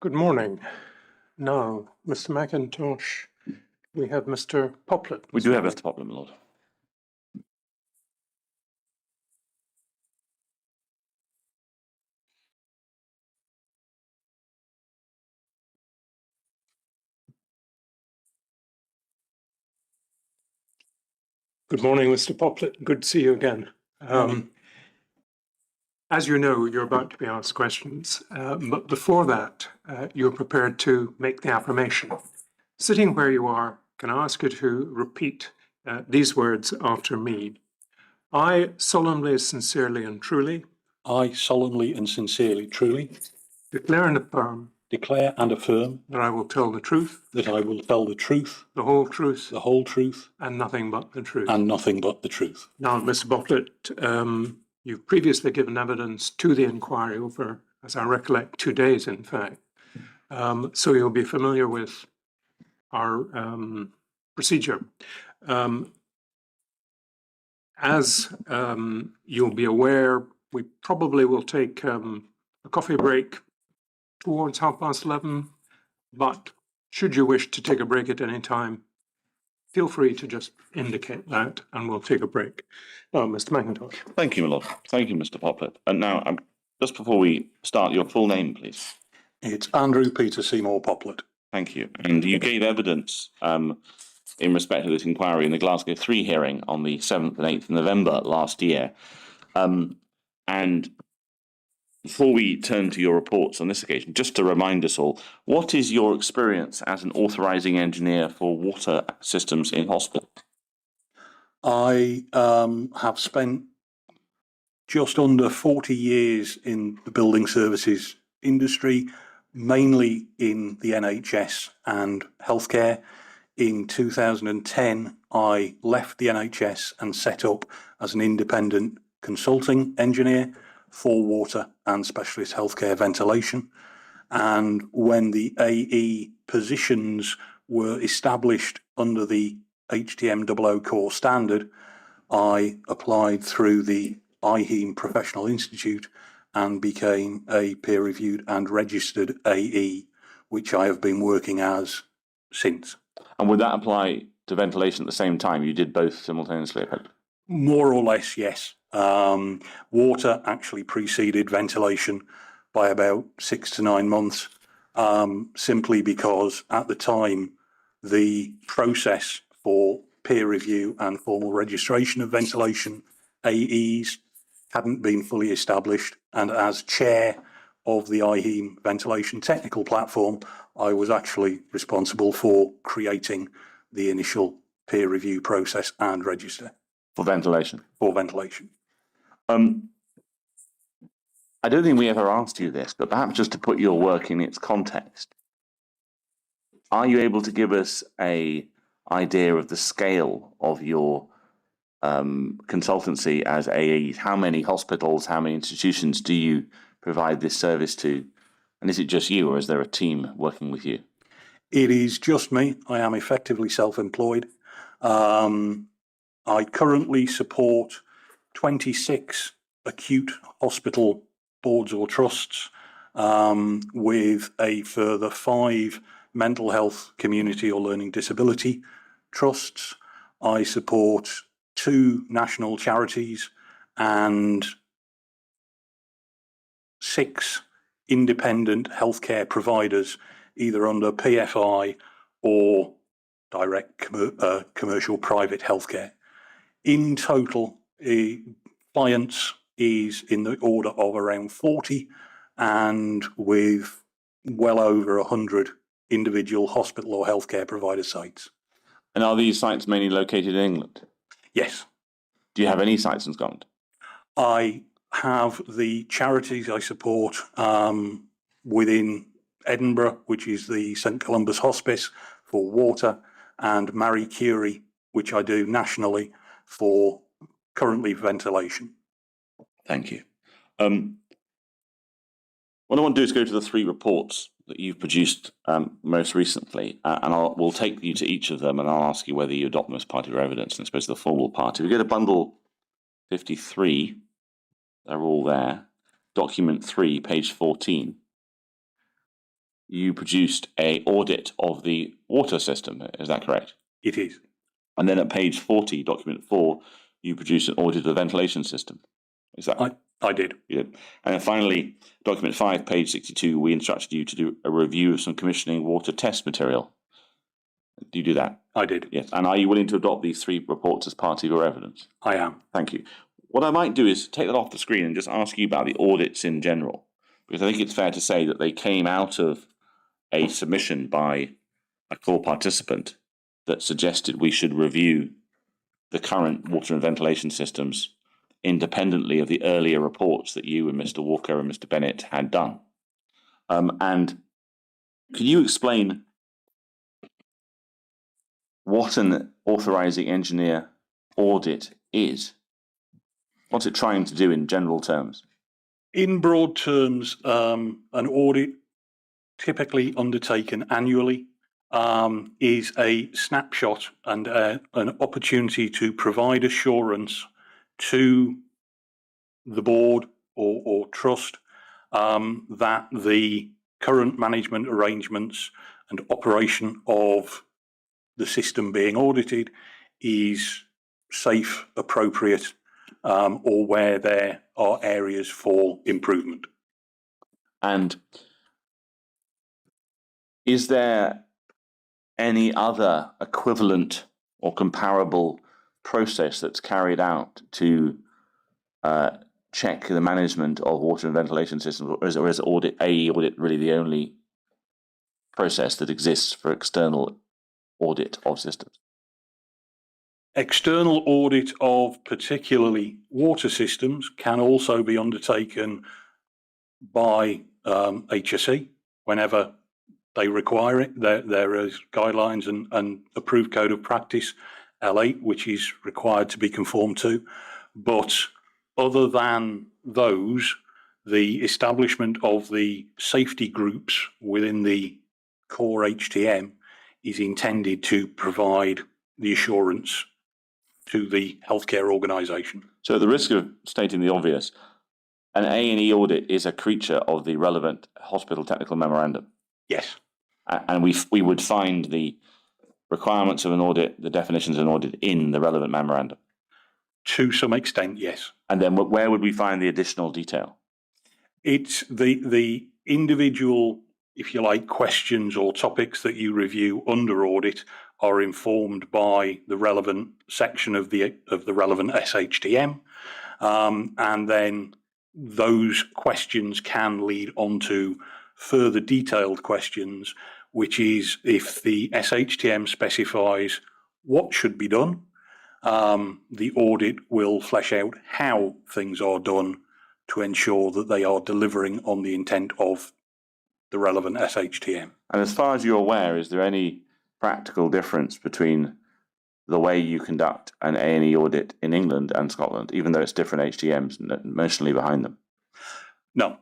Good morning. Now, Mr. McIntosh, we have Mr. Poplett. We do have Mr. Poplett, my lord. Good morning, Mr. Poplett. Good to see you again. As you know, you're about to be asked questions, but before that, you're prepared to make the affirmation. Sitting where you are, can I ask you to repeat these words after me? I solemnly, sincerely, and truly I solemnly and sincerely, truly declare and affirm that I will tell the truth, I will tell the truth, the whole truth, and nothing but the truth. nothing but the truth. Now, Mr. Poplett, you've previously given evidence to the inquiry over, as I recollect, 2 days, in fact. So you'll be familiar with our procedure. As you'll be aware, we probably will take a coffee break towards 11:30, but should you wish to take a break at any time, feel free to just indicate that and we'll take a break. Now, Mr. McIntosh. Thank you, my lord. Thank you, Mr. Poplett. And now, just before we start, your full name, please. It's Andrew Peter Seymour Poplett. Thank you. And you gave evidence in respect of this inquiry in the Glasgow 3 hearing on the 7th and 8th of November last year. And before we turn to your reports on this occasion, just to remind us all, what is your experience as an authorising engineer for water systems in hospital? I have spent just under 40 years in the building services industry, mainly in the NHS and healthcare. In 2010, I left the NHS and set up as an independent consulting engineer for water and specialist healthcare ventilation. And when the AE positions were established under the HTM 00 core standard, I applied through the IHEAM Professional Institute and became a peer-reviewed and registered AE, which I have been working as since. And would that apply to ventilation at the same time? You did both simultaneously? More or less, yes. Water actually preceded ventilation by about 6 to 9 months, simply because at the time the process for peer review and formal registration of ventilation AEs hadn't been fully established, and as chair of the IHEAM ventilation technical platform, I was actually responsible for creating the initial peer review process and register. For ventilation? For ventilation. I don't think we ever asked you this, but perhaps just to put your work in its context, are you able to give us an idea of the scale of your consultancy as AEs? How many hospitals, how many institutions do you provide this service to? And is it just you, or is there a team working with you? It is just me. I am effectively self-employed. I currently support 26 acute hospital boards or trusts, with a further 5 mental health, community or learning disability trusts. I support 2 national charities and 6 independent healthcare providers, either under PFI or direct commercial private healthcare. In total, clients is in the order of around 40, and with well over 100 individual hospital or healthcare provider sites. And are these sites mainly located in England? Yes. Do you have any sites in Scotland? I have the charities I support within Edinburgh, which is the St Columba's Hospice for water, and Marie Curie, which I do nationally for currently ventilation. Thank you. What I want to do is go to the 3 reports that you've produced most recently, and we'll take you to each of them, and I'll ask you whether you adopt them as part of your evidence, and I suppose the formal part. If we go to bundle 53, they're all there. Document 3, page 14. you produced an audit of the water system. Is that correct? It is. And then at page 40, document 4, you produced an audit of the ventilation system. Is that I did. You did. And then finally, document 5, page 62, we instructed you to do a review of some commissioning water test material. Do you do that? I did. Yes. And are you willing to adopt these 3 reports as part of your evidence? I am. Thank you. What I might do is take that off the screen and just ask you about the audits in general, because I think it's fair to say that they came out of a submission by a core participant that suggested we should review the current water and ventilation systems independently of the earlier reports that you and Mr. Walker and Mr. Bennett had done. And can you explain what an authorizing engineer audit is? What's it trying to do in general terms? In broad terms, an audit typically undertaken annually is a snapshot and an opportunity to provide assurance to the board or trust that the current management arrangements and operation of the system being audited is safe, appropriate, or where there are areas for improvement. And is there any other equivalent or comparable process that's carried out to check the management of water and ventilation systems, or is AE audit really the only process that exists for external audit of systems? External audit of particularly water systems can also be undertaken by HSE whenever they require it. There is guidelines and approved code of practice, L8, which is required to be conformed to. But other than those, the establishment of the safety groups within the core HTM is intended to provide the assurance to the healthcare organisation. So at the risk of stating the obvious, an A&E audit is a creature of the relevant hospital technical memorandum. Yes. And we would find the requirements of an audit, the definitions of an audit in the relevant memorandum. To some extent, yes. And then where would we find the additional detail? It's the individual, if you like, questions or topics that you review under audit are informed by the relevant section of the relevant SHTM, and then those questions can lead on to further detailed questions, which is if the SHTM specifies what should be done, the audit will flesh out how things are done to ensure that they are delivering on the intent of the relevant SHTM. And as far as you're aware, is there any practical difference between the way you conduct an A&E audit in England and Scotland, even though it's different HTMs notionally behind them? No,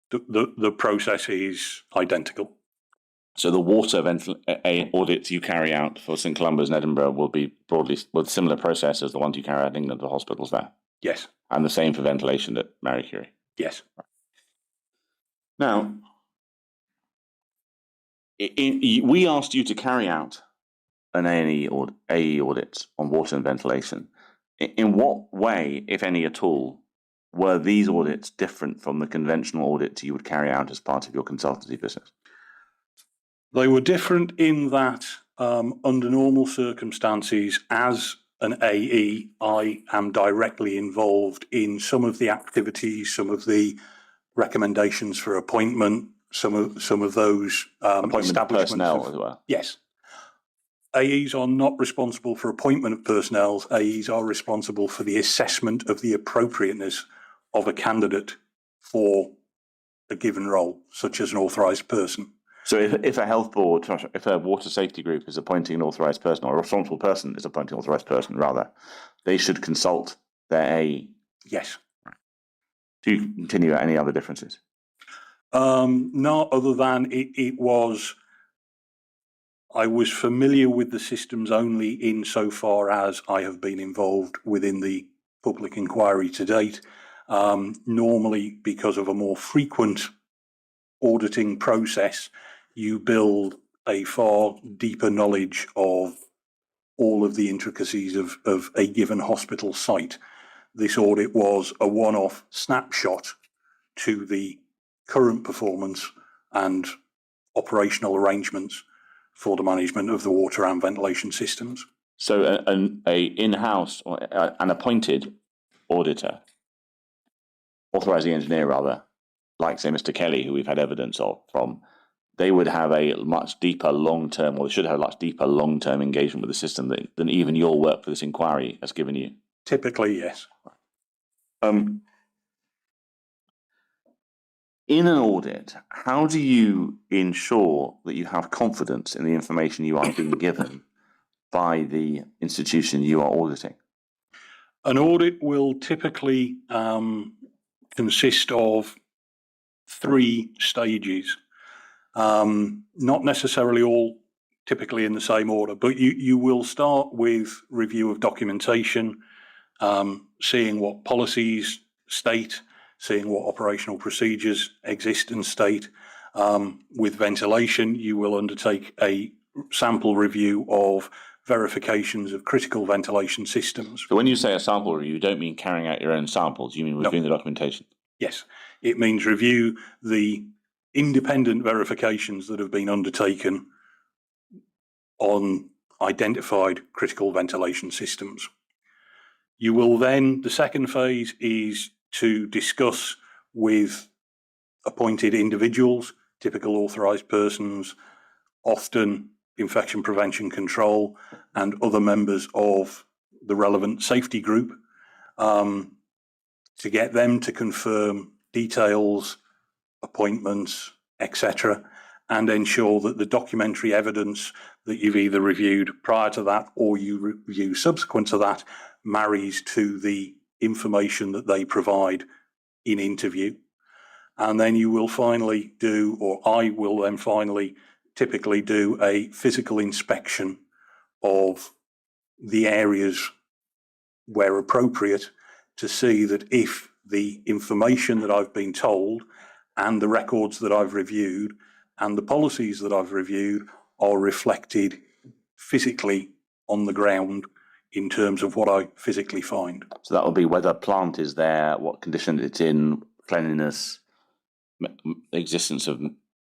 the process is identical. So the water audits you carry out for St Columba's and Edinburgh will be broadly with similar process as the ones you carry out in England for hospitals there? Yes. And the same for ventilation at Marie Curie? Yes. Now, we asked you to carry out an A&E or AE audit on water and ventilation. In what way, if any at all, were these audits different from the conventional audits you would carry out as part of your consultancy business? They were different in that under normal circumstances, as an AE, I am directly involved in some of the activities, some of the recommendations for appointment, some of those Appointment of personnel as well? Yes. AEs are not responsible for appointment of personnel. AEs are responsible for the assessment of the appropriateness of a candidate for a given role, such as an authorised person. So if a health board, if a water safety group is appointing an authorised person, or a responsible person is appointing an authorised person, rather, they should consult their AE? Yes. Do you continue at any other differences? No, other than I was familiar with the systems only insofar as I have been involved within the public inquiry to date. Normally, because of a more frequent auditing process, you build a far deeper knowledge of all of the intricacies of a given hospital site. This audit was a one-off snapshot to the current performance and operational arrangements for the management of the water and ventilation systems. So an in-house or an appointed auditor, authorising engineer rather, like say Mr. Kelly, who we've had evidence of from, they would have a much deeper long-term, or they should have a much deeper long-term engagement with the system than even your work for this inquiry has given you. Typically, yes. In an audit, how do you ensure that you have confidence in the information you are being given by the institution you are auditing? An audit will typically consist of 3 stages, not necessarily all typically in the same order, but you will start with review of documentation, seeing what policies state, seeing what operational procedures exist and state. With ventilation, you will undertake a sample review of verifications of critical ventilation systems. So when you say a sample review, you don't mean carrying out your own samples, you mean reviewing the documentation? Yes, it means review the independent verifications that have been undertaken on identified critical ventilation systems. You will then, the second phase is to discuss with appointed individuals, typical authorised persons, often infection prevention control and other members of the relevant safety group, to get them to confirm details, appointments, etc., and ensure that the documentary evidence that you've either reviewed prior to that or you review subsequent to that marries to the information that they provide in interview. And then you will finally do, or I will then finally typically do, a physical inspection of the areas where appropriate to see that if the information that I've been told and the records that I've reviewed and the policies that I've reviewed are reflected physically on the ground in terms of what I physically find. So that will be whether plant is there, what condition it's in, cleanliness, existence of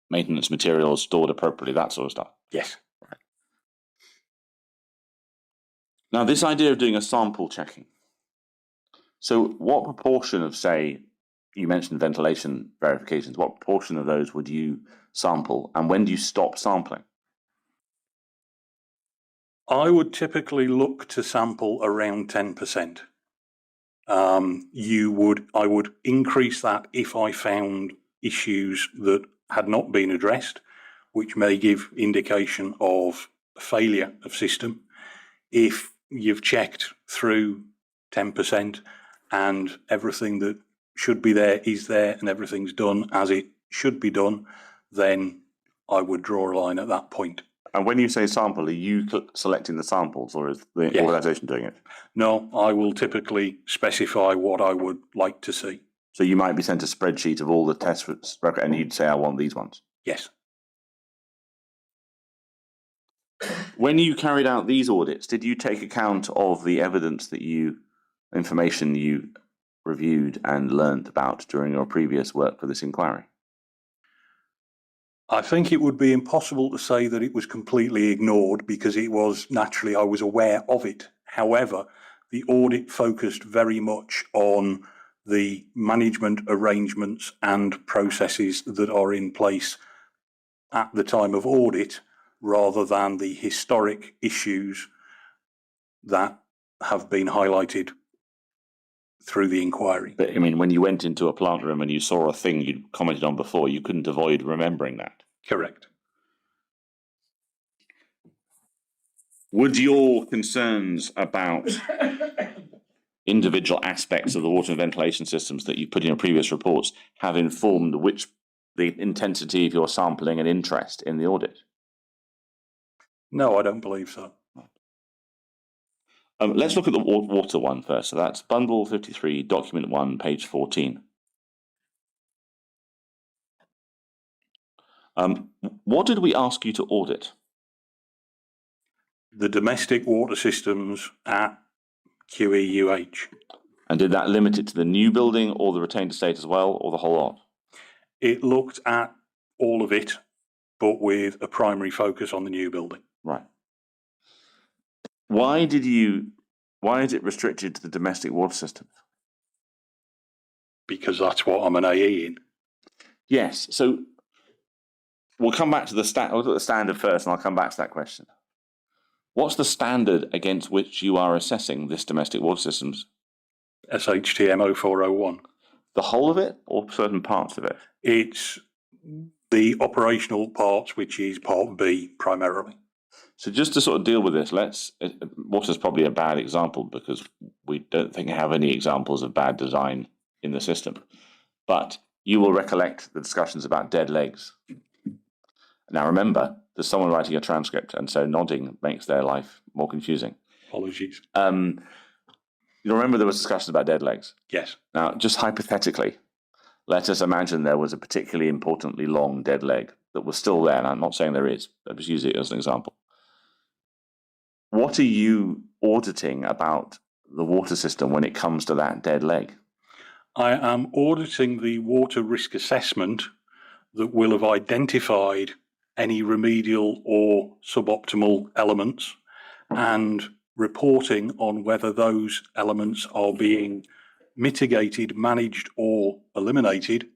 maintenance materials stored appropriately, that sort of stuff. Yes. Right. Now, this idea of doing a sample checking. So what proportion of, say, you mentioned ventilation verifications, what proportion of those would you sample, and when do you stop sampling? I would typically look to sample around 10%. I would increase that if I found issues that had not been addressed, which may give indication of failure of system. If you've checked through 10% and everything that should be there is there and everything's done as it should be done, then I would draw a line at that point. And when you say sample, are you selecting the samples, or is the organisation doing it? No, I will typically specify what I would like to see. So you might be sent a spreadsheet of all the test records, and you'd say, I want these ones. Yes. When you carried out these audits, did you take account of the evidence that information you reviewed and learned about during your previous work for this inquiry? I think it would be impossible to say that it was completely ignored, because it was naturally, I was aware of it. However, the audit focused very much on the management arrangements and processes that are in place at the time of audit, rather than the historic issues that have been highlighted through the inquiry. But I mean, when you went into a plant room and you saw a thing you'd commented on before, you couldn't avoid remembering that. Correct. Would your concerns about individual aspects of the water and ventilation systems that you put in your previous reports have informed the intensity of your sampling and interest in the audit? No, I don't believe so. Let's look at the water one first. So that's Bundle 53, Document 1, page 14. What did we ask you to audit? The domestic water systems at QEUH. And did that limit it to the new building or the retained estate as well, or the whole lot? It looked at all of it, but with a primary focus on the new building. Right. Why is it restricted to the domestic water system? Because that's what I'm an AE in. Yes. So we'll come back to we'll look at the standard first, and I'll come back to that question. What's the standard against which you are assessing this domestic water systems? SHTM 0401. The whole of it or certain parts of it? It's the operational parts, which is part B primarily. So just to sort of deal with this, water's probably a bad example because we don't think have any examples of bad design in the system. But you will recollect the discussions about dead legs. Now remember, there's someone writing a transcript, and so nodding makes their life more confusing. Apologies. You remember there was discussions about dead legs? Yes. Now, just hypothetically, let us imagine there was a particularly importantly long dead leg that was still there, and I'm not saying there is, but just use it as an example. What are you auditing about the water system when it comes to that dead leg? I am auditing the water risk assessment that will have identified any remedial or suboptimal elements and reporting on whether those elements are being mitigated, managed, or eliminated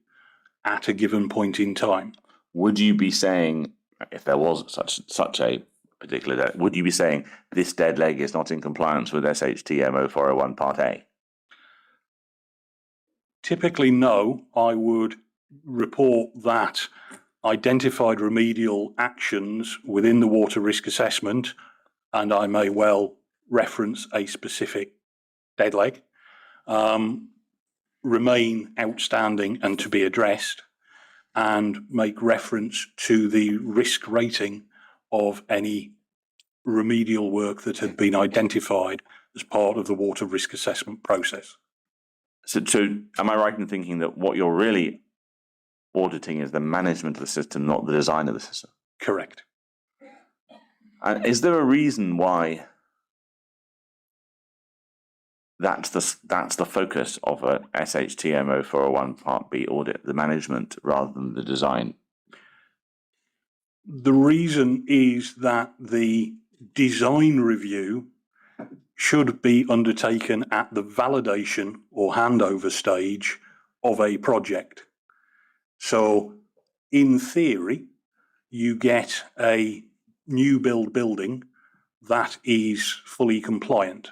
at a given point in time. Would you be saying, if there was such a particular dead, would you be saying this dead leg is not in compliance with SHTM 0401 Part A? Typically, no. I would report that identified remedial actions within the water risk assessment, and I may well reference a specific dead leg, remain outstanding and to be addressed, and make reference to the risk rating of any remedial work that had been identified as part of the water risk assessment process. So am I right in thinking that what you're really auditing is the management of the system, not the design of the system? Correct. And is there a reason why that's the focus of a SHTM 0401 Part B audit, the management rather than the design? The reason is that the design review should be undertaken at the validation or handover stage of a project. So, in theory, you get a new build building that is fully compliant.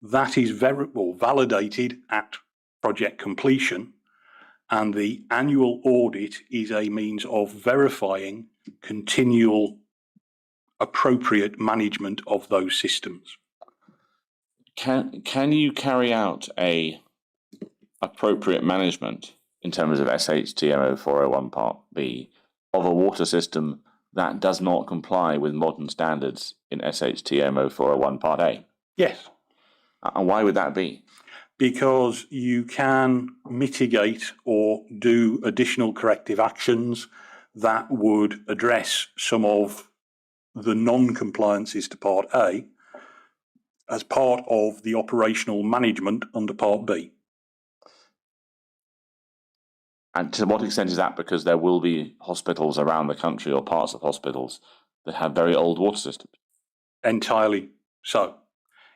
That is validated at project completion, and the annual audit is a means of verifying continual appropriate management of those systems. Can you carry out a appropriate management in terms of SHTM 0401 Part B of a water system that does not comply with modern standards in SHTM 0401 Part A? Yes. And why would that be? Because you can mitigate or do additional corrective actions that would address some of the non-compliances to Part A as part of the operational management under Part B. And to what extent is that because there will be hospitals around the country or parts of hospitals that have very old water systems? Entirely so.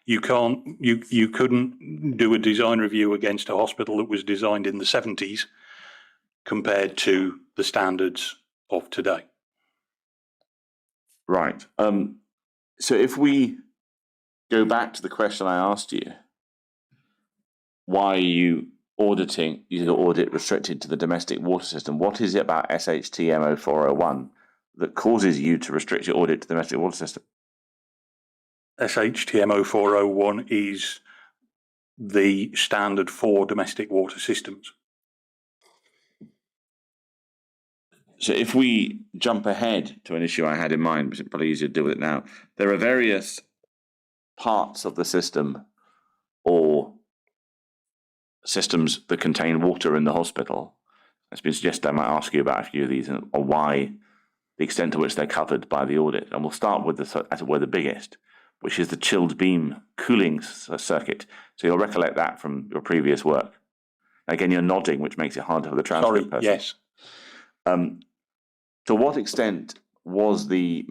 You couldn't do a design review against a hospital that was designed in the 70s compared to the standards of today. Right. So if we go back to the question I asked you, why are you auditing, your audit restricted to the domestic water system? What is it about SHTM 0401 that causes you to restrict your audit to the domestic water system? SHTM 0401 is the standard for domestic water systems. So if we jump ahead to an issue I had in mind, which is probably easier to deal with it now, there are various parts of the system or systems that contain water in the hospital. it's been suggested I might ask you about a few of these and or why the extent to which they're covered by the audit. And we'll start with as it were, the biggest, which is the chilled beam cooling circuit. So you'll recollect that from your previous work. Again, you're nodding, which makes it harder for the transcript person. Yes. To what extent was the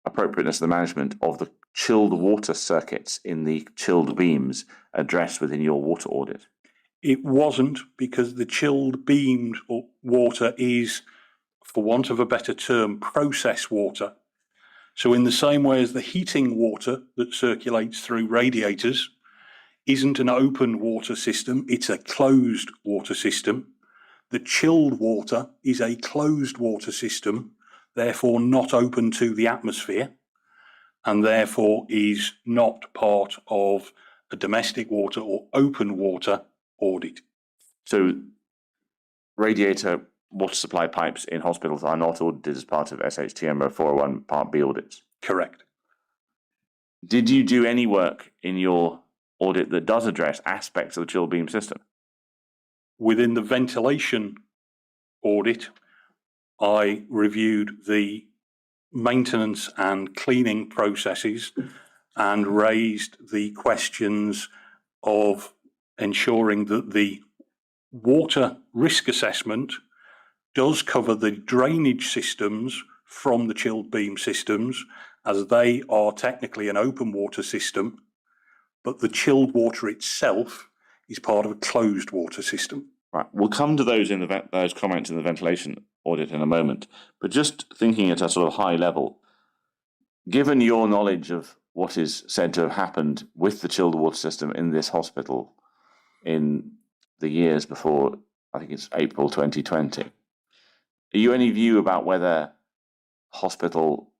appropriateness of the management of the chilled water circuits in the chilled beams addressed within your water audit? It wasn't, because the chilled beamed water is, for want of a better term, process water. So in the same way as the heating water that circulates through radiators isn't an open water system, it's a closed water system. The chilled water is a closed water system, therefore not open to the atmosphere, and therefore is not part of a domestic water or open water audit. So radiator water supply pipes in hospitals are not audited as part of SHTMO 401 Part B audits? Correct. Did you do any work in your audit that does address aspects of the chill beam system? Within the ventilation audit, I reviewed the maintenance and cleaning processes and raised the questions of ensuring that the water risk assessment does cover the drainage systems from the chilled beam systems, as they are technically an open water system, but the chilled water itself is part of a closed water system. Right, we'll come to those in those comments in the ventilation audit in a moment. But just thinking at a sort of high level, given your knowledge of what is said to have happened with the chilled water system in this hospital in the years before, I think it's April 2020, are you any view about whether hospital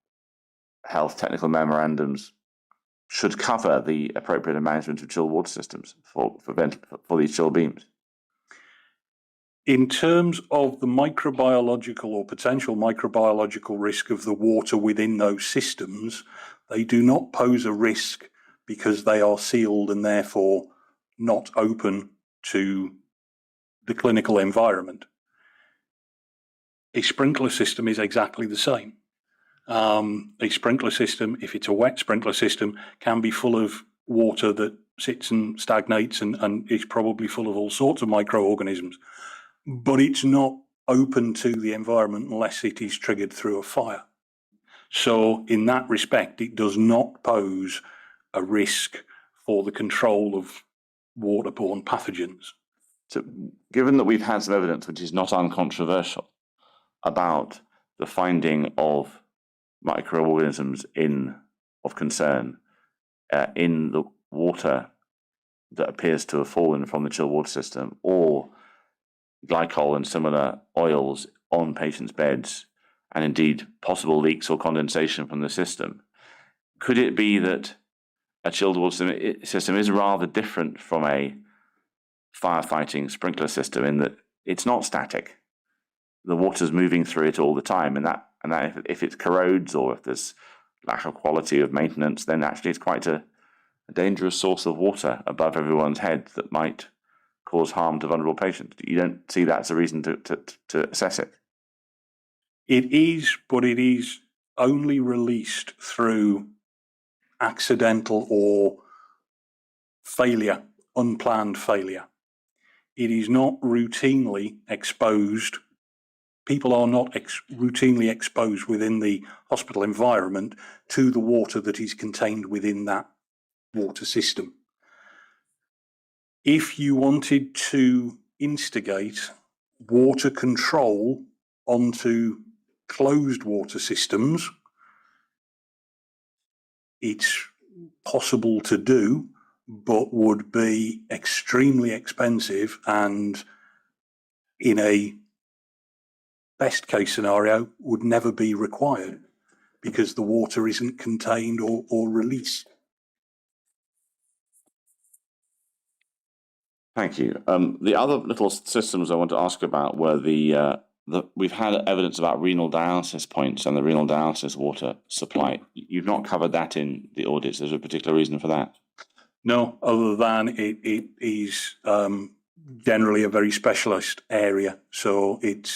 health technical memorandums should cover the appropriate management of chilled water systems for these chilled beams? In terms of the microbiological or potential microbiological risk of the water within those systems, they do not pose a risk because they are sealed and therefore not open to the clinical environment. A sprinkler system is exactly the same. A sprinkler system, if it's a wet sprinkler system, can be full of water that sits and stagnates and is probably full of all sorts of microorganisms. But it's not open to the environment unless it is triggered through a fire. So in that respect, it does not pose a risk for the control of waterborne pathogens. So given that we've had some evidence which is not uncontroversial about the finding of microorganisms of concern in the water that appears to have fallen from the chilled water system, or glycol and similar oils on patients' beds, and indeed possible leaks or condensation from the system, could it be that a chilled water system is rather different from a firefighting sprinkler system in that it's not static? The water's moving through it all the time, and that if it corrodes or if there's lack of quality of maintenance, then actually it's quite a dangerous source of water above everyone's head that might cause harm to vulnerable patients. You don't see that as a reason to assess it? It is, but it is only released through accidental or failure, unplanned failure. It is not routinely exposed. People are not routinely exposed within the hospital environment to the water that is contained within that water system. If you wanted to instigate water control onto closed water systems, it's possible to do, but would be extremely expensive, and in a best case scenario would never be required because the water isn't contained or released. Thank you. The other little systems I want to ask about were we've had evidence about renal dialysis points and the renal dialysis water supply. You've not covered that in the audits. There's a particular reason for that? No, other than it is generally a very specialist area, so it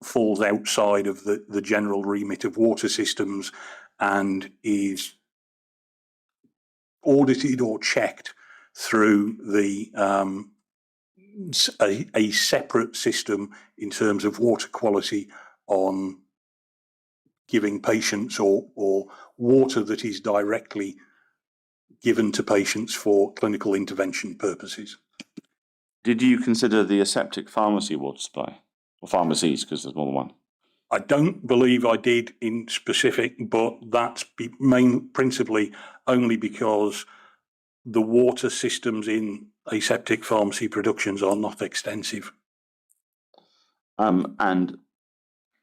falls outside of the general remit of water systems and is audited or checked through a separate system in terms of water quality on giving patients or water that is directly given to patients for clinical intervention purposes. Did you consider the aseptic pharmacy water supply? Or pharmacies, because there's more than one. I don't believe I did in specific, but that's principally only because the water systems in aseptic pharmacy productions are not extensive. And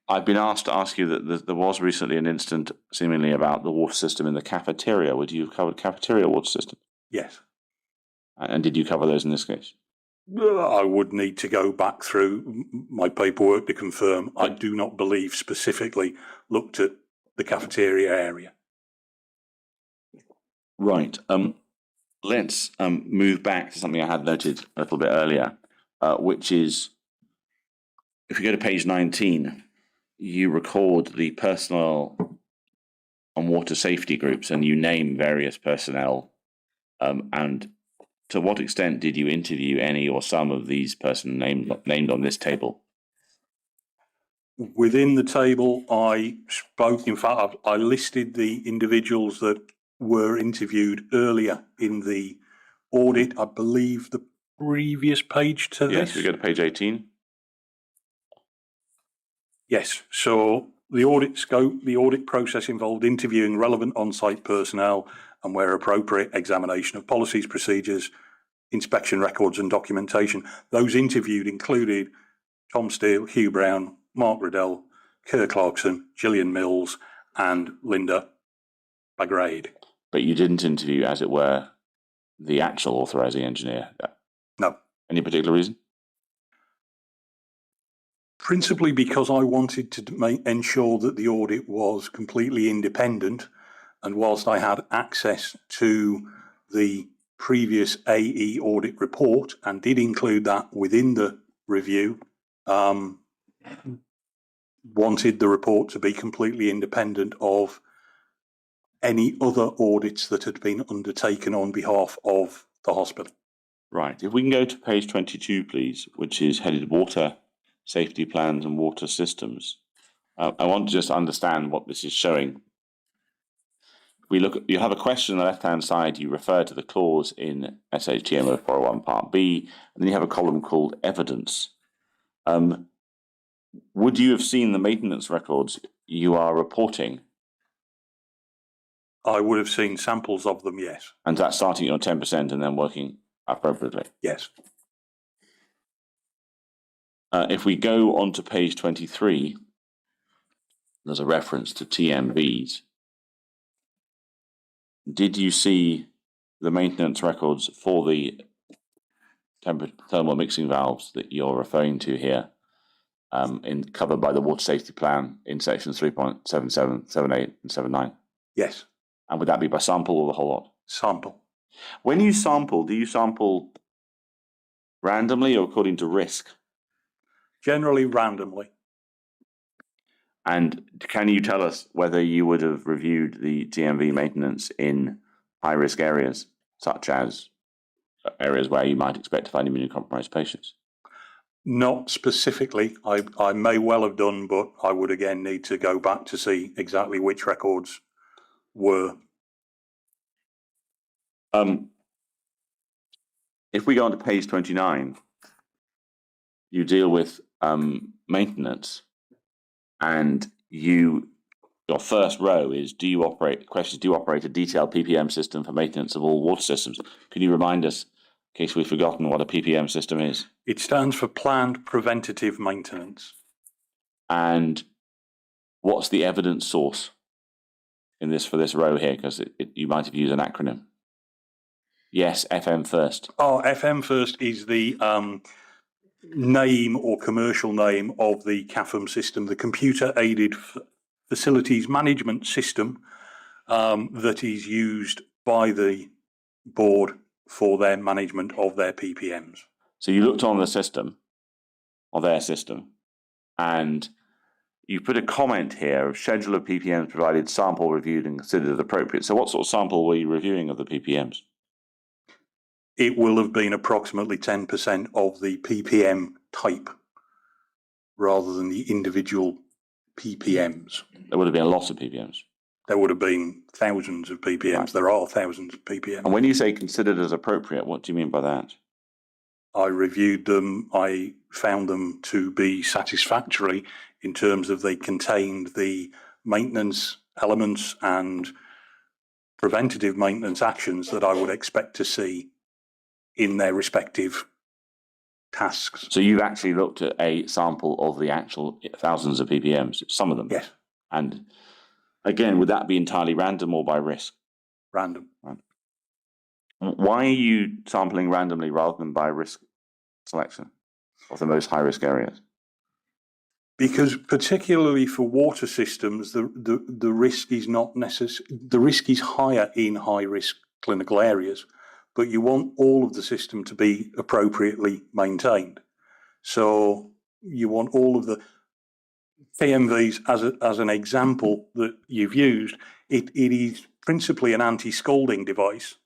I've been asked to ask you that there was recently an incident seemingly about the water system in the cafeteria. Would you have covered cafeteria water system? Yes. And did you cover those in this case? I would need to go back through my paperwork to confirm. I do not believe specifically looked at the cafeteria area. Right. Let's move back to something I had noted a little bit earlier, which is, if you go to page 19, you record the personnel and water safety groups and you name various personnel. And to what extent did you interview any or some of these persons named on this table? Within the table, I spoke, in fact, I listed the individuals that were interviewed earlier in the audit. I believe the previous page to this. Yes, we go to page 18. Yes, so the audit scope, the audit process involved interviewing relevant on-site personnel and, where appropriate, examination of policies, procedures, inspection records and documentation. Those interviewed included Tom Steele, Hugh Brown, Mark Riddell, Kerr Clarkson, Gillian Mills and Linda Bagrade. But you didn't interview, as it were, the actual authorising engineer? No. Any particular reason? Principally because I wanted to ensure that the audit was completely independent, and whilst I had access to the previous AE audit report and did include that within the review, wanted the report to be completely independent of any other audits that had been undertaken on behalf of the hospital. Right. If we can go to page 22, please, which is headed Water Safety Plans and Water Systems. I want to just understand what this is showing. We look at, you have a question on the left-hand side, you refer to the clause in SHTM 401 Part B, and then you have a column called Evidence. Would you have seen the maintenance records you are reporting? I would have seen samples of them, yes. And that's starting on 10% and then working appropriately? Yes. If we go on to page 23, there's a reference to TMVs. Did you see the maintenance records for the thermal mixing valves that you're referring to here, covered by the Water Safety Plan in sections 3.77, 78 and 79? Yes. And would that be by sample or the whole lot? Sample. When you sample, do you sample randomly or according to risk? Generally randomly. And can you tell us whether you would have reviewed the TMV maintenance in high-risk areas, such as areas where you might expect to find immunocompromised patients? Not specifically. I may well have done, but I would again need to go back to see exactly which records were. If we go on to page 29, you deal with maintenance, and your first row is, do you operate a detailed PPM system for maintenance of all water systems? Can you remind us, in case we've forgotten, what a PPM system is? It stands for Planned Preventative Maintenance. And what's the evidence source for this row here? Because you might have used an acronym. Yes, FM First. Oh, FM First is the name or commercial name of the CAFM system, the Computer-Aided Facilities Management System that is used by the board for their management of their PPMs. So you looked on the system, or their system, and you put a comment here of schedule of PPMs provided, sample reviewed and considered appropriate. So what sort of sample were you reviewing of the PPMs? It will have been approximately 10% of the PPM type rather than the individual PPMs. There would have been a lot of PPMs. There would have been thousands of PPMs. Right. There are thousands of PPMs. And when you say considered as appropriate, what do you mean by that? I reviewed them. I found them to be satisfactory in terms of they contained the maintenance elements and preventative maintenance actions that I would expect to see in their respective tasks. So you've actually looked at a sample of the actual thousands of PPMs, some of them? Yes. And again, would that be entirely random or by risk? Random. Right. Why are you sampling randomly rather than by risk selection of the most high-risk areas? Because particularly for water systems, the risk is not necessary. The risk is higher in high-risk clinical areas, but you want all of the system to be appropriately maintained. So you want all of the PMVs, as an example that you've used, it is principally an anti-scalding device.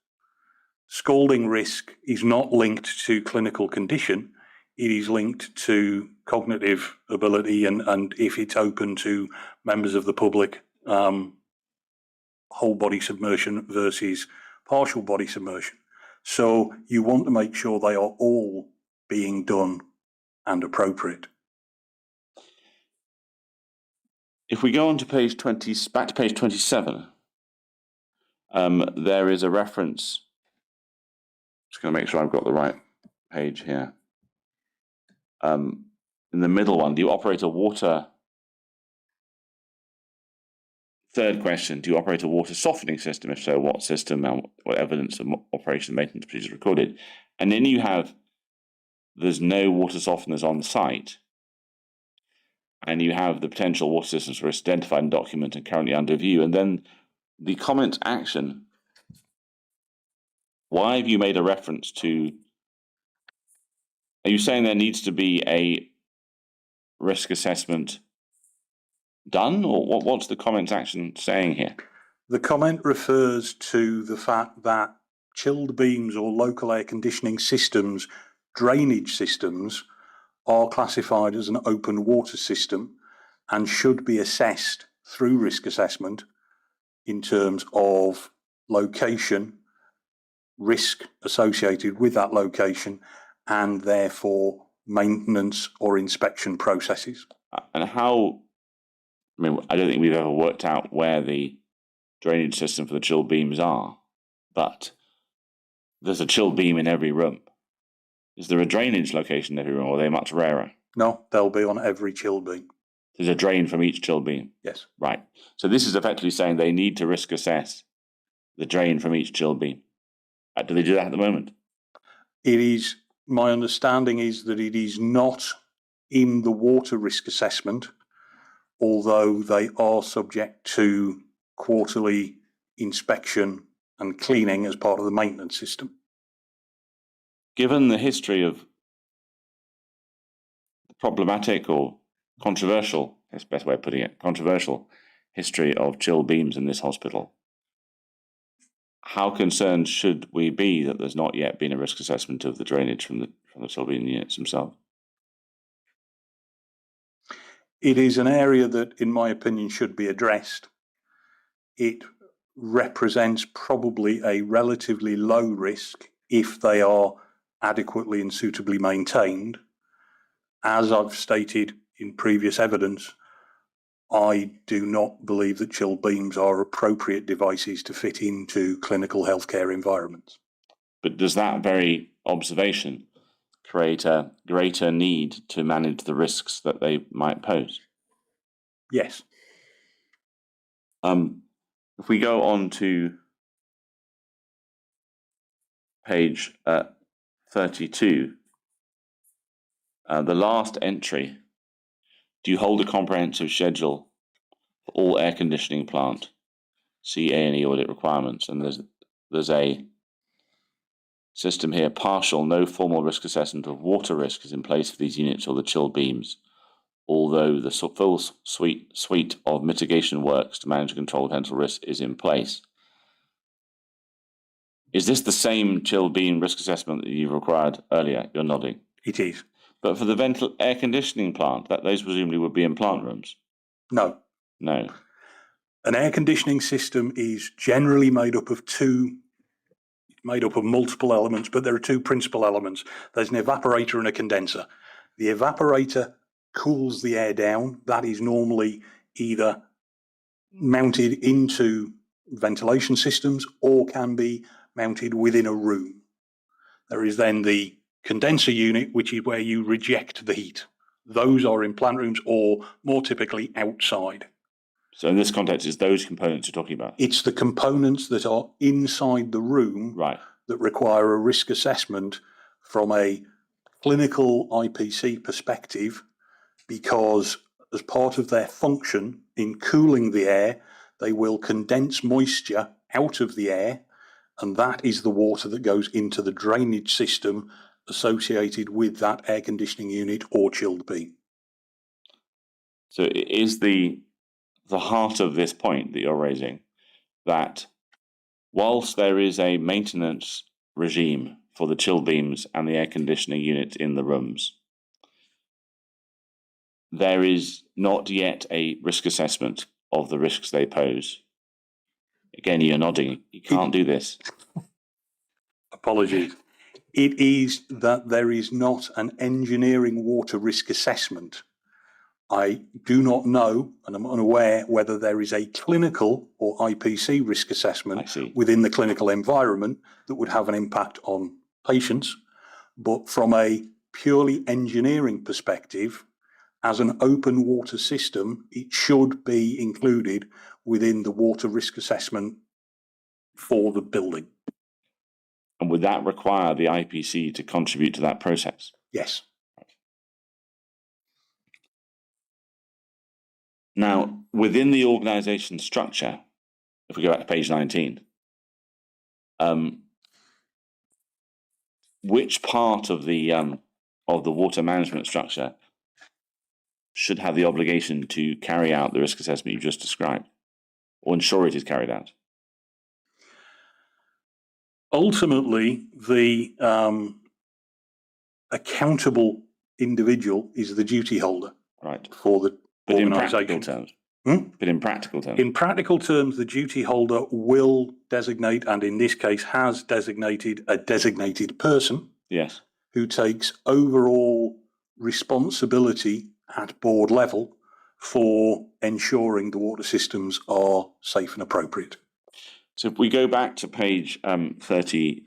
Scalding risk is not linked to clinical condition. It is linked to cognitive ability and if it's open to members of the public, whole body submersion versus partial body submersion. So you want to make sure they are all being done and appropriate. If we go on to page 20, back to page 27, there is a reference. Just going to make sure I've got the right page here. In the middle one, do you operate a water? Third question, do you operate a water softening system? If so, what system and what evidence of operation and maintenance procedures recorded? And then you have, there's no water softeners on site. And you have the potential water systems for identified and documented and currently under view. And then the comment action, why have you made a reference to, are you saying there needs to be a risk assessment done, or what's the comment action saying here? The comment refers to the fact that chilled beams or local air conditioning systems, drainage systems, are classified as an open water system and should be assessed through risk assessment in terms of location, risk associated with that location, and therefore maintenance or inspection processes. And how, I mean, I don't think we've ever worked out where the drainage system for the chill beams are, but there's a chill beam in every room. Is there a drainage location in every room, or are they much rarer? No, they'll be on every chill beam. There's a drain from each chill beam? Yes. Right. So this is effectively saying they need to risk assess the drain from each chill beam. Do they do that at the moment? It is, my understanding is that it is not in the water risk assessment, although they are subject to quarterly inspection and cleaning as part of the maintenance system. Given the history of problematic or controversial, that's the best way of putting it, controversial history of chill beams in this hospital, how concerned should we be that there's not yet been a risk assessment of the drainage from the chill beam units themselves? It is an area that, in my opinion, should be addressed. It represents probably a relatively low risk if they are adequately and suitably maintained. As I've stated in previous evidence, I do not believe that chill beams are appropriate devices to fit into clinical healthcare environments. But does that very observation create a greater need to manage the risks that they might pose? Yes. If we go on to page 32, the last entry, do you hold a comprehensive schedule for all air conditioning plant? See A&E audit requirements, and there's a system here, partial, no formal risk assessment of water risk is in place for these units or the chill beams, although the full suite of mitigation works to manage and control potential risk is in place. Is this the same chill beam risk assessment that you required earlier? You're nodding. It is. But for the air conditioning plant, those presumably would be in plant rooms? No. No. An air conditioning system is generally made up of multiple elements, but there are two principal elements. There's an evaporator and a condenser. The evaporator cools the air down. That is normally either mounted into ventilation systems or can be mounted within a room. There is then the condenser unit, which is where you reject the heat. Those are in plant rooms or more typically outside. So in this context, it's those components you're talking about? It's the components that are inside the room right. that require a risk assessment from a clinical IPC perspective, because as part of their function in cooling the air, they will condense moisture out of the air, and that is the water that goes into the drainage system associated with that air conditioning unit or chilled beam. So is the heart of this point that you're raising that whilst there is a maintenance regime for the chill beams and the air conditioning unit in the rooms, there is not yet a risk assessment of the risks they pose? Again, you're nodding. You can't do this. Apologies. It is that there is not an engineering water risk assessment. I do not know, and I'm unaware, whether there is a clinical or IPC risk assessment within the clinical environment that would have an impact on patients. But from a purely engineering perspective, as an open water system, it should be included within the water risk assessment for the building. And would that require the IPC to contribute to that process? Yes. Now, within the organisation structure, if we go back to page 19, which part of the water management structure should have the obligation to carry out the risk assessment you just described, or ensure it is carried out? Ultimately, the accountable individual is the duty holder, right, for the but organisation. In practical terms, but in practical terms, in practical terms, the duty holder will designate, and in this case has designated, a designated person. Yes. Who takes overall responsibility at board level for ensuring the water systems are safe and appropriate. So if we go back to page 32,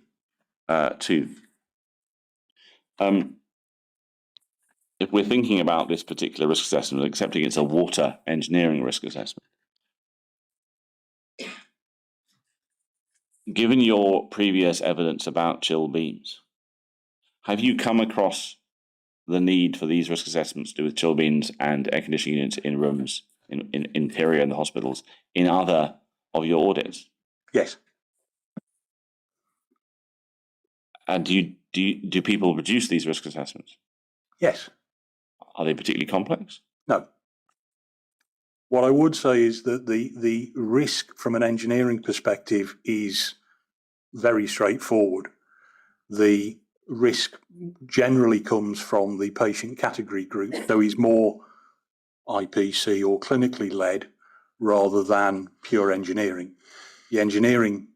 if we're thinking about this particular risk assessment, accepting it's a water engineering risk assessment, given your previous evidence about chill beams, have you come across the need for these risk assessments to do with chill beams and air conditioning units in rooms, in Peria and the hospitals, in other of your audits? Yes. And do people produce these risk assessments? Yes. Are they particularly complex? No. What I would say is that the risk from an engineering perspective is very straightforward. The risk generally comes from the patient category group, so he's more IPC or clinically led rather than pure engineering. The engineering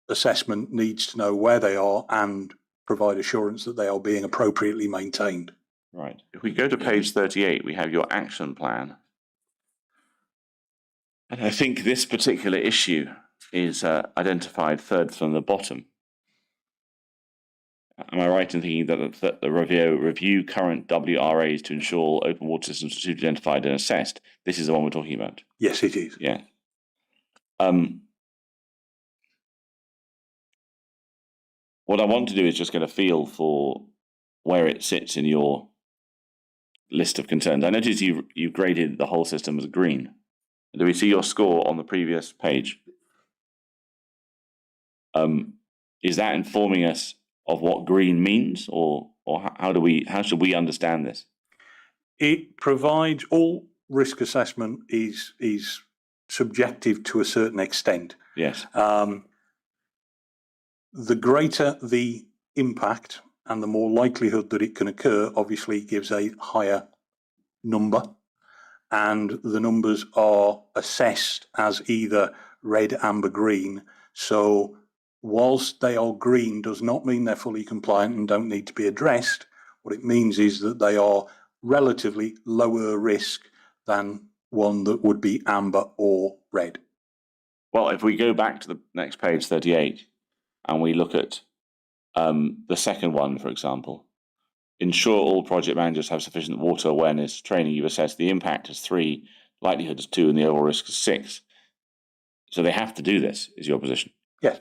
assessment needs to know where they are and provide assurance that they are being appropriately maintained. Right. If we go to page 38, we have your action plan. And I think this particular issue is identified third from the bottom. Am I right in thinking that the review current WRAs to ensure open water systems are suitably identified and assessed? This is the one we're talking about. Yes, it is. Yeah. What I want to do is just get a feel for where it sits in your list of concerns. I noticed you've graded the whole system as green. Do we see your score on the previous page? is that informing us of what green means, or how should we understand this? It provides, all risk assessment is subjective to a certain extent. Yes. The greater the impact and the more likelihood that it can occur, obviously gives a higher number, and the numbers are assessed as either red, amber, green. So whilst they are green does not mean they're fully compliant and don't need to be addressed. What it means is that they are relatively lower risk than one that would be amber or red. Well, if we go back to the next page, 38, and we look at the second one, for example, ensure all project managers have sufficient water awareness training. You've assessed the impact as 3, likelihood as 2, and the overall risk is 6. So they have to do this, is your position? Yes.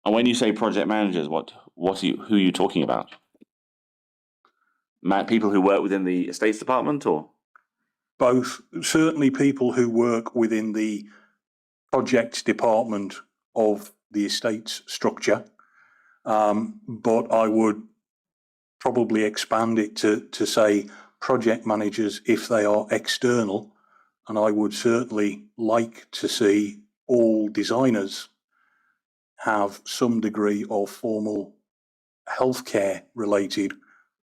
And when you say project managers, who are you talking about? People who work within the estates department, or? Both. Certainly people who work within the project department of the estates structure, but I would probably expand it to say project managers if they are external, and I would certainly like to see all designers have some degree of formal healthcare related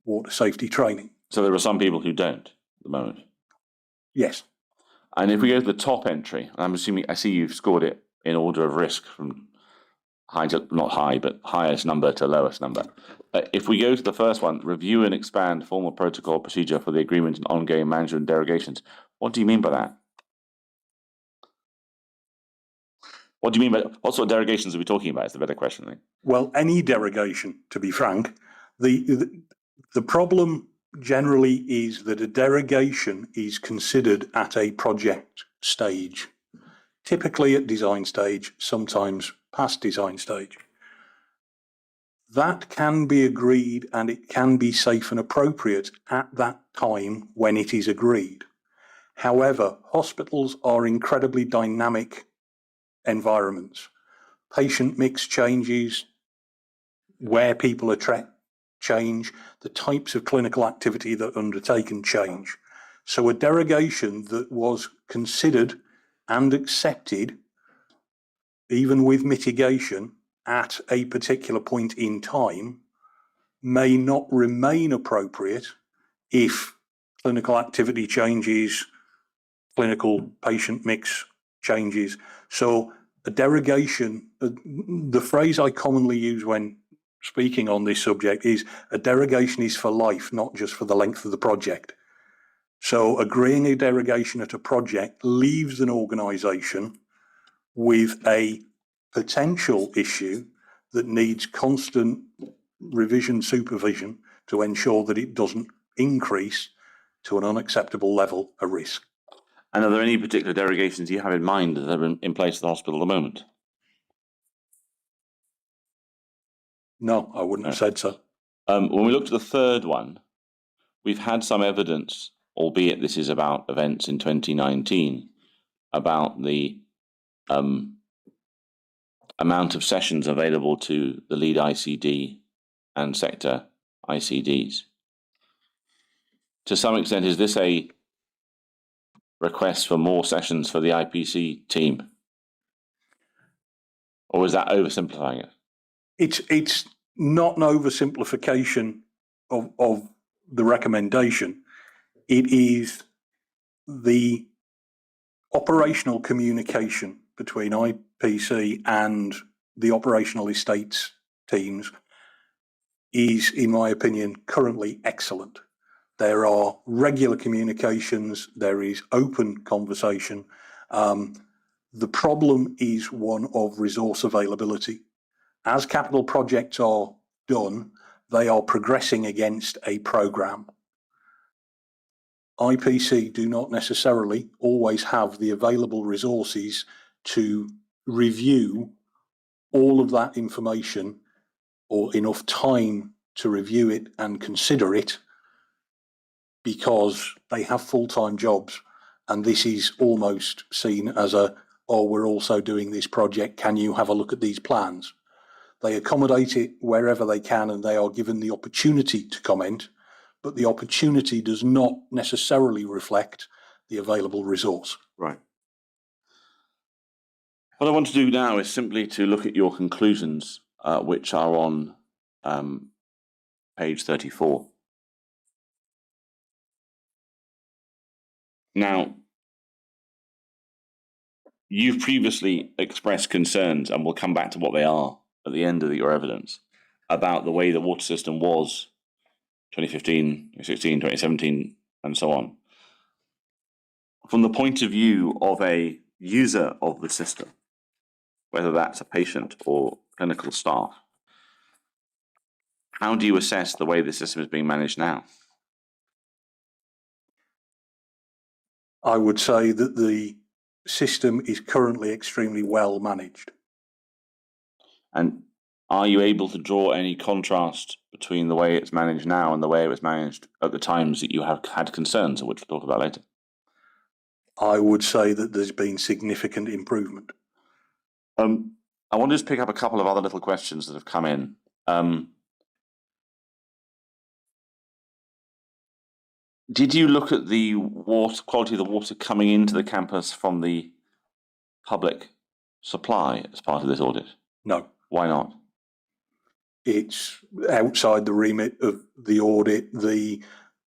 water safety training. So there are some people who don't at the moment? Yes. And if we go to the top entry, I'm assuming, I see you've scored it in order of risk from high to, not high, but highest number to lowest number. If we go to the first one, review and expand formal protocol procedure for the agreement and ongoing management derogations. What do you mean by that? What do you mean by, what sort of derogations are we talking about? Is the better question, I think. Well, any derogation, to be frank. The problem generally is that a derogation is considered at a project stage, typically at design stage, sometimes past design stage. That can be agreed and it can be safe and appropriate at that time when it is agreed. However, hospitals are incredibly dynamic environments. Patient mix changes, where people are change, the types of clinical activity that are undertaken change. So a derogation that was considered and accepted, even with mitigation, at a particular point in time, may not remain appropriate if clinical activity changes, clinical patient mix changes. So a derogation, the phrase I commonly use when speaking on this subject is a derogation is for life, not just for the length of the project. So agreeing a derogation at a project leaves an organisation with a potential issue that needs constant revision supervision to ensure that it doesn't increase to an unacceptable level of risk. And are there any particular derogations you have in mind that are in place at the hospital at the moment? No, I wouldn't have said so. When we look at the third one, we've had some evidence, albeit this is about events in 2019, about the amount of sessions available to the lead ICD and sector ICDs. To some extent, is this a request for more sessions for the IPC team? Or is that oversimplifying it? It's not an oversimplification of the recommendation. It is the operational communication between IPC and the operational estates teams is, in my opinion, currently excellent. There are regular communications, there is open conversation. The problem is one of resource availability. As capital projects are done, they are progressing against a programme. IPC do not necessarily always have the available resources to review all of that information or enough time to review it and consider it, because they have full-time jobs, and this is almost seen as a oh, we're also doing this project, can you have a look at these plans? They accommodate it wherever they can, and they are given the opportunity to comment, but the opportunity does not necessarily reflect the available resource. Right. What I want to do now is simply to look at your conclusions, which are on page 34. Now, you've previously expressed concerns, and we'll come back to what they are at the end of your evidence, about the way the water system was 2015, 2016, 2017, and so on. From the point of view of a user of the system, whether that's a patient or clinical staff, how do you assess the way the system is being managed now? I would say that the system is currently extremely well managed. And are you able to draw any contrast between the way it's managed now and the way it was managed at the times that you have had concerns, which we'll talk about later? I would say that there's been significant improvement. I want to just pick up a couple of other little questions that have come in. Did you look at the water quality of the water coming into the campus from the public supply as part of this audit? No. Why not? It's outside the remit of the audit. The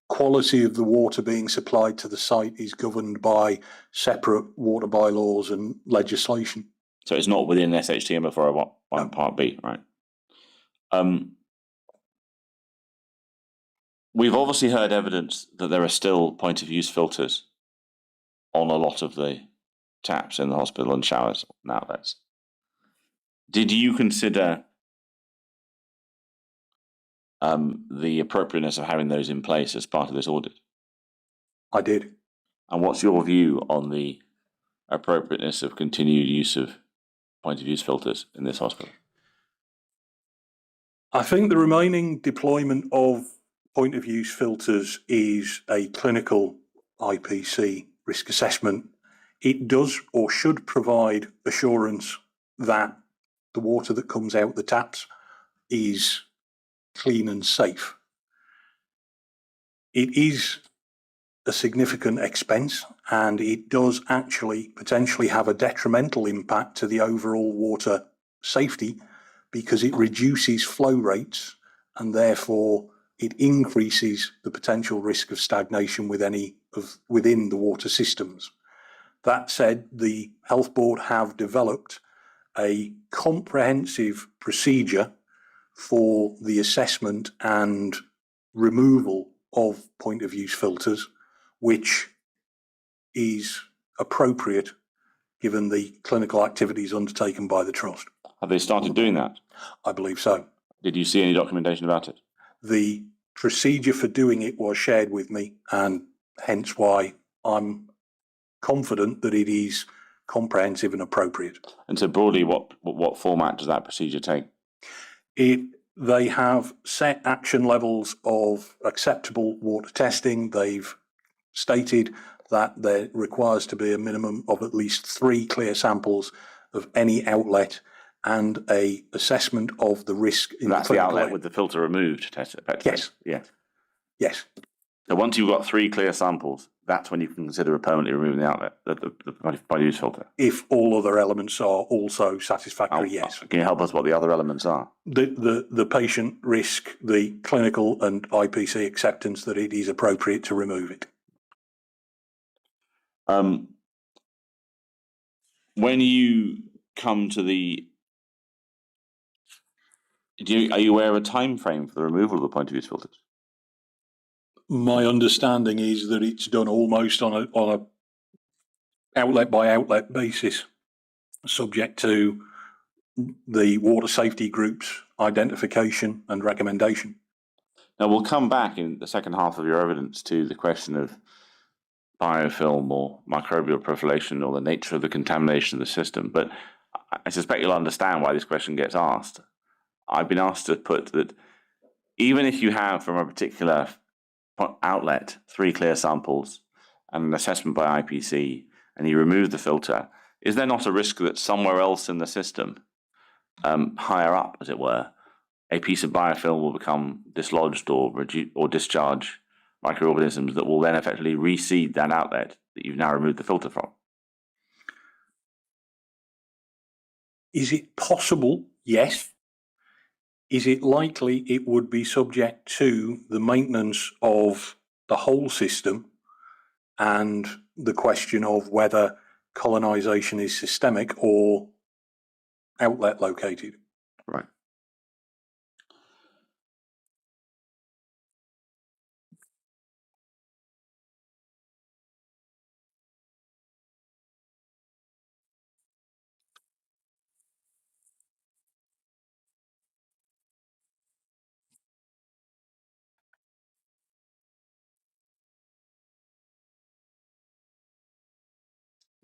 quality of the water being supplied to the site is governed by separate water bylaws and legislation. So it's not within SHTM for one Part B, right? We've obviously heard evidence that there are still point of use filters on a lot of the taps in the hospital and showers and outlets. Did you consider the appropriateness of having those in place as part of this audit? I did. And what's your view on the appropriateness of continued use of point of use filters in this hospital? I think the remaining deployment of point of use filters is a clinical IPC risk assessment. It does or should provide assurance that the water that comes out the taps is clean and safe. It is a significant expense, and it does actually potentially have a detrimental impact to the overall water safety, because it reduces flow rates and therefore it increases the potential risk of stagnation within the water systems. That said, the Health Board have developed a comprehensive procedure for the assessment and removal of point of use filters, which is appropriate given the clinical activities undertaken by the Trust. Have they started doing that? I believe so. Did you see any documentation about it? The procedure for doing it was shared with me, and hence why I'm confident that it is comprehensive and appropriate. And so broadly, what format does that procedure take? They have set action levels of acceptable water testing. They've stated that there requires to be a minimum of at least 3 clear samples of any outlet and a assessment of the risk. That's the outlet with the filter removed test. Yes. Yes. Yes. So once you've got 3 clear samples, that's when you can consider permanently removing the outlet, the point-of-use filter. If all other elements are also satisfactory, yes. Can you help us what the other elements are? The patient risk, the clinical and IPC acceptance that it is appropriate to remove it. When you come to are you aware of a time frame for the removal of the point-of-use filters? My understanding is that it's done almost on a outlet by outlet basis, subject to the water safety group's identification and recommendation. Now, we'll come back in the second half of your evidence to the question of biofilm or microbial proliferation or the nature of the contamination of the system, but I suspect you'll understand why this question gets asked. I've been asked to put that even if you have from a particular outlet 3 clear samples and an assessment by IPC, and you remove the filter, is there not a risk that somewhere else in the system, higher up, as it were, a piece of biofilm will become dislodged or discharge microorganisms that will then effectively reseed that outlet that you've now removed the filter from? Is it possible? Yes. Is it likely it would be subject to the maintenance of the whole system and the question of whether colonisation is systemic or outlet located? Right.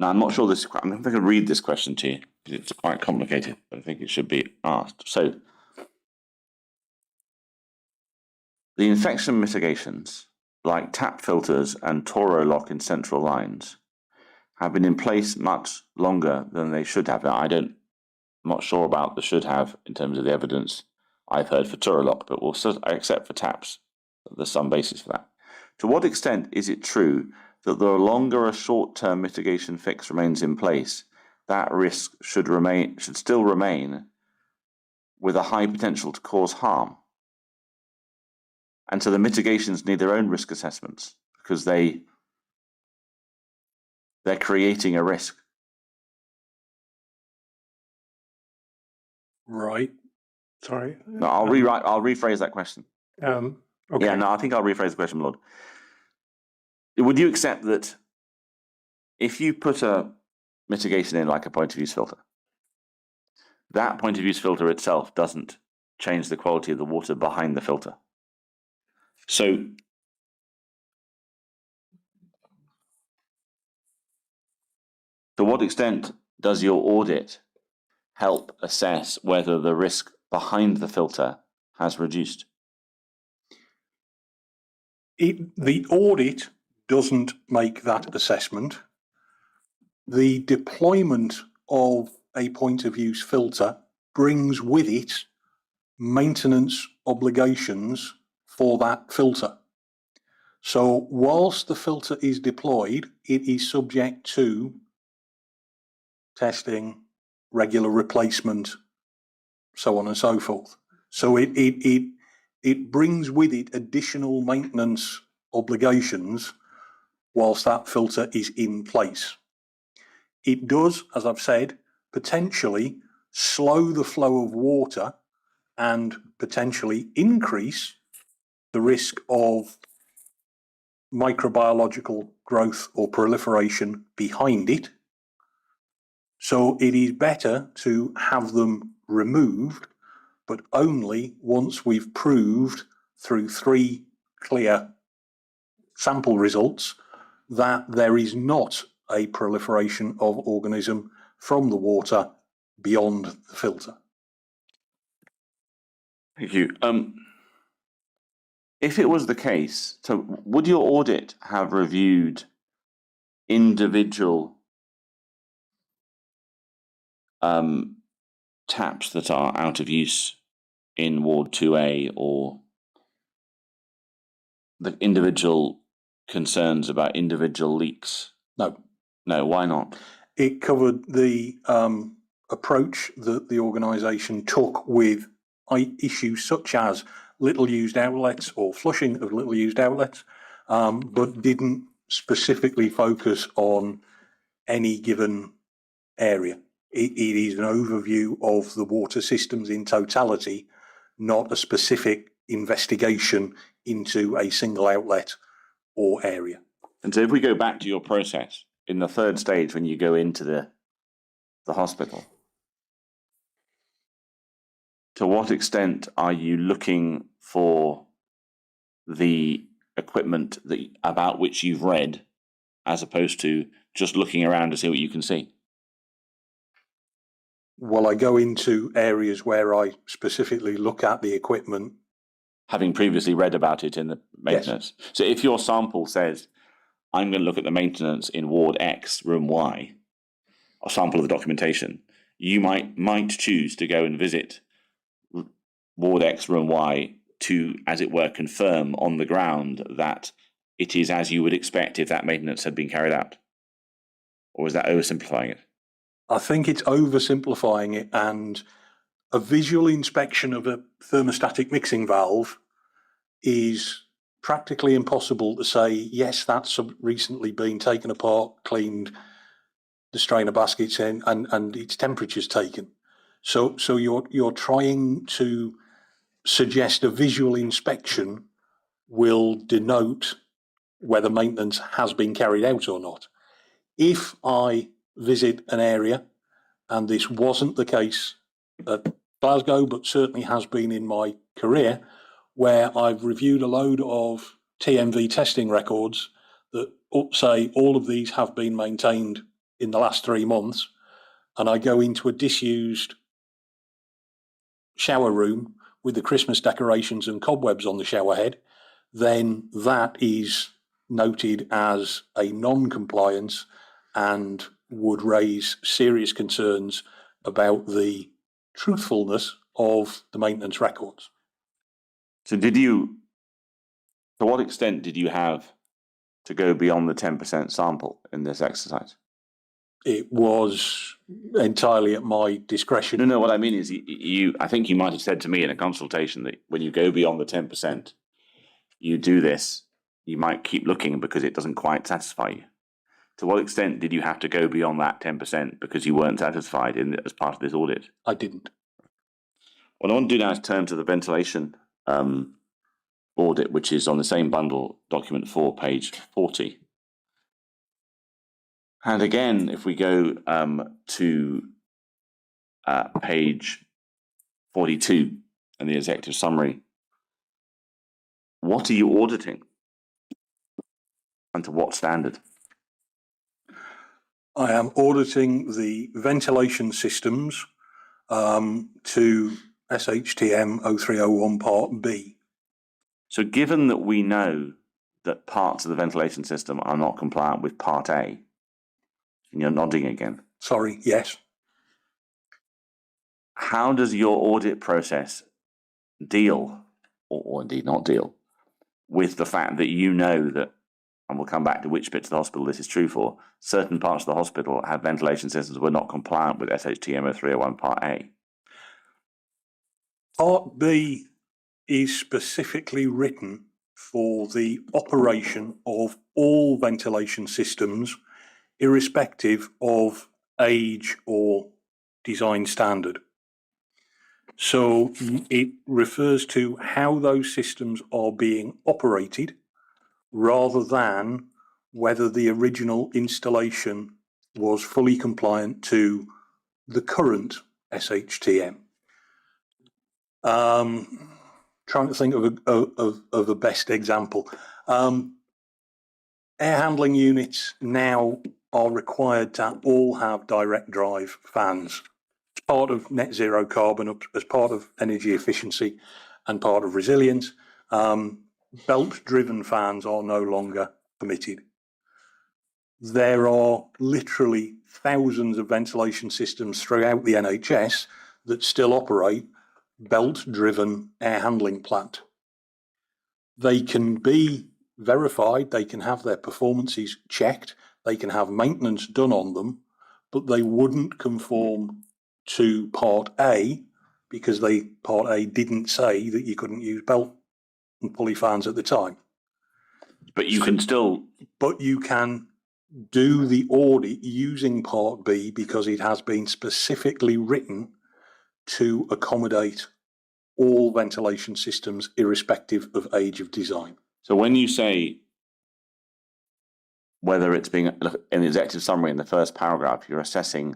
Now, I'm not sure this. I'm going to read this question to you because it's quite complicated, but I think it should be asked. So, the infection mitigations, like tap filters and Toro lock in central lines, have been in place much longer than they should have. Now, I'm not sure about the should have in terms of the evidence I've heard for Toro lock, but I accept for taps. There's some basis for that. To what extent is it true that the longer a short-term mitigation fix remains in place, that risk should still remain with a high potential to cause harm? And so the mitigations need their own risk assessments because they're creating a risk. Right. Sorry. No, I'll rephrase that question. Okay. Yeah, no, I think I'll rephrase the question, Lord. Would you accept that if you put a mitigation in like a point of use filter, that point of use filter itself doesn't change the quality of the water behind the filter? So to what extent does your audit help assess whether the risk behind the filter has reduced? The audit doesn't make that assessment. The deployment of a point of use filter brings with it maintenance obligations for that filter. So whilst the filter is deployed, it is subject to testing, regular replacement, so on and so forth. So it brings with it additional maintenance obligations whilst that filter is in place. It does, as I've said, potentially slow the flow of water and potentially increase the risk of microbiological growth or proliferation behind it. So it is better to have them removed, but only once we've proved through 3 clear sample results that there is not a proliferation of organism from the water beyond the filter. Thank you. If it was the case, so would your audit have reviewed individual taps that are out of use in Ward 2A or the individual concerns about individual leaks? No. No, why not? It covered the approach that the organisation took with issues such as little used outlets or flushing of little used outlets, but didn't specifically focus on any given area. It is an overview of the water systems in totality, not a specific investigation into a single outlet or area. And so if we go back to your process in the 3rd stage when you go into the hospital, to what extent are you looking for the equipment about which you've read as opposed to just looking around to see what you can see? Well, I go into areas where I specifically look at the equipment. Having previously read about it in the maintenance. Yes. So if your sample says, I'm going to look at the maintenance in Ward X, room Y, a sample of the documentation, you might choose to go and visit Ward X, Room Y to, as it were, confirm on the ground that it is as you would expect if that maintenance had been carried out? Or is that oversimplifying it? I think it's oversimplifying it, and a visual inspection of a thermostatic mixing valve is practically impossible to say, yes, that's recently been taken apart, cleaned, the strainer baskets in, and its temperature's taken. So you're trying to suggest a visual inspection will denote whether maintenance has been carried out or not. If I visit an area, and this wasn't the case at Glasgow, but certainly has been in my career, where I've reviewed a load of TMV testing records that say all of these have been maintained in the last 3 months, and I go into a disused shower room with the Christmas decorations and cobwebs on the shower head, then that is noted as a non-compliance and would raise serious concerns about the truthfulness of the maintenance records. So to what extent did you have to go beyond the 10% sample in this exercise? It was entirely at my discretion. No, what I mean is I think you might have said to me in a consultation that when you go beyond the 10%, you do this, you might keep looking because it doesn't quite satisfy you. To what extent did you have to go beyond that 10% because you weren't satisfied as part of this audit? I didn't. What I want to do now is turn to the ventilation audit, which is on the same bundle, document 4, page 40. And again, if we go to page 42 and the executive summary, what are you auditing and to what standard? I am auditing the ventilation systems to SHTM 0301 Part B. So given that we know that parts of the ventilation system are not compliant with Part A, and you're nodding again. Sorry, yes. How does your audit process deal, or indeed not deal, with the fact that you know that, and we'll come back to which bits of the hospital this is true for, certain parts of the hospital have ventilation systems that were not compliant with SHTM 0301 Part A? Part B is specifically written for the operation of all ventilation systems, irrespective of age or design standard. So it refers to how those systems are being operated rather than whether the original installation was fully compliant to the current SHTM. Trying to think of a best example. Air handling units now are required to all have direct drive fans. As part of net zero carbon, as part of energy efficiency and part of resilience, belt driven fans are no longer permitted. There are literally thousands of ventilation systems throughout the NHS that still operate belt driven air handling plant. They can be verified, they can have their performances checked, they can have maintenance done on them, but they wouldn't conform to Part A because Part A didn't say that you couldn't use belt and pulley fans at the time. But you can still... But you can do the audit using Part B because it has been specifically written to accommodate all ventilation systems irrespective of age of design. So when you say whether it's being, in the executive summary in the first paragraph, you're assessing,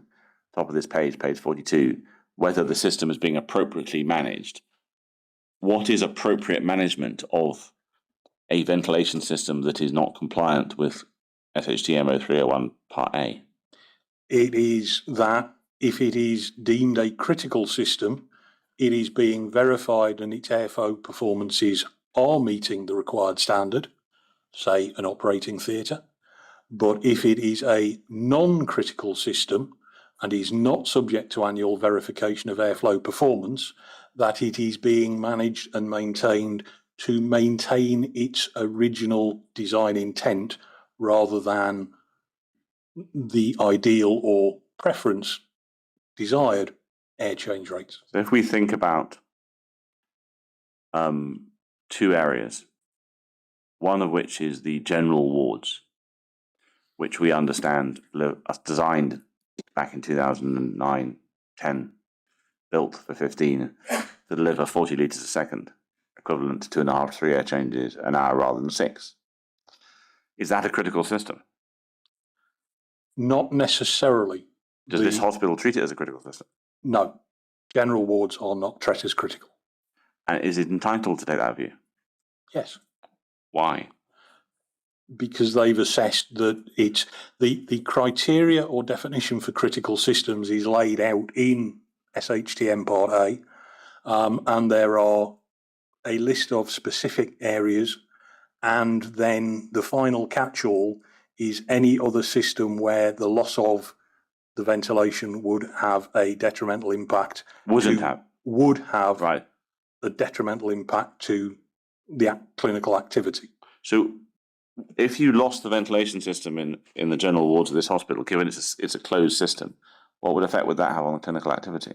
top of this page, page 42, whether the system is being appropriately managed. What is appropriate management of a ventilation system that is not compliant with SHTM 0301 Part A? It is that if it is deemed a critical system, it is being verified and its airflow performances are meeting the required standard, say an operating theatre. But if it is a non-critical system and is not subject to annual verification of airflow performance, that it is being managed and maintained to maintain its original design intent rather than the ideal or preference desired air change rates. So if we think about two areas, one of which is the general wards, which we understand designed back in 2009, 10, built for 15 to deliver 40 litres a second, equivalent to 2.5, 3 air changes an hour rather than 6. Is that a critical system? Not necessarily. Does this hospital treat it as a critical system? No. General wards are not treated as critical. And is it entitled to take that view? Yes. Why? Because they've assessed that it's the criteria or definition for critical systems is laid out in SHTM Part A, and there are a list of specific areas, and then the final catch-all is any other system where the loss of the ventilation would have a detrimental impact. Would have right. a detrimental impact to the clinical activity. So if you lost the ventilation system in the general wards of this hospital, given it's a closed system, what effect would that have on the clinical activity?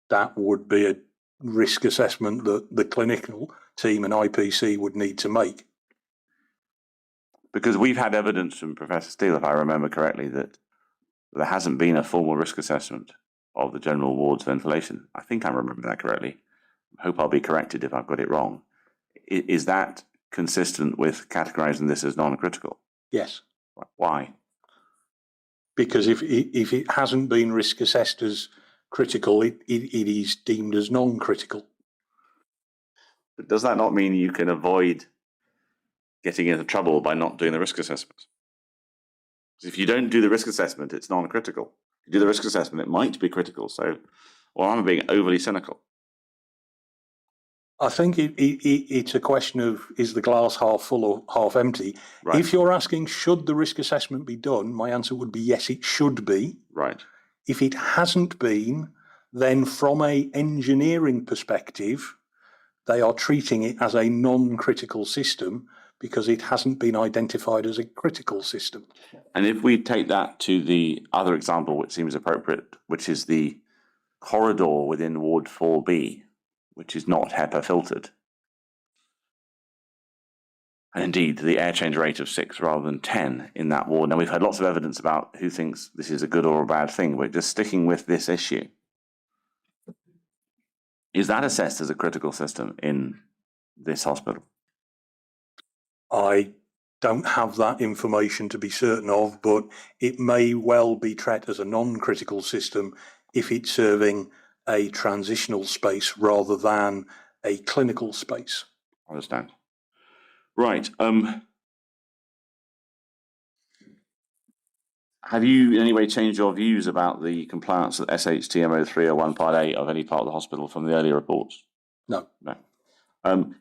That would be a risk assessment that the clinical team and IPC would need to make. Because we've had evidence from Professor Steele, if I remember correctly, that there hasn't been a formal risk assessment of the general ward's ventilation. I think I remember that correctly. I hope I'll be corrected if I've got it wrong. Is that consistent with categorizing this as non-critical? Yes. Why? Because if it hasn't been risk assessed as critical, it is deemed as non-critical. But does that not mean you can avoid getting into trouble by not doing the risk assessment? If you don't do the risk assessment, it's non-critical. If you do the risk assessment, it might be critical. So, or I'm being overly cynical. I think it's a question of, is the glass half full or half empty? Right. If you're asking, should the risk assessment be done, my answer would be yes, it should be. Right. If it hasn't been, then from an engineering perspective, they are treating it as a non-critical system because it hasn't been identified as a critical system. And if we take that to the other example, which seems appropriate, which is the corridor within Ward 4B, which is not HEPA filtered, and indeed the air change rate of 6 rather than 10 in that ward. Now, we've had lots of evidence about who thinks this is a good or a bad thing. We're just sticking with this issue. Is that assessed as a critical system in this hospital? I don't have that information to be certain of, but it may well be treated as a non-critical system if it's serving a transitional space rather than a clinical space. I understand. Right. Have you in any way changed your views about the compliance with SHTM 301 Part A of any part of the hospital from the earlier reports? No. No.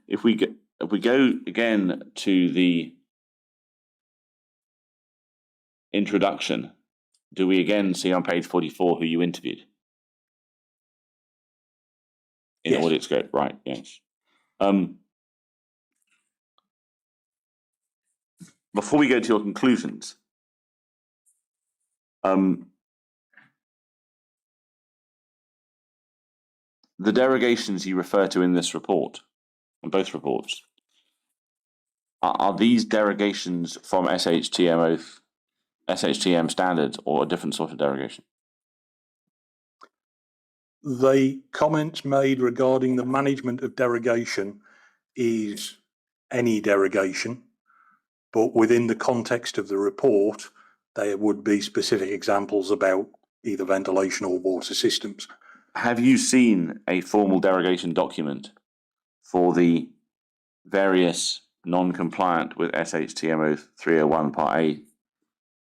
If we go again to the introduction, do we again see on page 44 who you interviewed? In yes. Audit scope, right, yes. Before we go to your conclusions, the derogations you refer to in this report, in both reports, are these derogations from SHTM standards or a different sort of derogation? The comments made regarding the management of derogation is any derogation, but within the context of the report, there would be specific examples about either ventilation or water systems. Have you seen a formal derogation document for the various non-compliant with SHTM 301 Part A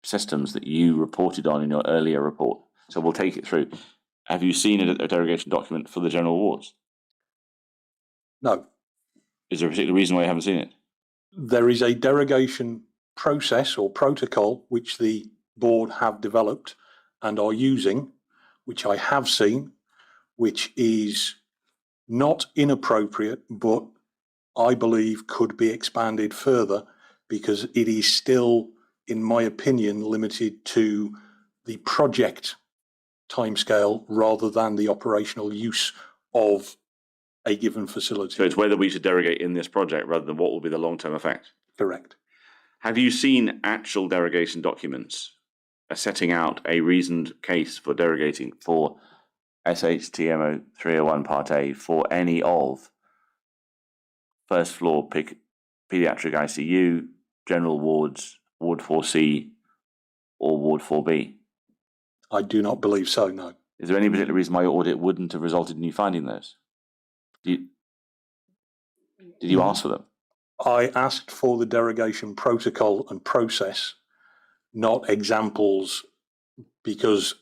systems that you reported on in your earlier report? So we'll take it through. Have you seen a derogation document for the general wards? No. Is there a particular reason why you haven't seen it? There is a derogation process or protocol which the board have developed, and are using, which I have seen, which is not inappropriate, but I believe could be expanded further, because it is still, in my opinion, limited to the project timescale rather than the operational use of a given facility. So it's whether we should derogate in this project rather than what will be the long-term effect. Correct. Have you seen actual derogation documents setting out a reasoned case for derogating for SHTMO 301 Part A for any of first floor pediatric ICU, general wards, Ward 4C, or Ward 4B? I do not believe so, no. Is there any particular reason why your audit wouldn't have resulted in you finding those? Did you ask for them? I asked for the derogation protocol and process, not examples, because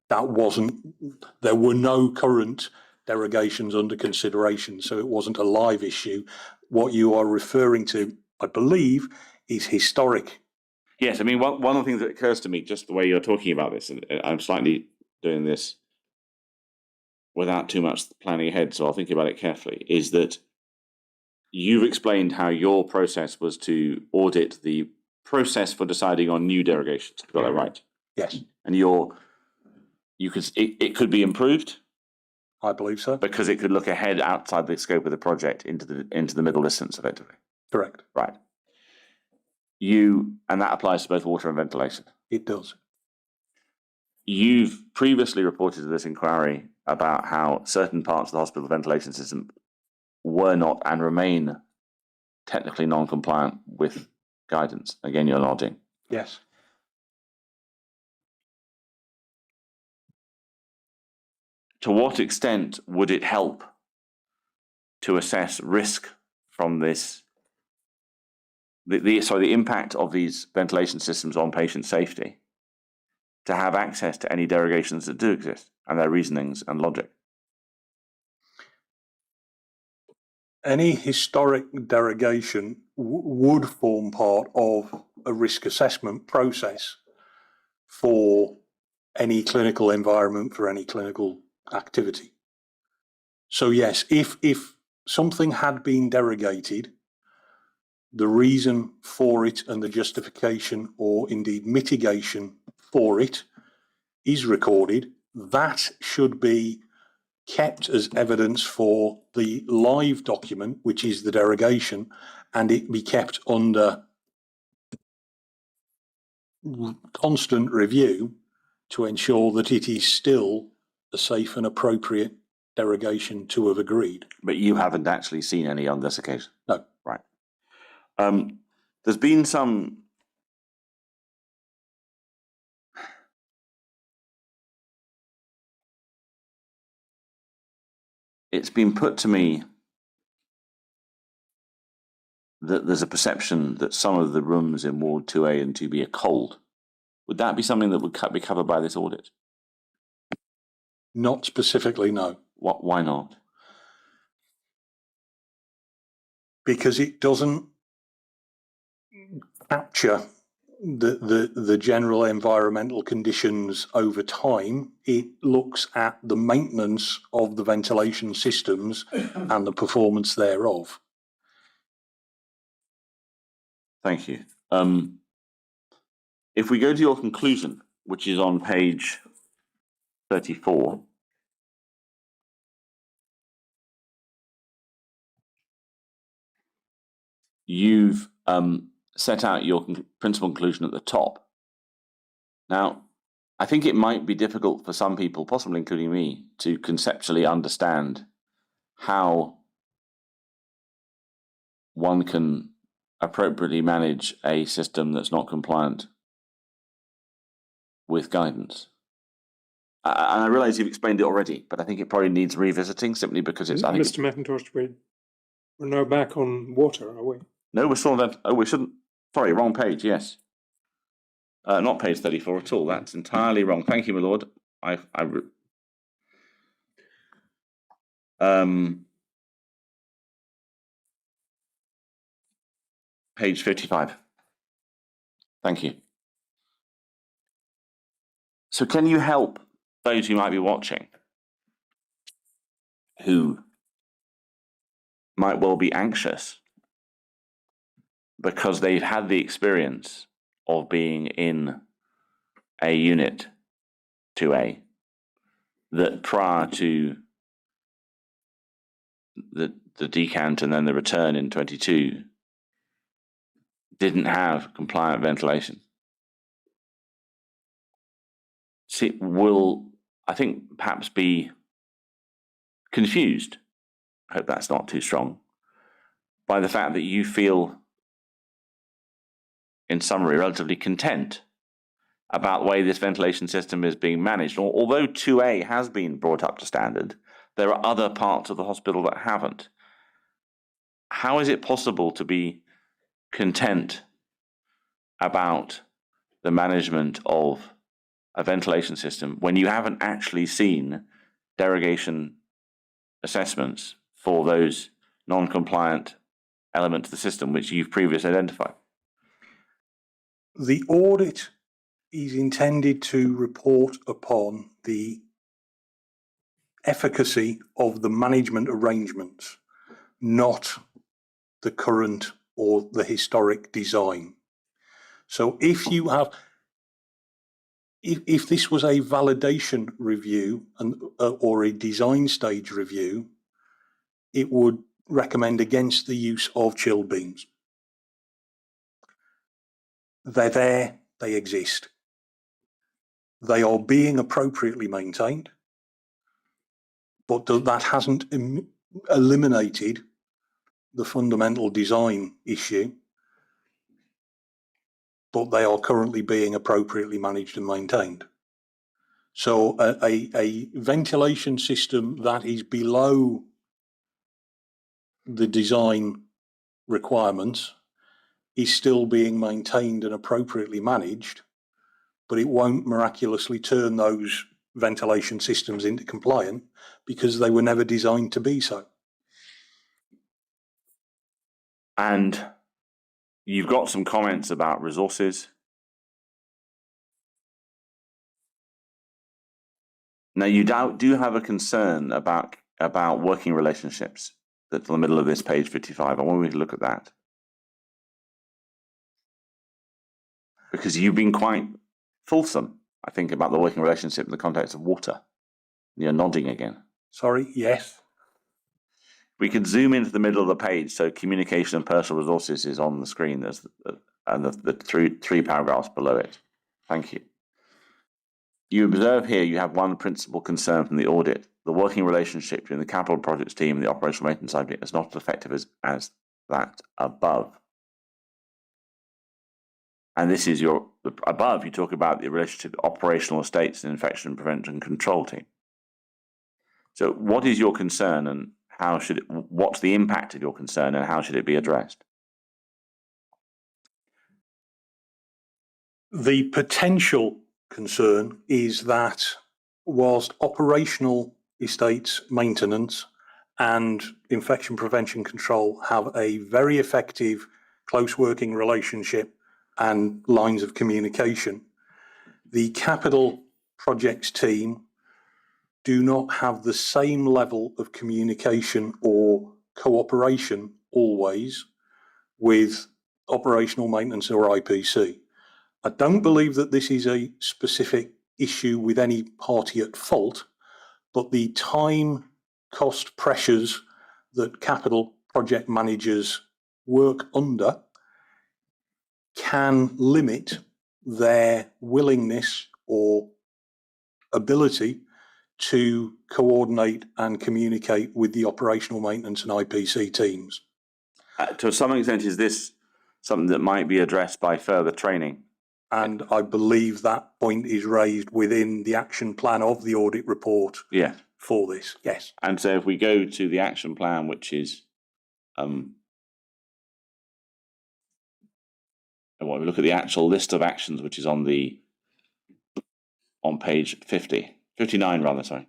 there were no current derogations under consideration, so it wasn't a live issue. What you are referring to, I believe, is historic. Yes, I mean, one of the things that occurs to me, just the way you're talking about this, and I'm slightly doing this without too much planning ahead, so I'll think about it carefully, is that you've explained how your process was to audit the process for deciding on new derogations. Got that right? Yes, And it could be improved I believe so. because it could look ahead outside the scope of the project into the middle distance, effectively. Correct. Right. And that applies to both water and ventilation. It does. You've previously reported to this inquiry about how certain parts of the hospital ventilation system were not and remain technically non-compliant with guidance. Again, you're nodding. Yes. To what extent would it help to assess risk from this, the impact of these ventilation systems on patient safety, to have access to any derogations that do exist and their reasonings and logic? Any historic derogation would form part of a risk assessment process for any clinical environment, for any clinical activity. So yes, if something had been derogated, the reason for it and the justification or indeed mitigation for it is recorded. That should be kept as evidence for the live document, which is the derogation, and it be kept under constant review to ensure that it is still a safe and appropriate derogation to have agreed. But you haven't actually seen any on this occasion? No. Right. There's been some it's been put to me that there's a perception that some of the rooms in Ward 2A and 2B are cold. Would that be something that would be covered by this audit? Not specifically, no. Why not? Because it doesn't capture the general environmental conditions over time. It looks at the maintenance of the ventilation systems and the performance thereof. Thank you. If we go to your conclusion, which is on page 34, you've set out your principal conclusion at the top. Now, I think it might be difficult for some people, possibly including me, to conceptually understand how one can appropriately manage a system that's not compliant with guidance. And I realize you've explained it already, but I think it probably needs revisiting simply because it's... Mr. McIntosh, we're now back on water, are we? No, we're still on that. Oh, we shouldn't. Sorry, wrong page, yes. Not page 34 at all. That's entirely wrong. Thank you, my lord. Page 55. Thank you. So can you help those who might be watching who might well be anxious because they've had the experience of being in a unit 2A that prior to the decant and then the return in 22 didn't have compliant ventilation? Will, I think, perhaps be confused, I hope that's not too strong, by the fact that you feel, in summary, relatively content about the way this ventilation system is being managed. Although 2A has been brought up to standard, there are other parts of the hospital that haven't. How is it possible to be content about the management of a ventilation system when you haven't actually seen derogation assessments for those non-compliant elements of the system which you've previously identified? The audit is intended to report upon the efficacy of the management arrangements, not the current or the historic design. So if you have, if this was a validation review and or a design stage review, it would recommend against the use of chill beams. They're there, they exist. They are being appropriately maintained, but that hasn't eliminated the fundamental design issue, but they are currently being appropriately managed and maintained. So a ventilation system that is below the design requirements is still being maintained and appropriately managed, but it won't miraculously turn those ventilation systems into compliant because they were never designed to be so. And you've got some comments about resources. Now, you do have a concern about working relationships. That's in the middle of this page 55. I want you to look at that, because you've been quite fulsome, I think, about the working relationship in the context of water. You're nodding again. Sorry, yes. We could zoom into the middle of the page, so communication and personal resources is on the screen. There's and the three paragraphs below it. Thank you. You observe here you have one principal concern from the audit. The working relationship between the capital projects team and the operational maintenance side is not as effective as that above. And this is above, you talk about the relationship to operational estates and infection prevention control team. So what is your concern, and what's the impact of your concern, and how should it be addressed? The potential concern is that whilst operational estates maintenance and infection prevention control have a very effective close working relationship and lines of communication, the capital projects team do not have the same level of communication or cooperation always with operational maintenance or IPC. I don't believe that this is a specific issue with any party at fault, but the time cost pressures that capital project managers work under can limit their willingness or ability to coordinate and communicate with the operational maintenance and IPC teams. To some extent, is this something that might be addressed by further training? And I believe that point is raised within the action plan of the audit report. Yeah. For this, yes. And so if we go to the action plan, which is, well, we look at the actual list of actions, which is on page 59 rather, sorry.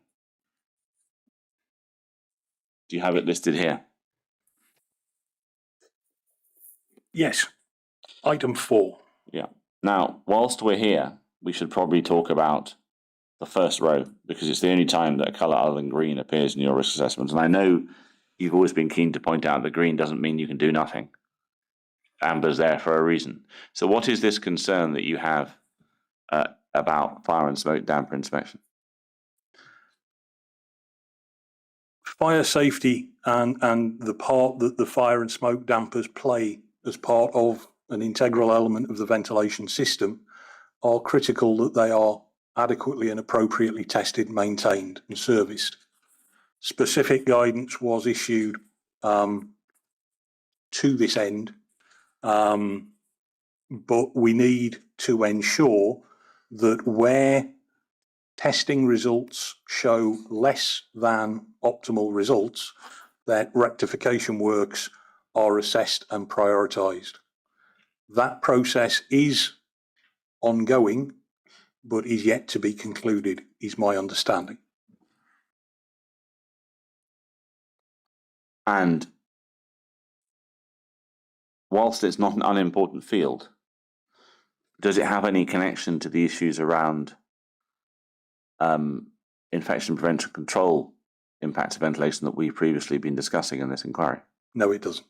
Do you have it listed here? Yes. Item 4. Yeah. Now, whilst we're here, we should probably talk about the first row, because it's the only time that a colour other than green appears in your risk assessment. And I know you've always been keen to point out that green doesn't mean you can do nothing. Amber's there for a reason. So what is this concern that you have about fire and smoke damper inspection? Fire safety and the part that the fire and smoke dampers play as part of an integral element of the ventilation system are critical that they are adequately and appropriately tested, maintained and serviced. Specific guidance was issued to this end, but we need to ensure that where testing results show less than optimal results, that rectification works are assessed and prioritised. That process is ongoing, but is yet to be concluded, is my understanding. And whilst it's not an unimportant field, does it have any connection to the issues around infection prevention control impact of ventilation that we've previously been discussing in this inquiry? No, it doesn't.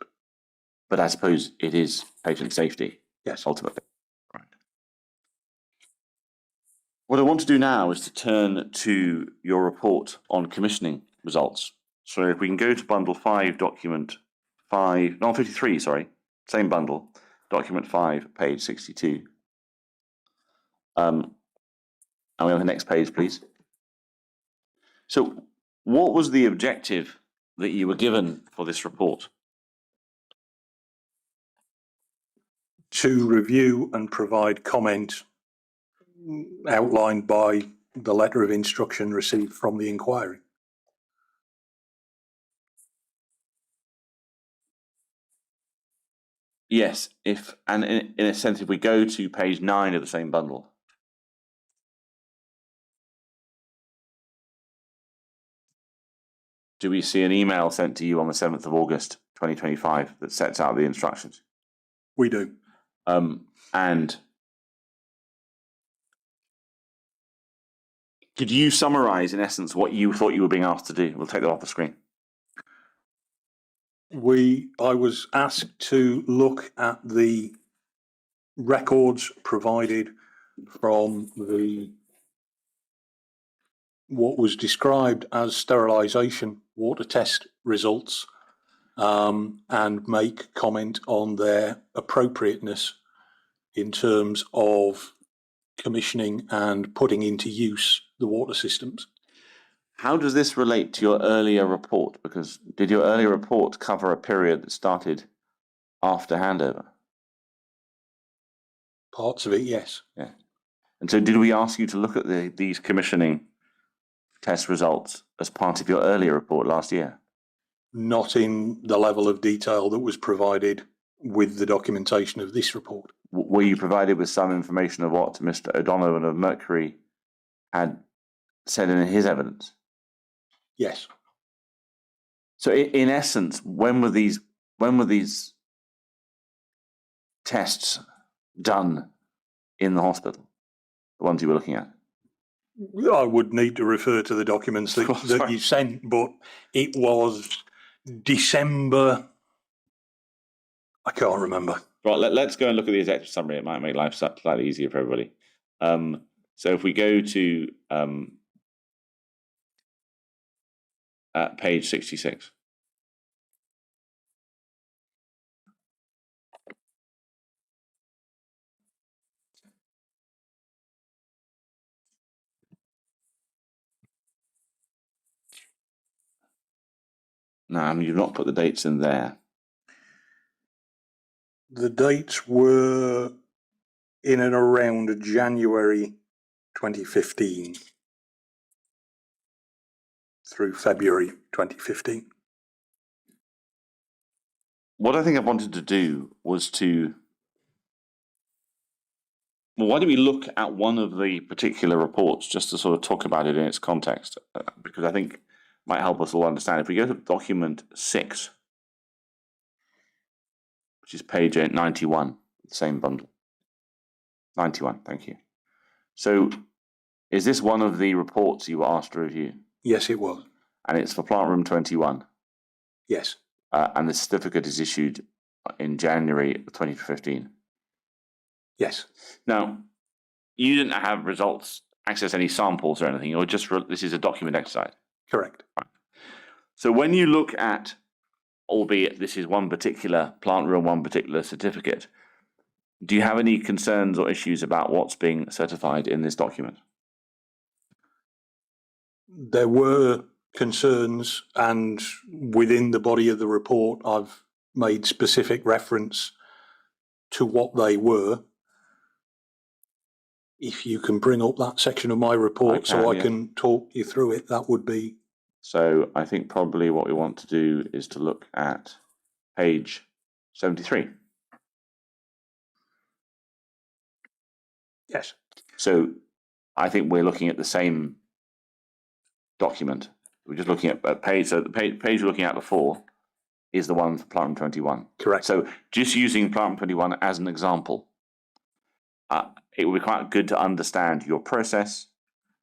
But I suppose it is patient safety. Yes. Ultimately. Right. What I want to do now is to turn to your report on commissioning results. So if we can go to bundle 5, document 5, no, 53, sorry, same bundle, document 5, page 62. And we have the next page, please. So what was the objective that you were given for this report? To review and provide comment outlined by the letter of instruction received from the inquiry. Yes, in a sense, if we go to page 9 of the same bundle. Do we see an email sent to you on the 7th of August 2025 that sets out the instructions? We do. And could you summarise, in essence, what you thought you were being asked to do? We'll take that off the screen. I was asked to look at the records provided from what was described as sterilisation water test results, and make comment on their appropriateness in terms of commissioning and putting into use the water systems. How does this relate to your earlier report? Because did your earlier report cover a period that started after handover? Parts of it, yes. Yeah. And so did we ask you to look at these commissioning test results as part of your earlier report last year? Not in the level of detail that was provided with the documentation of this report. Were you provided with some information of what Mr. O'Donovan of Mercury had said in his evidence? Yes. So in essence, when were these tests done in the hospital? The ones you were looking at? I would need to refer to the documents that you sent, but it was December. I can't remember. Right, let's go and look at the executive summary. It might make life slightly easier for everybody. So if we go to page 66. Now, you've not put the dates in there. The dates were in and around January 2015 through February 2015. What I think I wanted to do was why don't we look at one of the particular reports just to sort of talk about it in its context, because I think it might help us all understand. If we go to document 6, which is page 91, same bundle. 91, thank you. So Is this one of the reports you were asked to review? Yes, it was. And it's for plant room 21. Yes. And the certificate is issued in January of 2015. Yes. Now, you didn't have results, access any samples or anything, or just this is a document exercise. Correct. So when you look at, albeit this is one particular plant room, one particular certificate, do you have any concerns or issues about what's being certified in this document? There were concerns, and within the body of the report, I've made specific reference to what they were. If you can bring up that section of my report I can talk you through it, that would be. So I think probably what we want to do is to look at page 73. Yes. So I think we're looking at the same document. We're just looking at a page. So the page we're looking at before is the one for plant room 21. Correct. So just using plant room 21 as an example, it would be quite good to understand your process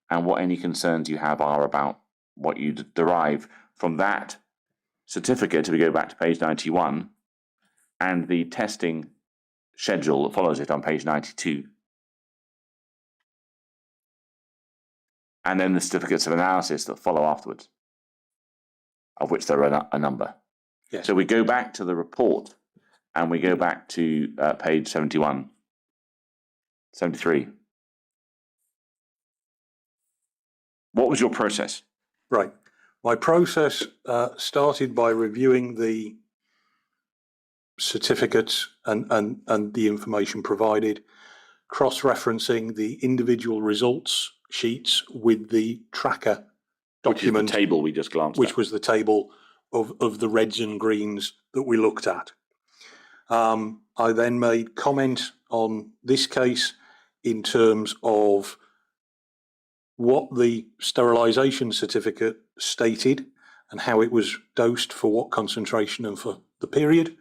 and what any concerns you have are about what you derive from that certificate, if we go back to page 91, and the testing schedule that follows it on page 92. And then the certificates of analysis that follow afterwards, of which there are a number. Yes. So we go back to the report and we go back to page 71, 73. What was your process? Right. My process started by reviewing the certificates and the information provided, cross-referencing the individual results sheets with the tracker document. Which is the table we just glanced at. Which was the table of the reds and greens that we looked at. I then made comment on this case in terms of what the sterilisation certificate stated and how it was dosed for what concentration and for the period.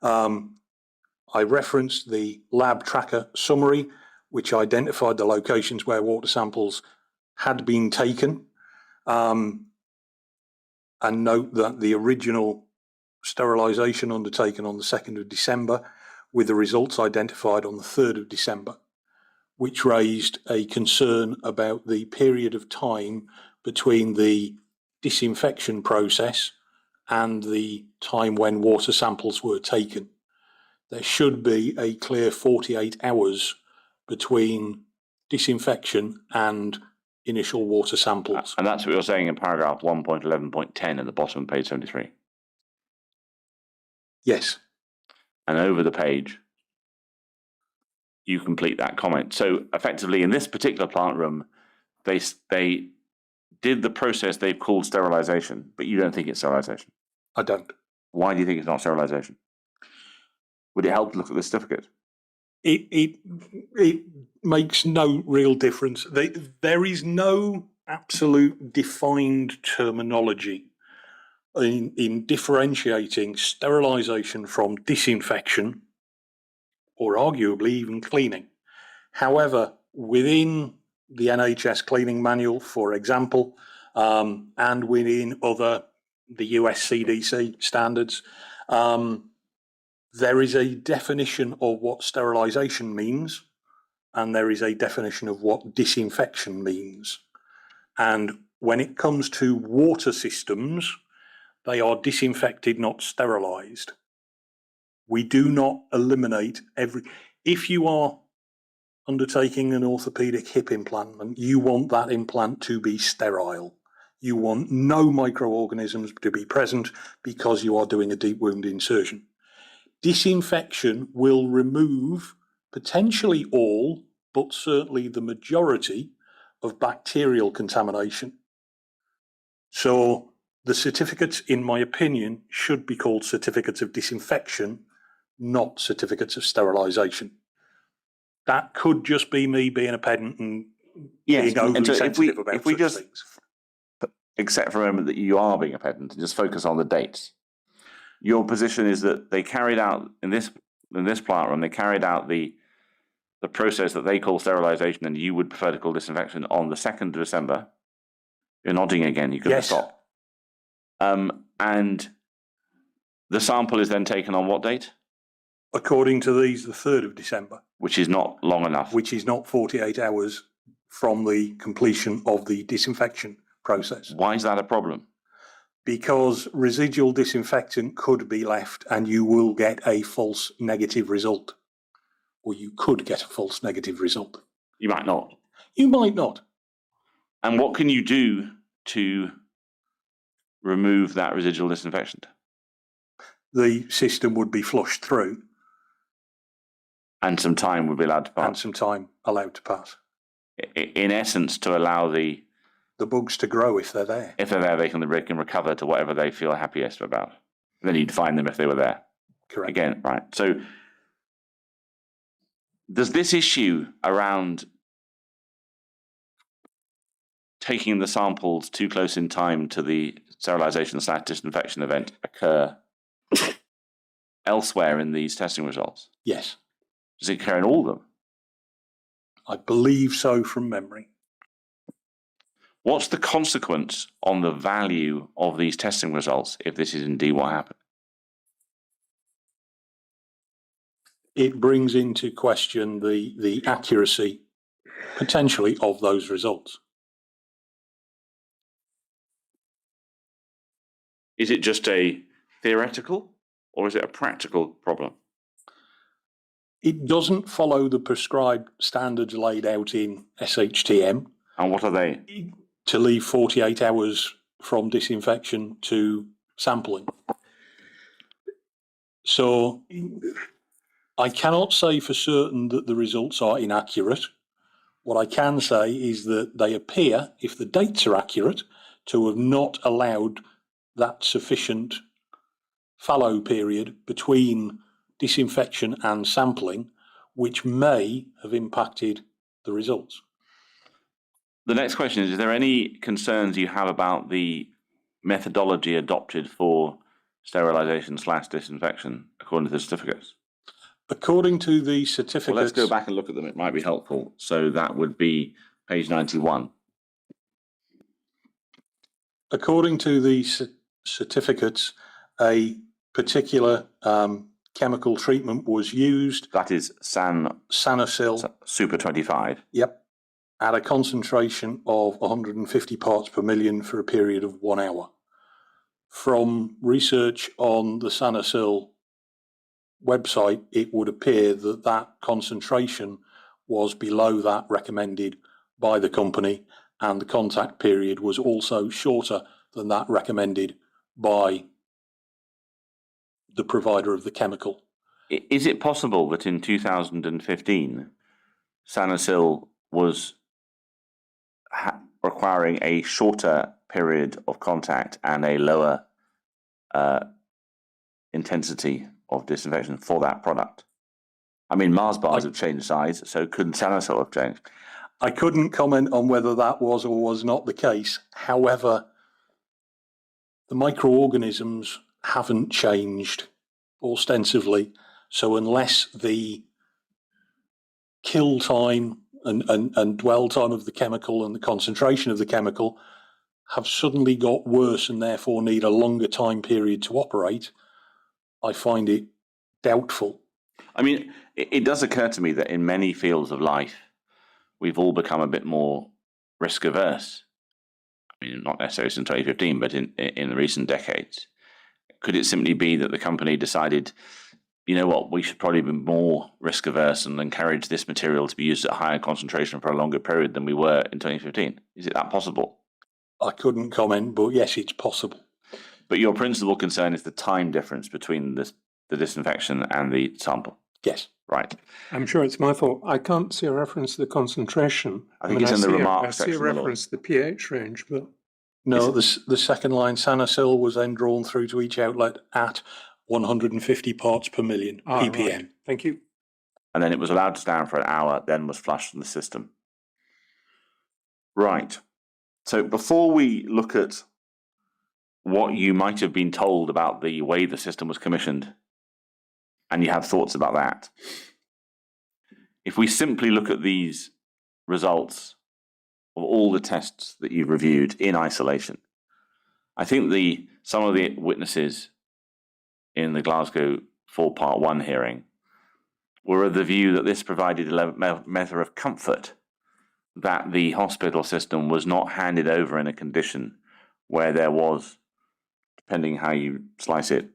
I referenced the lab tracker summary, which identified the locations where water samples had been taken, and note that the original sterilisation undertaken on the 2nd of December, with the results identified on the 3rd of December, which raised a concern about the period of time between the disinfection process and the time when water samples were taken. There should be a clear 48 hours between disinfection and initial water samples. And that's what you're saying in paragraph 1.11.10 at the bottom of page 73. Yes. And over the page, you complete that comment. So effectively, in this particular plant room, they did the process they've called sterilisation, but you don't think it's sterilisation. I don't. Why do you think it's not sterilisation? Would it help to look at the certificate? It makes no real difference. There is no absolute defined terminology in differentiating sterilisation from disinfection, or arguably even cleaning. However, within the NHS cleaning manual, for example, and within the US CDC standards, there is a definition of what sterilisation means, and there is a definition of what disinfection means. And when it comes to water systems, they are disinfected, not sterilised. We do not eliminate if you are undertaking an orthopaedic hip implant, you want that implant to be sterile. You want no microorganisms to be present because you are doing a deep wound insertion. Disinfection will remove potentially all, but certainly the majority of bacterial contamination. So the certificates, in my opinion, should be called certificates of disinfection, not certificates of sterilisation. That could just be me being a pedant and being overly sensitive about such things. Accept for a moment that you are being a pedant and just focus on the dates. Your position is that they carried out in this plant room, they carried out the the process that they call sterilization and you would prefer to call disinfection on the 2nd of December. You're nodding again, you couldn't Yes. stop. And the sample is then taken on what date? According to these, the 3rd of December, Which is not long enough. which is not 48 hours from the completion of the disinfection process. Why is that a problem? Because residual disinfectant could be left and you will get a false negative result. Or you could get a false negative result. You might not. You might not. And what can you do to remove that residual disinfectant? The system would be flushed through And some time would be allowed to and pass. some time allowed to pass. In essence, to allow the bugs to grow if they're there. if they're there, they can recover to whatever they feel happiest about. And then you'd find them if they were there. Correct. Again, right. So does this issue around taking the samples too close in time to the sterilization/disinfection event occur elsewhere in these testing results? Yes, Does it occur in all of them? I believe so from memory. What's the consequence on the value of these testing results if this is indeed what happened? It brings into question the accuracy, potentially, of those results. Is it just a theoretical or is it a practical problem? It doesn't follow the prescribed standards laid out in SHTM And what are they? to leave 48 hours from disinfection to sampling. So I cannot say for certain that the results are inaccurate. What I can say is that they appear, if the dates are accurate, to have not allowed that sufficient fallow period between disinfection and sampling, which may have impacted the results. The next question is there any concerns you have about the methodology adopted for sterilization/disinfection according to the certificates? According to the certificates... Well, let's go back and look at them. It might be helpful. So that would be page 91. According to the certificates, a particular chemical treatment was used. That is Sanasil. Super 25. Yep. At a concentration of 150 parts per million for a period of 1 hour. From research on the Sanasil website, it would appear that that concentration was below that recommended by the company, and the contact period was also shorter than that recommended by the provider of the chemical. Is it possible that in 2015, Sanasil was requiring a shorter period of contact and a lower intensity of disinfection for that product? I mean, Mars bars have changed size, so couldn't Sanasil have changed? I couldn't comment on whether that was or was not the case. However, the microorganisms haven't changed ostensibly, so unless the kill time and dwell time of the chemical and the concentration of the chemical have suddenly got worse and therefore need a longer time period to operate, I find it doubtful. I mean, it does occur to me that in many fields of life, we've all become a bit more risk averse. I mean, not necessarily since 2015, but in the recent decades. Could it simply be that the company decided, you know what, we should probably be more risk averse and encourage this material to be used at a higher concentration for a longer period than we were in 2015? Is it that possible? I couldn't comment, but yes, it's possible. But your principal concern is the time difference between the disinfection and the sample? Yes. Right. I'm sure it's my fault. I can't see a reference to the concentration. I think it's in the remarks I see a section. reference to the pH range, but No, the second line, Sanasil, was then drawn through to each outlet at 150 parts per million, ppm. Right. Thank you. And then it was allowed to stand for an hour, then was flushed from the system. Right. So before we look at what you might have been told about the way the system was commissioned, and you have thoughts about that, if we simply look at these results of all the tests that you've reviewed in isolation, I think some of the witnesses in the Glasgow 4 Part 1 hearing were of the view that this provided a measure of comfort that the hospital system was not handed over in a condition where there was, depending how you slice it,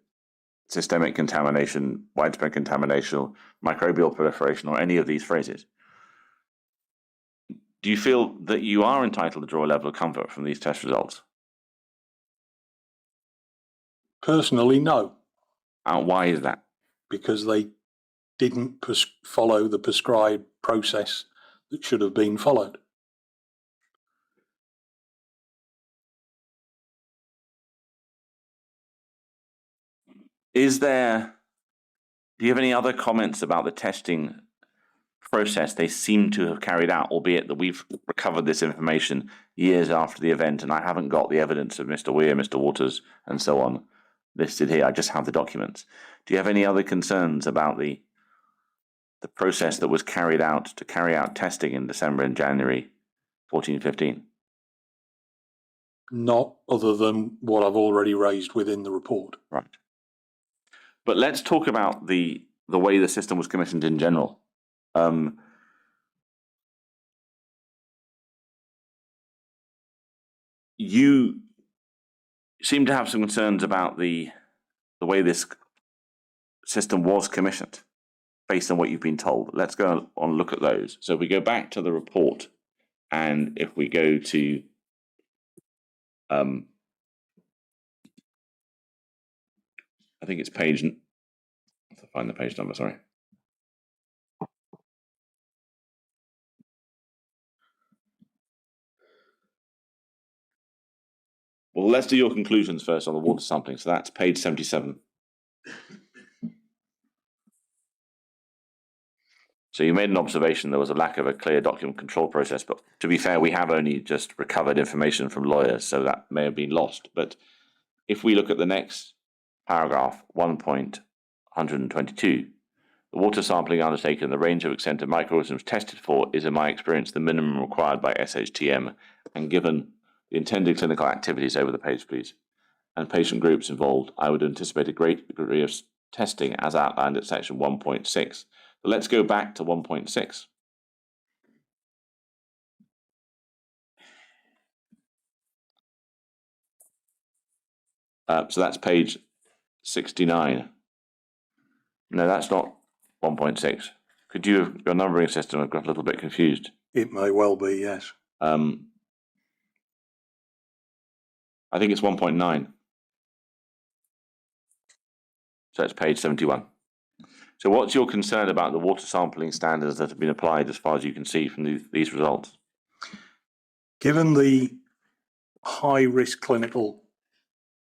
systemic contamination, widespread contamination, microbial proliferation, or any of these phrases. Do you feel that you are entitled to draw a level of comfort from these test results? Personally, no, Why is that? because they didn't follow the prescribed process that should have been followed. Do you have any other comments about the testing process they seem to have carried out, albeit that we've recovered this information years after the event and I haven't got the evidence of Mr. Weir, Mr. Waters, and so on listed here. I just have the documents. Do you have any other concerns about the process that was carried out to carry out testing in December and January 14-15? Not other than what I've already raised within the report. Right. But let's talk about the way the system was commissioned in general. You seem to have some concerns about the way this system was commissioned, based on what you've been told. Let's go on and look at those. So if we go back to the report, and if we go to I think it's page. I have to find the page number. Sorry. Well, let's do your conclusions first on the water sampling. So that's page 77. So you made an observation there was a lack of a clear document control process, but to be fair, we have only just recovered information from lawyers, so that may have been lost. But if we look at the next paragraph, 1.122, the water sampling undertaken, the range of extent of microorganisms tested for is, in my experience, the minimum required by SHTM, and given the intended clinical activities over the page, please, and patient groups involved, I would anticipate a great degree of testing as outlined at section 1.6. But let's go back to 1.6. So that's page 69. No, that's not 1.6. Could you have your numbering system have got a little bit confused? It may well be, yes. I think it's 1.9. So it's page 71. So what's your concern about the water sampling standards that have been applied as far as you can see from these results? Given the high-risk clinical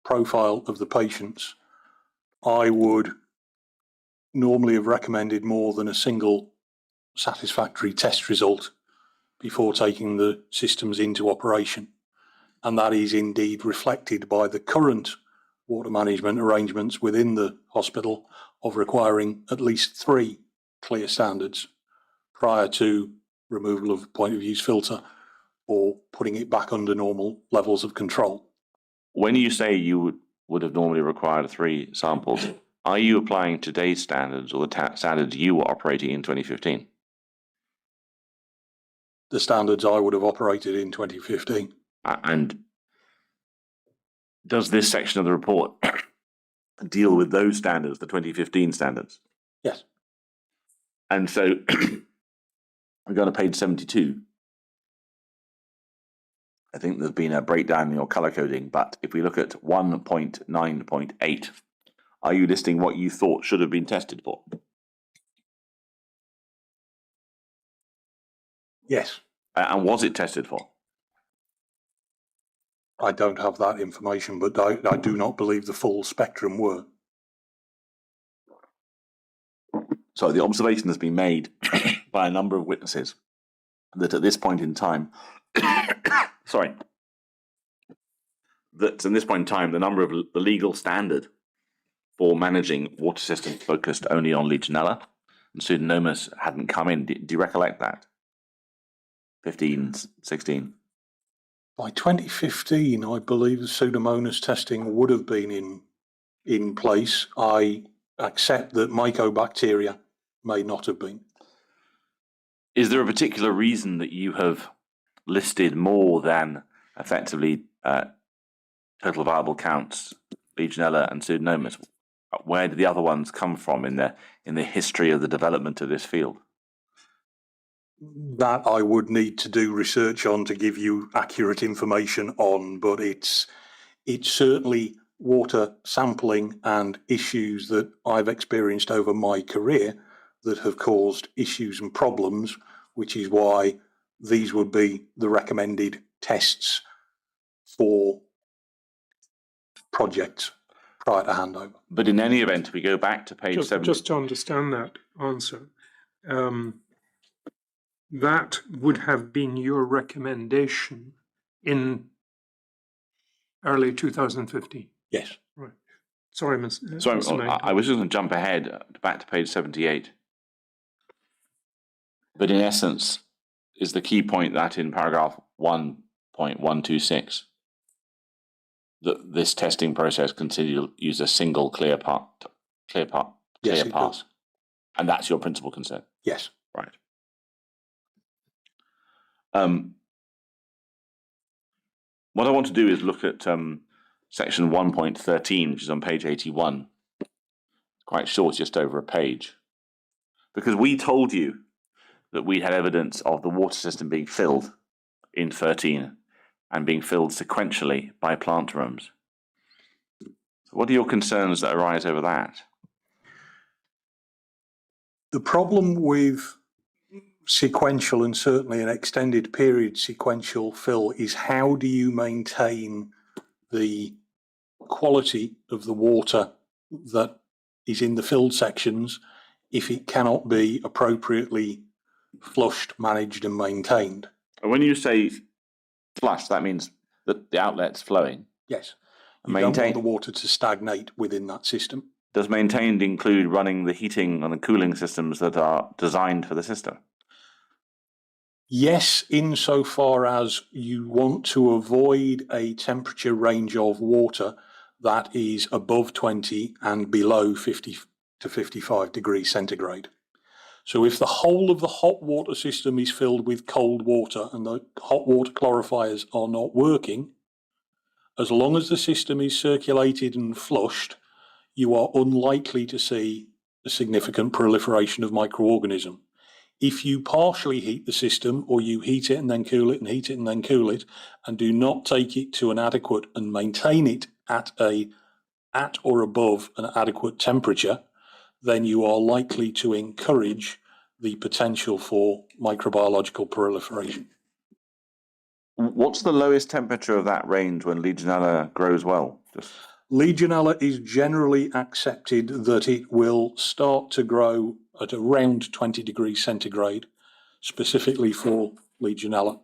profile of the patients, I would normally have recommended more than a single satisfactory test result before taking the systems into operation. And that is indeed reflected by the current water management arrangements within the hospital of requiring at least 3 clear standards prior to removal of point of use filter or putting it back under normal levels of control. When you say you would have normally required 3 samples, are you applying today's standards or the standards you were operating in 2015? The standards I would have operated in 2015. And does this section of the report deal with those standards, the 2015 standards? Yes. And so we go to page 72. I think there's been a breakdown in your color coding, but if we look at 1.9.8, are you listing what you thought should have been tested for? Yes. And was it tested for? I don't have that information, but I do not believe the full spectrum were. So the observation has been made by a number of witnesses that at this point in time, the number of the legal standard for managing water systems focused only on Legionella, and Pseudomonas hadn't come in. Do you recollect that? 15, 16. By 2015, I believe the Pseudomonas testing would have been in place. I accept that mycobacteria may not have been. Is there a particular reason that you have listed more than effectively total viable counts, Legionella and Pseudomonas? Where did the other ones come from in the history of the development of this field? That I would need to do research on to give you accurate information on, but it's certainly water sampling and issues that I've experienced over my career that have caused issues and problems, which is why these would be the recommended tests for projects prior to handover. But in any event, if we go back to page 7. Just to understand that answer, that would have been your recommendation in early 2015. Yes. Right. Sorry, Sorry, Mr. May. I was just going to jump ahead back to page 78. But in essence, is the key point that in paragraph 1.126, that this testing process continued to use a single clear pass, and that's your principal concern? Yes. Right. What I want to do is look at section 1.13, which is on page 81. Quite short, just over a page. Because we told you that we had evidence of the water system being filled in 13 and being filled sequentially by plant rooms. So what are your concerns that arise over that? The problem with sequential, and certainly an extended period sequential fill, is how do you maintain the quality of the water that is in the filled sections if it cannot be appropriately flushed, managed and maintained? And when you say flush, that means that the outlet's flowing? Yes. You don't Maintain want the water to stagnate within that system. Does maintained include running the heating and the cooling systems that are designed for the system? Yes, insofar as you want to avoid a temperature range of water that is above 20 and below 50 to 55 degrees centigrade. So if the whole of the hot water system is filled with cold water and the hot water clarifiers are not working, as long as the system is circulated and flushed, you are unlikely to see a significant proliferation of microorganism. If you partially heat the system, or you heat it and then cool it and heat it and then cool it, and do not take it to an adequate and maintain it at or above an adequate temperature, then you are likely to encourage the potential for microbiological proliferation. What's the lowest temperature of that range when Legionella grows well? Legionella is generally accepted that it will start to grow at around 20 degrees centigrade, specifically for Legionella,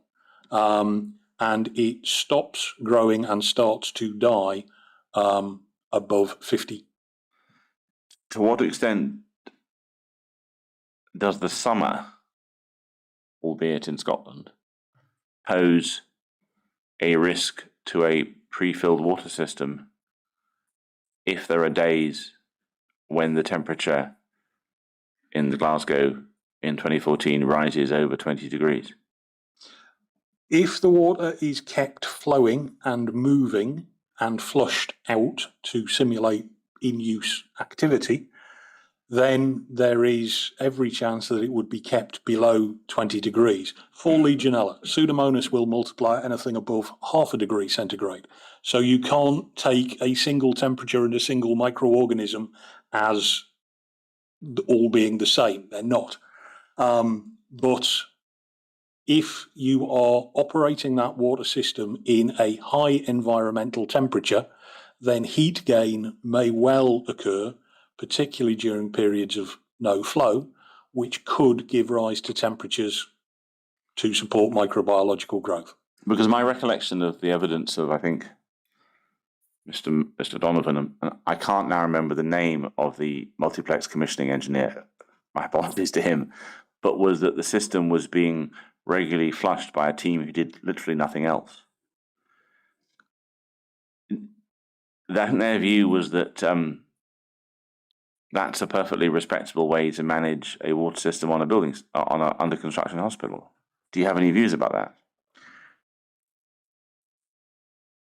and it stops growing and starts to die above 50. To what extent does the summer, albeit in Scotland, pose a risk to a pre-filled water system if there are days when the temperature in the Glasgow in 2014 rises over 20 degrees? If the water is kept flowing and moving and flushed out to simulate in-use activity, then there is every chance that it would be kept below 20 degrees. For Legionella, Pseudomonas will multiply anything above half a degree centigrade. So you can't take a single temperature and a single microorganism as all being the same. They're not. But if you are operating that water system in a high environmental temperature, then heat gain may well occur, particularly during periods of no flow, which could give rise to temperatures to support microbiological growth. Because my recollection of the evidence of, I think, Mr. Donovan, and I can't now remember the name of the multiplex commissioning engineer, my apologies to him, but was that the system was being regularly flushed by a team who did literally nothing else. Their view was that that's a perfectly respectable way to manage a water system on a building, on an under construction hospital. Do you have any views about that?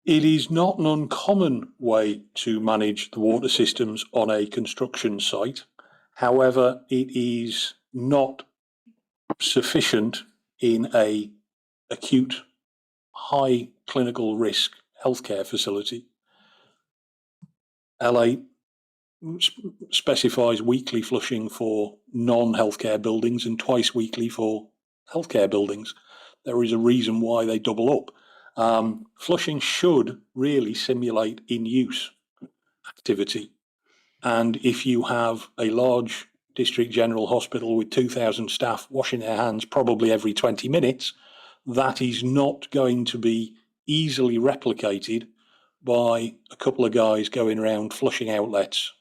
It is not an uncommon way to manage the water systems on a construction site. However, it is not sufficient in a acute, high clinical risk healthcare facility. LA specifies weekly flushing for non-healthcare buildings and twice weekly for healthcare buildings. There is a reason why they double up. Flushing should really simulate in-use activity. And if you have a large district general hospital with 2,000 staff washing their hands probably every 20 minutes, that is not going to be easily replicated by a couple of guys going around flushing outlets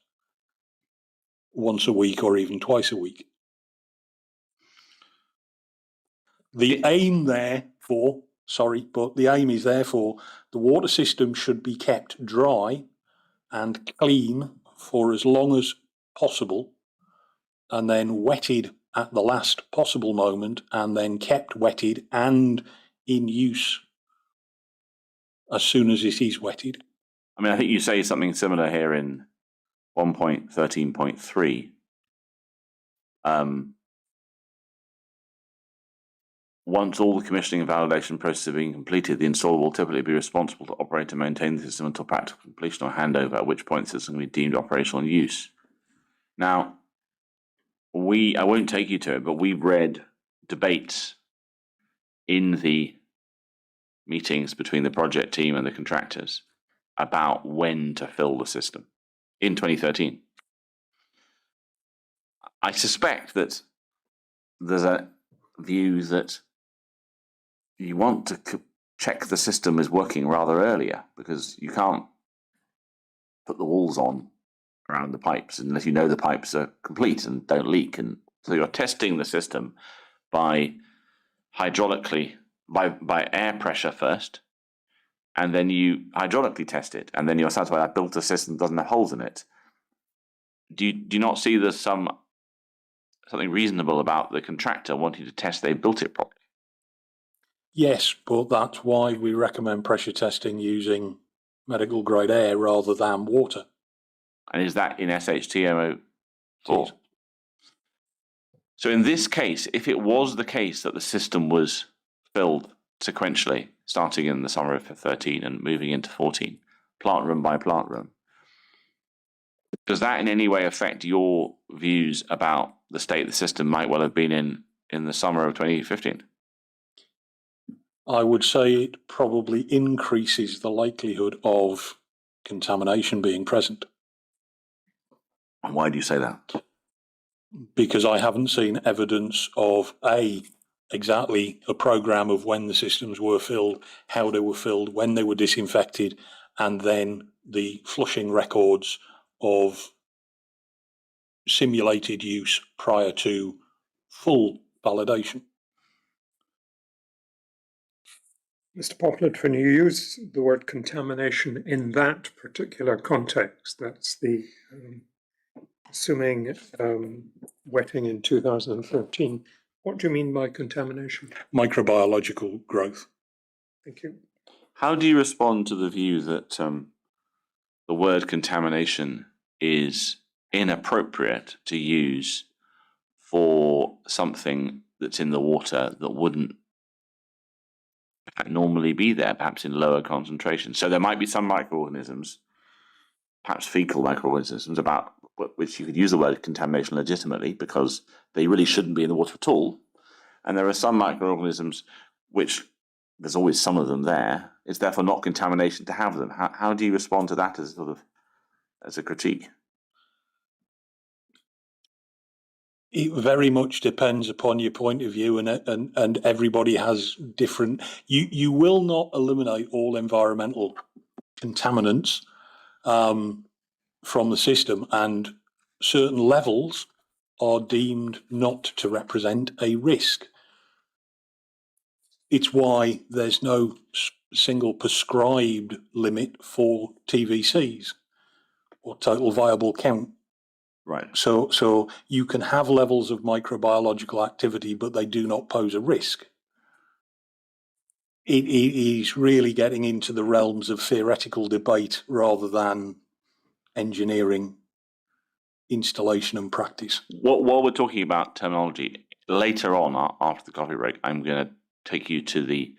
once a week or even twice a week. The aim is therefore the water system should be kept dry and clean for as long as possible, and then wetted at the last possible moment, and then kept wetted and in use as soon as it is wetted. I mean, I think you say something similar here in 1.13.3. Once all the commissioning and validation processes have been completed, the installer will typically be responsible to operate and maintain the system until practical completion or handover, at which point the system will be deemed operational and use. Now, I won't take you to it, but we've read debates in the meetings between the project team and the contractors about when to fill the system in 2013. I suspect that there's a view that you want to check the system is working rather earlier, because you can't put the walls on around the pipes unless you know the pipes are complete and don't leak. And so you're testing the system by hydraulically, by air pressure first, and then you hydraulically test it, and then you're satisfied I built a system that doesn't have holes in it. Do you not see there's something reasonable about the contractor wanting to test they built it properly? Yes, but that's why we recommend pressure testing using medical grade air rather than water. And is that in SHTMO4? So in this case, if it was the case that the system was filled sequentially, starting in the summer of 13 and moving into 14, plant room by plant room, does that in any way affect your views about the state the system might well have been in the summer of 2015? I would say it probably increases the likelihood of contamination being present. And why do you say that? Because I haven't seen evidence of exactly a program of when the systems were filled, how they were filled, when they were disinfected, and then the flushing records of simulated use prior to full validation. Mr. Poplett, when you use the word contamination in that particular context, that's the assuming wetting in 2013, what do you mean by contamination? Microbiological growth. Thank you. How do you respond to the view that the word contamination is inappropriate to use for something that's in the water that wouldn't normally be there, perhaps in lower concentrations? So there might be some microorganisms, perhaps fecal microorganisms, about which you could use the word contamination legitimately because they really shouldn't be in the water at all. And there are some microorganisms which there's always some of them there. It's therefore not contamination to have them. How do you respond to that as a critique? It very much depends upon your point of view, and everybody has different. You will not eliminate all environmental contaminants from the system, and certain levels are deemed not to represent a risk. It's why there's no single prescribed limit for TVCs or total viable count. Right. So you can have levels of microbiological activity, but they do not pose a risk. It is really getting into the realms of theoretical debate rather than engineering, installation and practice. While we're talking about terminology, later on after the coffee break, I'm going to take you to the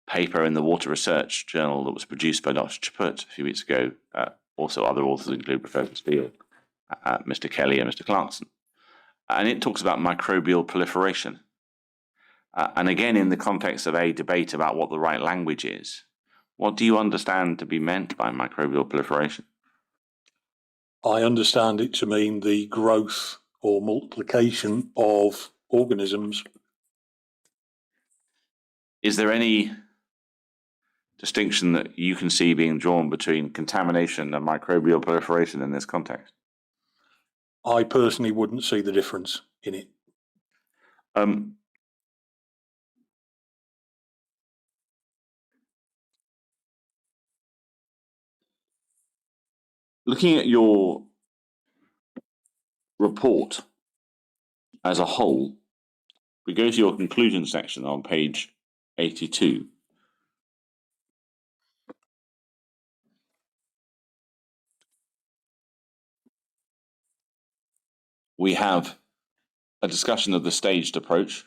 paper in the Water Research Journal that was produced by Dr. Chaput a few weeks ago. Also, other authors include Professor Steele, Mr. Kelly, and Mr. Clarkson. And it talks about microbial proliferation. And again, in the context of a debate about what the right language is, what do you understand to be meant by microbial proliferation? I understand it to mean the growth or multiplication of organisms. Is there any distinction that you can see being drawn between contamination and microbial proliferation in this context? I personally wouldn't see the difference in it. Looking at your report as a whole, we go to your conclusion section on page 82. We have a discussion of the staged approach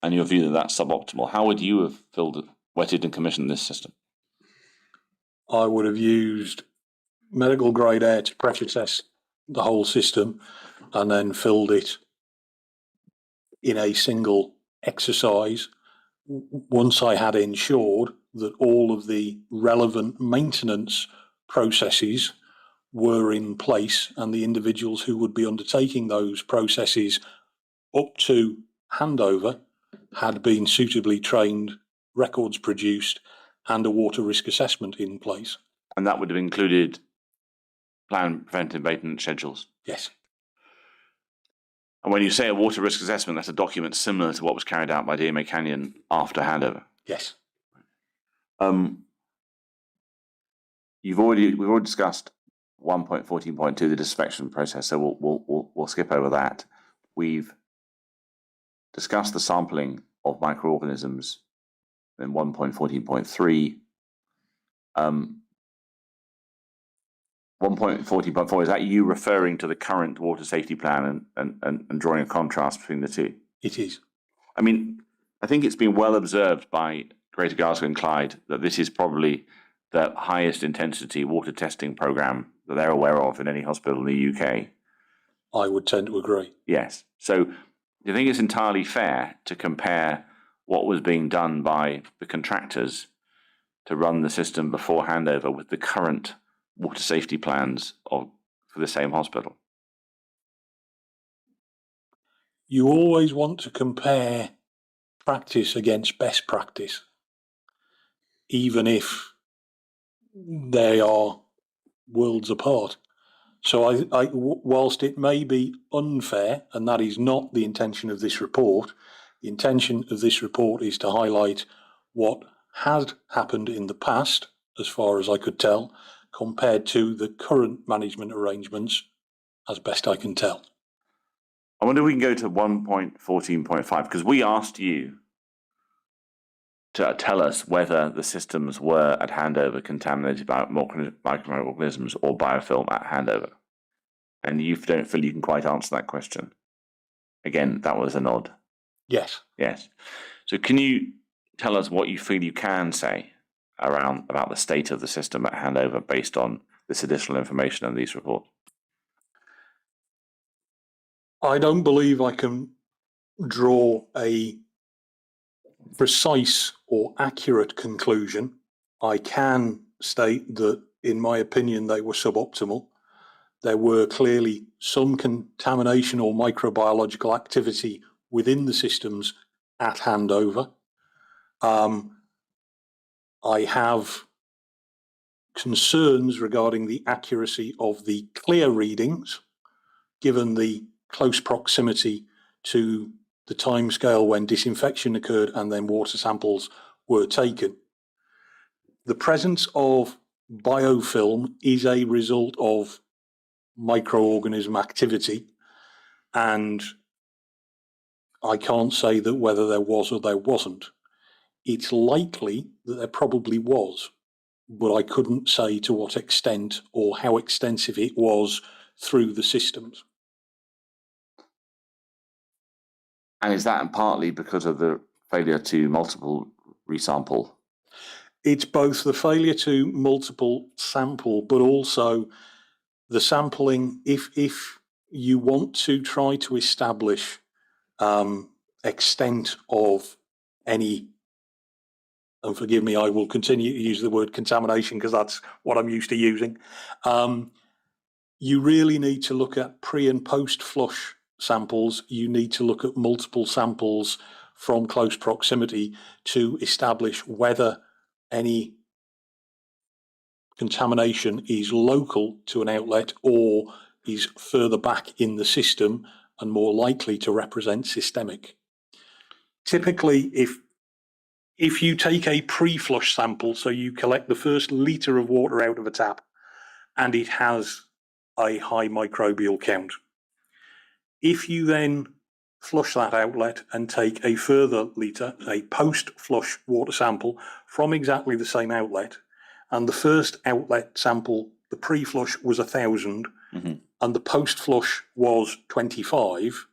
and your view that that's suboptimal. How would you have wetted and commissioned this system? I would have used medical grade air to pressure test the whole system and then filled it in a single exercise once I had ensured that all of the relevant maintenance processes were in place and the individuals who would be undertaking those processes up to handover had been suitably trained, records produced, and a water risk assessment in place. And that would have included planned preventive maintenance schedules? Yes. And when you say a water risk assessment, that's a document similar to what was carried out by DMA Canyon after handover? Yes. We've already discussed 1.14.2, the disinfection process, so we'll skip over that. We've discussed the sampling of microorganisms in 1.14.3. 1.14.4, is that you referring to the current water safety plan and drawing a contrast between the two? It is. I mean, I think it's been well observed by Greater Glasgow and Clyde that this is probably the highest intensity water testing program that they're aware of in any hospital in the UK. I would tend to agree. Yes. So do you think it's entirely fair to compare what was being done by the contractors to run the system before handover with the current water safety plans for the same hospital? You always want to compare practice against best practice, even if they are worlds apart. So whilst it may be unfair, and that is not the intention of this report, the intention of this report is to highlight what had happened in the past, as far as I could tell, compared to the current management arrangements, as best I can tell. I wonder if we can go to 1.14.5, because we asked you to tell us whether the systems were at handover contaminated by microorganisms or biofilm at handover. And you don't feel you can quite answer that question. Again, that was a nod. Yes. Yes. So can you tell us what you feel you can say about the state of the system at handover based on this additional information in these reports? I don't believe I can draw a precise or accurate conclusion. I can state that, in my opinion, they were suboptimal. There were clearly some contamination or microbiological activity within the systems at handover. I have concerns regarding the accuracy of the clear readings, given the close proximity to the timescale when disinfection occurred and then water samples were taken. The presence of biofilm is a result of microorganism activity, and I can't say that whether there was or there wasn't. It's likely that there probably was, but I couldn't say to what extent or how extensive it was through the systems. And is that partly because of the failure to multiple resample? It's both the failure to multiple sample, but also the sampling. If you want to try to establish extent of any, and forgive me, I will continue to use the word contamination because that's what I'm used to using. You really need to look at pre and post flush samples. You need to look at multiple samples from close proximity to establish whether any contamination is local to an outlet or is further back in the system and more likely to represent systemic. Typically, if you take a pre-flush sample, so you collect the first litre of water out of a tap and it has a high microbial count, if you then flush that outlet and take a further litre, a post-flush water sample from exactly the same outlet, and the first outlet sample, the pre-flush was 1,000 and the post-flush was 25,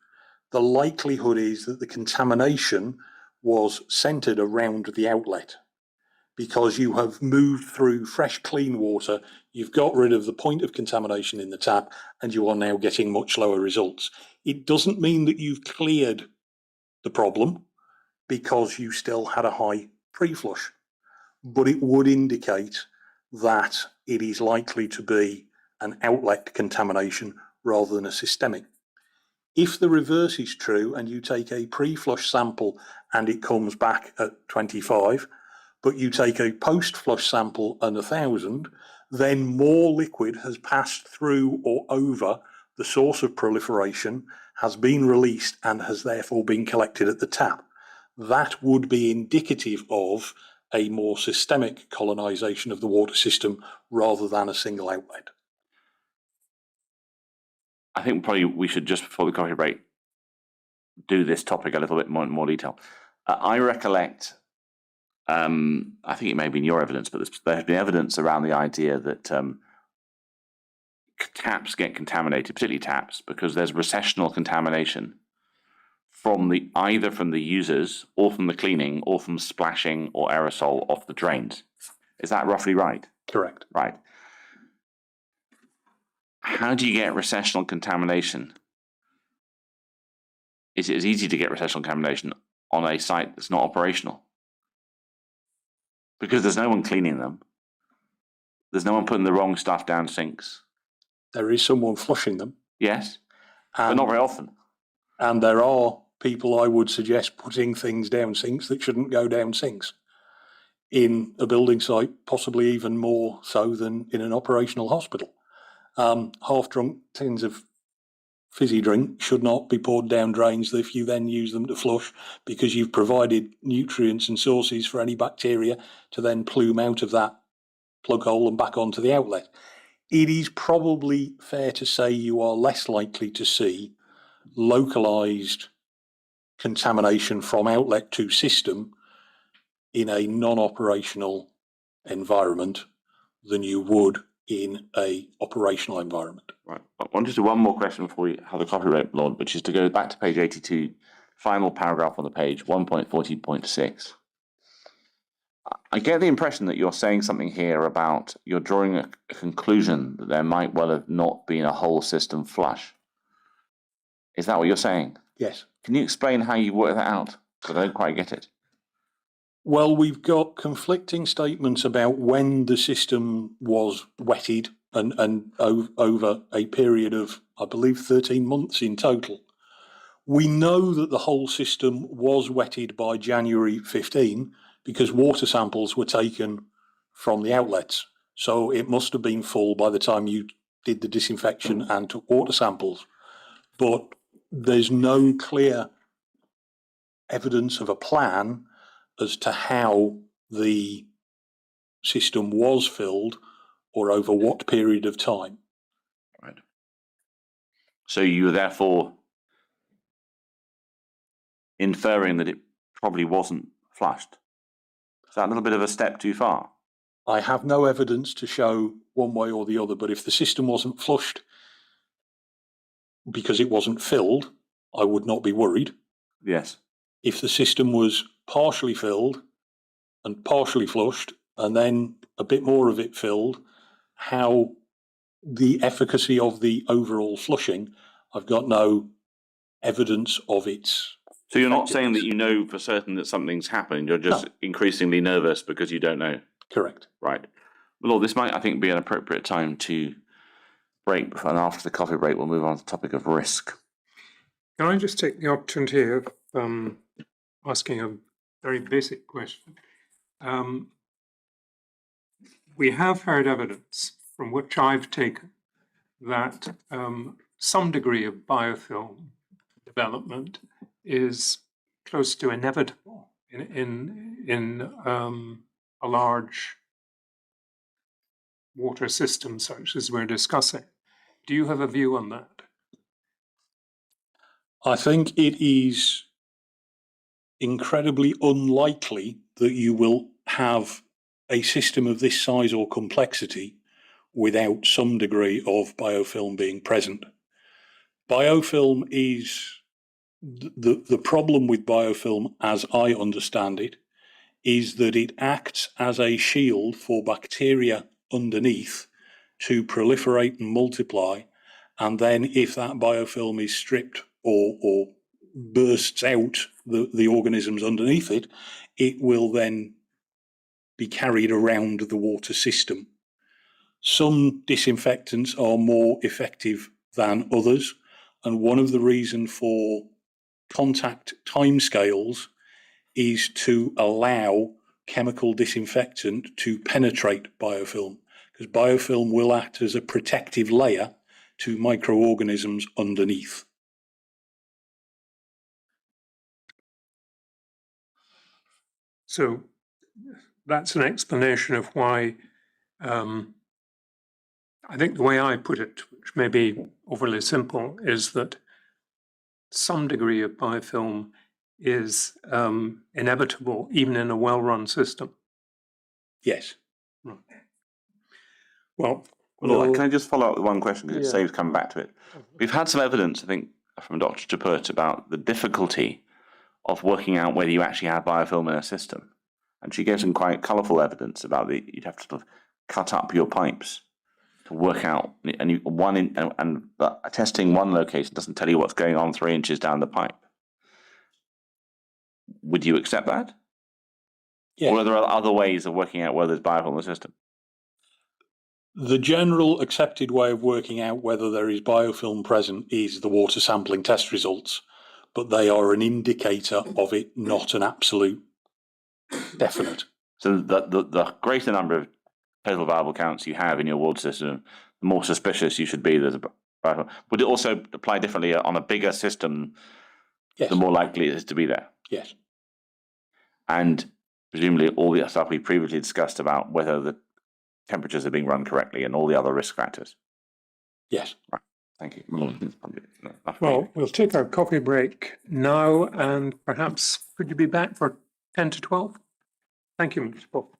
the likelihood is that the contamination was centred around the outlet because you have moved through fresh, clean water, you've got rid of the point of contamination in the tap, and you are now getting much lower results. It doesn't mean that you've cleared the problem because you still had a high pre-flush, but it would indicate that it is likely to be an outlet contamination rather than a systemic. If the reverse is true and you take a pre-flush sample and it comes back at 25, but you take a post-flush sample and 1,000, then more liquid has passed through or over the source of proliferation, has been released and has therefore been collected at the tap. That would be indicative of a more systemic colonisation of the water system rather than a single outlet. I think probably we should, just before the coffee break, do this topic a little bit more detail. I recollect, I think it may have been your evidence, but there has been evidence around the idea that taps get contaminated, particularly taps, because there's recessional contamination from either from the users or from the cleaning or from splashing or aerosol off the drains. Is that roughly right? Correct. Right. How do you get recessional contamination? Is it as easy to get recessional contamination on a site that's not operational? Because there's no one cleaning them. There's no one putting the wrong stuff down sinks. There is someone flushing them. Yes, but not very often. And there are people, I would suggest, putting things down sinks that shouldn't go down sinks in a building site, possibly even more so than in an operational hospital. Half-drunk tins of fizzy drink should not be poured down drains if you then use them to flush, because you've provided nutrients and sources for any bacteria to then plume out of that plug hole and back onto the outlet. It is probably fair to say you are less likely to see localised contamination from outlet to system in a non-operational environment than you would in a operational environment. Right. I want to do one more question before we have the coffee break, Lord, which is to go back to page 82, final paragraph on the page, 1.40.6. I get the impression that you're saying something here about you're drawing a conclusion that there might well have not been a whole system flush. Is that what you're saying? Yes. Can you explain how you work that out? Because I don't quite get it. Well, we've got conflicting statements about when the system was wetted and over a period of, I believe, 13 months in total. We know that the whole system was wetted by January 15 because water samples were taken from the outlets. So it must have been full by the time you did the disinfection and took water samples. But there's no clear evidence of a plan as to how the system was filled or over what period of time. Right. So you are therefore inferring that it probably wasn't flushed. Is that a little bit of a step too far? I have no evidence to show one way or the other, but if the system wasn't flushed because it wasn't filled, I would not be worried. Yes. If the system was partially filled and partially flushed, and then a bit more of it filled, how the efficacy of the overall flushing, I've got no evidence of its. So you're not saying that you know for certain that something's happened, you're just increasingly nervous because you don't know. Correct. Right. Well, this might, I think, be an appropriate time to break, and after the coffee break, we'll move on to the topic of risk. Can I just take the opportunity of asking a very basic question? We have heard evidence from which I've taken that some degree of biofilm development is close to inevitable in a large water system such as we're discussing. Do you have a view on that? I think it is incredibly unlikely that you will have a system of this size or complexity without some degree of biofilm being present. Biofilm is the problem with biofilm, as I understand it, is that it acts as a shield for bacteria underneath to proliferate and multiply. And then if that biofilm is stripped or bursts out the organisms underneath it, it will then be carried around the water system. Some disinfectants are more effective than others, and one of the reasons for contact timescales is to allow chemical disinfectant to penetrate biofilm, because biofilm will act as a protective layer to microorganisms underneath. So that's an explanation of why I think the way I put it, which may be overly simple, is that some degree of biofilm is inevitable even in a well-run system. Yes. Right. Well, Can I just follow up with one question, because it Yeah. saves coming back to it? We've had some evidence, I think, from Dr. Chaput about the difficulty of working out whether you actually have biofilm in a system. And she gave some quite colourful evidence about you'd have to sort of cut up your pipes to work out, and testing one location doesn't tell you what's going on 3 inches down the pipe. Would you accept that? Yes. Or are there other ways of working out whether there's biofilm in the system? The general accepted way of working out whether there is biofilm present is the water sampling test results, but they are an indicator of it, not an absolute definite. So the greater number of total viable counts you have in your water system, the more suspicious you should be there's a biofilm. Would it also apply differently on a bigger system? Yes. The more likely it is to be there? Yes. And presumably all the stuff we previously discussed about whether the temperatures are being run correctly and all the other risk factors. Yes. Right. Thank you. Well, we'll take our coffee break now, and perhaps could you be back for 10 to 12? Thank you, Mr. Pope.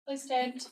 Please stand.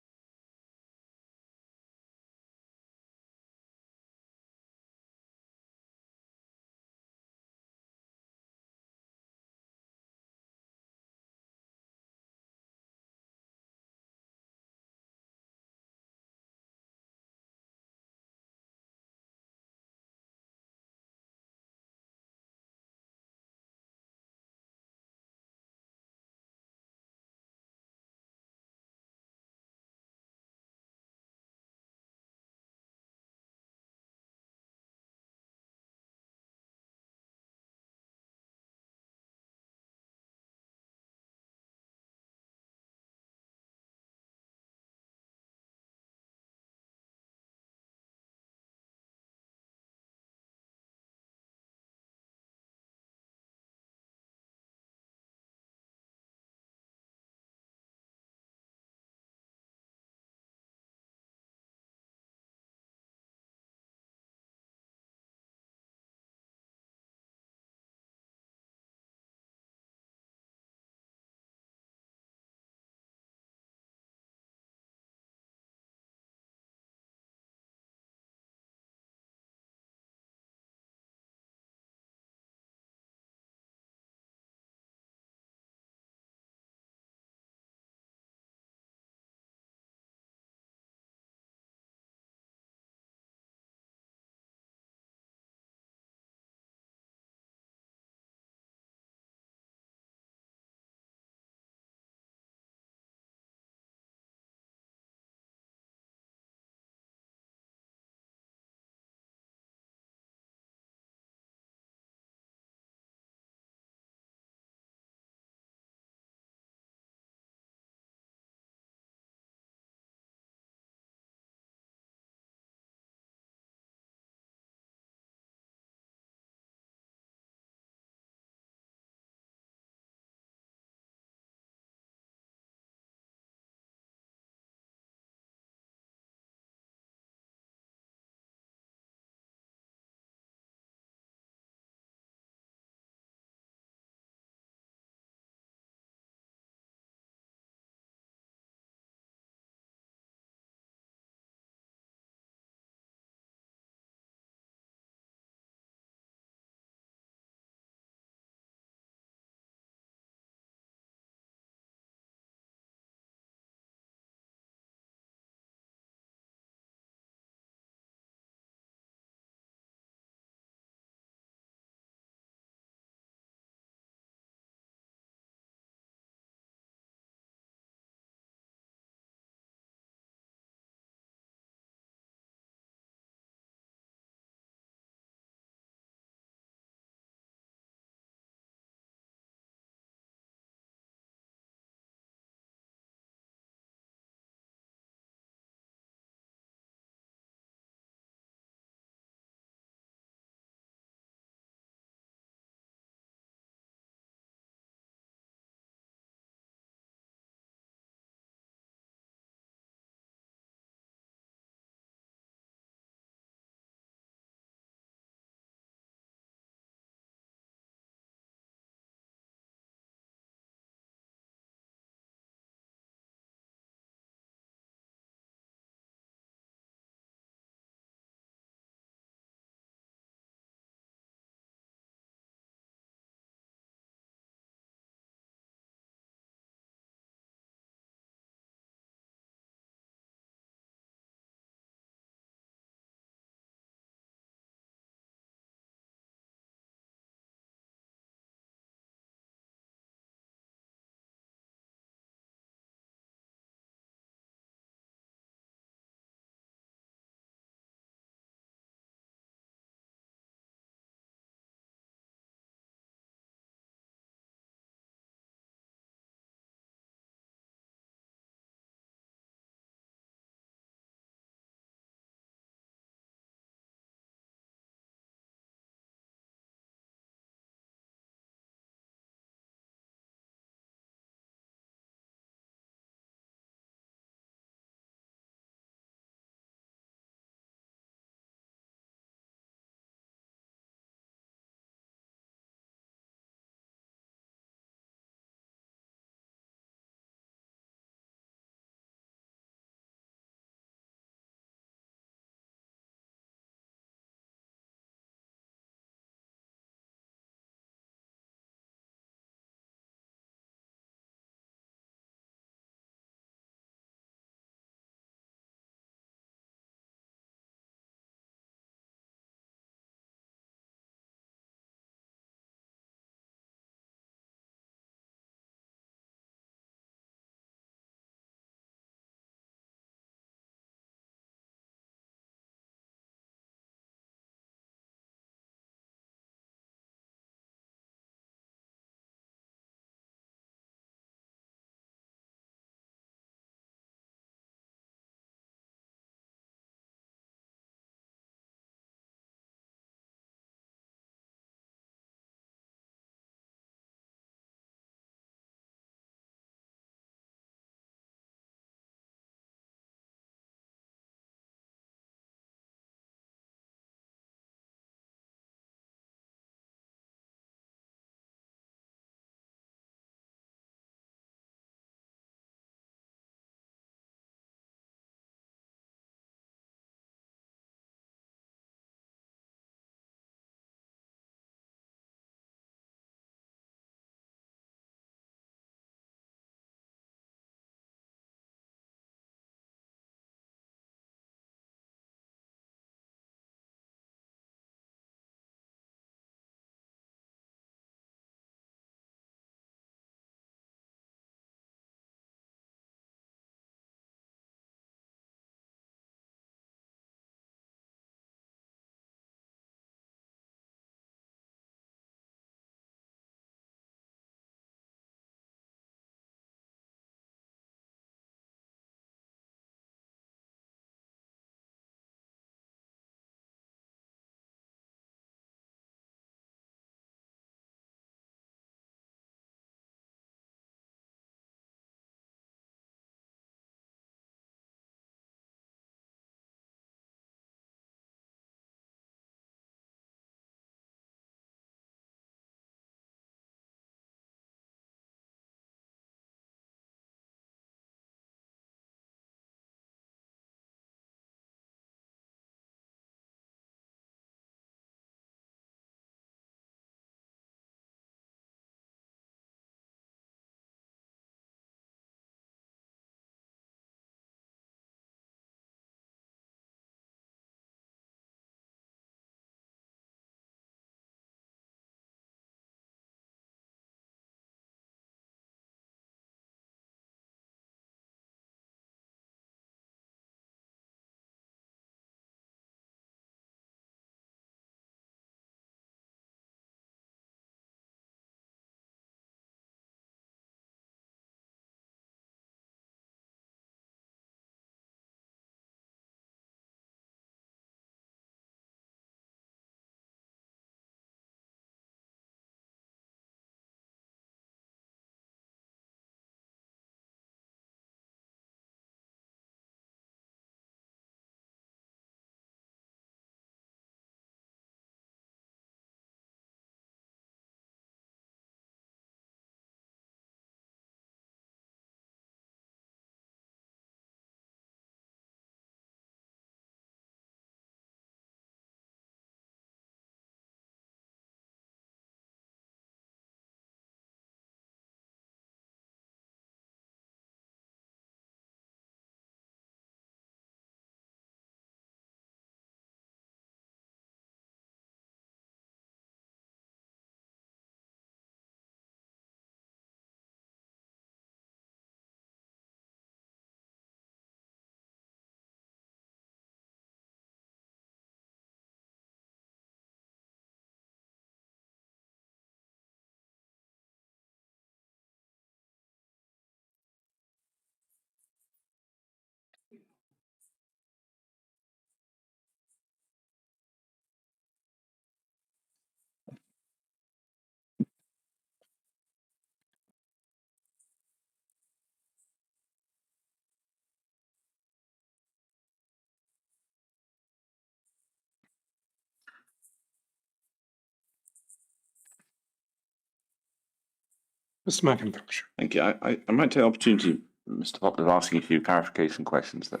Mr. McIntosh. Thank you. I might take the opportunity, Mr. Poplett, of asking a few clarification questions that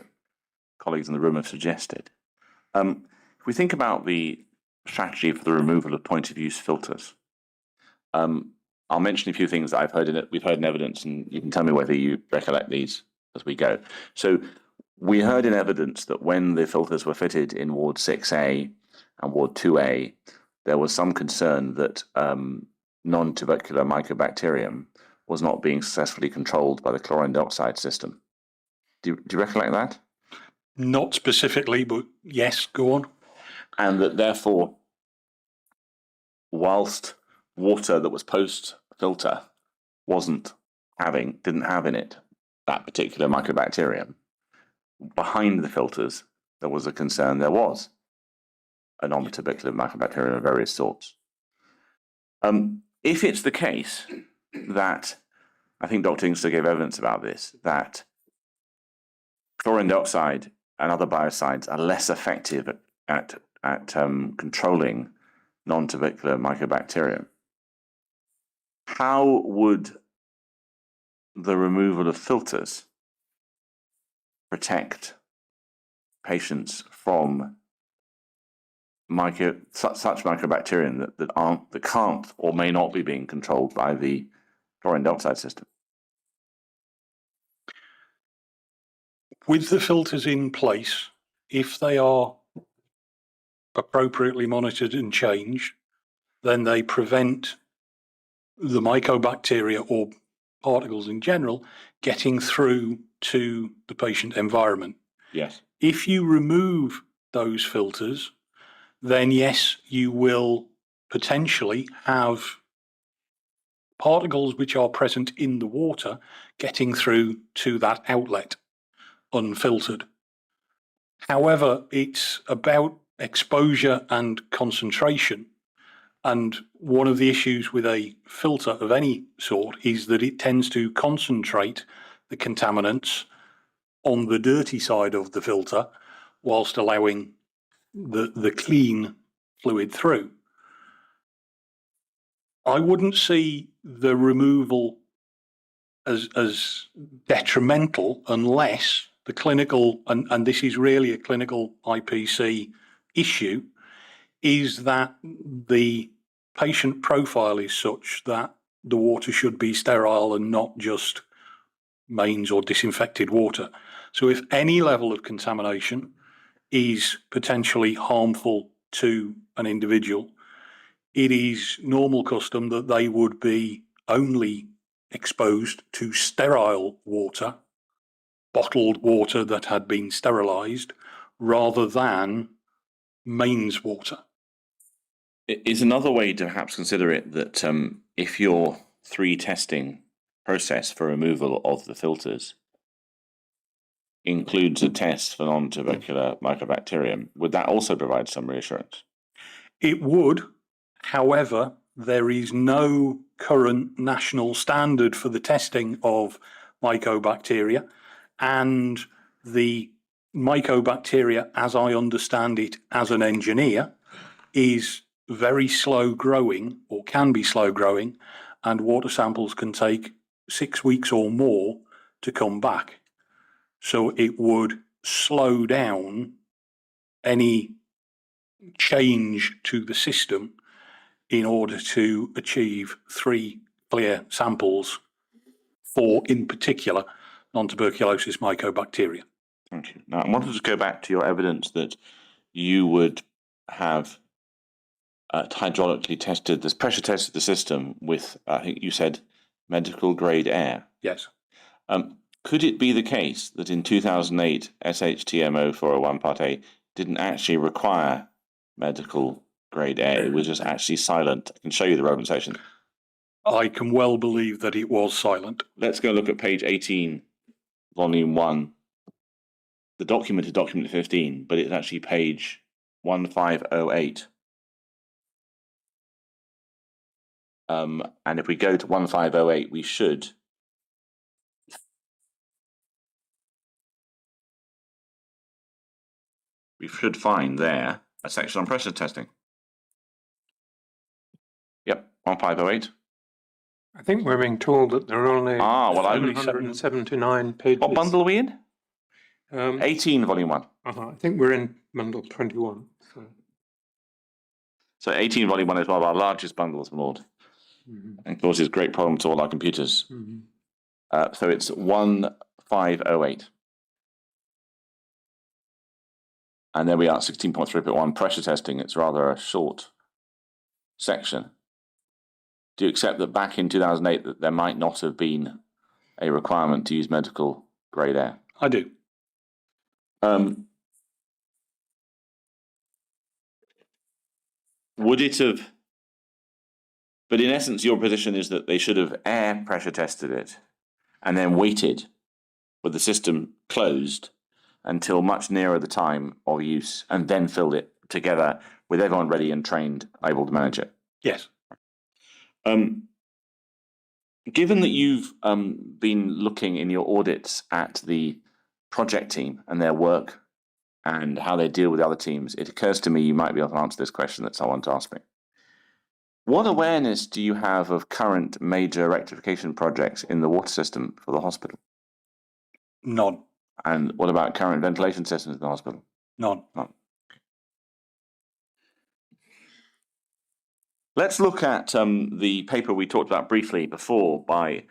colleagues in the room have suggested. If we think about the strategy for the removal of point of use filters, I'll mention a few things that we've heard in evidence, and you can tell me whether you recollect these as we go. So we heard in evidence that when the filters were fitted in Ward 6A and Ward 2A, there was some concern that non-tubercular mycobacterium was not being successfully controlled by the chlorine dioxide system. Do you recollect that? Not specifically, but yes, go on. And that therefore, whilst water that was post-filter didn't have in it that particular mycobacterium, behind the filters, there was a concern there was a non-tubercular mycobacterium of various sorts. If it's the case that, I think Dr. Inkster gave evidence about this, that chlorine dioxide and other biocides are less effective at controlling non-tubercular mycobacterium, how would the removal of filters protect patients from such mycobacterium that can't or may not be being controlled by the chlorine dioxide system? With the filters in place, if they are appropriately monitored and changed, then they prevent the mycobacteria or particles in general getting through to the patient environment. Yes. If you remove those filters, then yes, you will potentially have particles which are present in the water getting through to that outlet unfiltered. However, it's about exposure and concentration. And one of the issues with a filter of any sort is that it tends to concentrate the contaminants on the dirty side of the filter whilst allowing the clean fluid through. I wouldn't see the removal as detrimental unless the clinical, and this is really a clinical IPC issue, is that the patient profile is such that the water should be sterile and not just mains or disinfected water. So if any level of contamination is potentially harmful to an individual, it is normal custom that they would be only exposed to sterile water, bottled water that had been sterilised, rather than mains water. Is another way to perhaps consider it that if your 3 testing process for removal of the filters includes a test for non-tubercular mycobacterium, would that also provide some reassurance? It would. However, there is no current national standard for the testing of mycobacteria, and the mycobacteria, as I understand it as an engineer, is very slow growing, or can be slow growing, and water samples can take 6 weeks or more to come back. So it would slow down any change to the system in order to achieve 3 clear samples for, in particular, non-tuberculosis mycobacteria. Thank you. Now, I wanted to go back to your evidence that you would have hydraulically tested, this pressure tested the system with, I think you said, medical grade air. Yes. Could it be the case that in 2008, SHTMO 401 Part A didn't actually require medical grade air? It was just actually silent. I can show you the relevant section. I can well believe that it was silent. Let's go look at page 18, volume 1. The document is document 15, but it's actually page 1508. And if we go to 1508, we should find there a section on pressure testing. Yep, 1508. I think we're being told that there are only Well, I would. 779 pages. What bundle are we in? 18, volume 1. I think we're in bundle 21. So 18, volume 1 is one of our largest bundles, my lord, and causes great problems to all our computers. So it's 1508. And there we are, 16.3.1, pressure testing. It's rather a short section. Do you accept that back in 2008 that there might not have been a requirement to use medical grade air? I do. Would it have, but in essence, your position is that they should have air pressure tested it and then waited with the system closed until much nearer the time of use and then filled it together with everyone ready and trained, able to manage it? Yes. Given that you've been looking in your audits at the project team and their work and how they deal with the other teams, it occurs to me you might be able to answer this question that someone's asked me. What awareness do you have of current major rectification projects in the water system for the hospital? None. And what about current ventilation systems in the hospital? None. None. Let's look at the paper we talked about briefly before by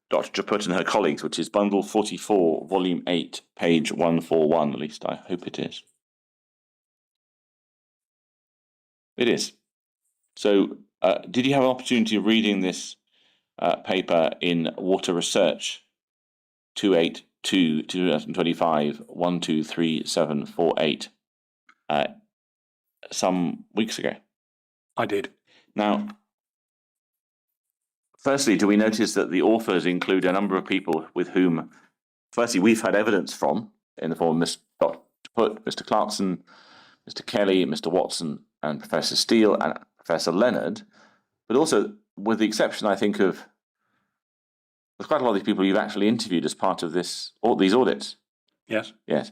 Dr. Japut and her colleagues, which is Bundle 44, Volume 8, page 141, at least I hope it is. It is. So, did you have an opportunity of reading this paper in Water Research 282-2025 123748 some weeks ago? I did. Now, firstly, do we notice that the authors include a number of people with whom, firstly, we've had evidence from in the form of Dr. Putt, Mr. Clarkson, Mr. Kelly, Mr. Watson, and Professor Steele and Professor Leonard, but also with the exception, I think, of there's quite a lot of these people you've actually interviewed as part of these audits. Yes. Yes.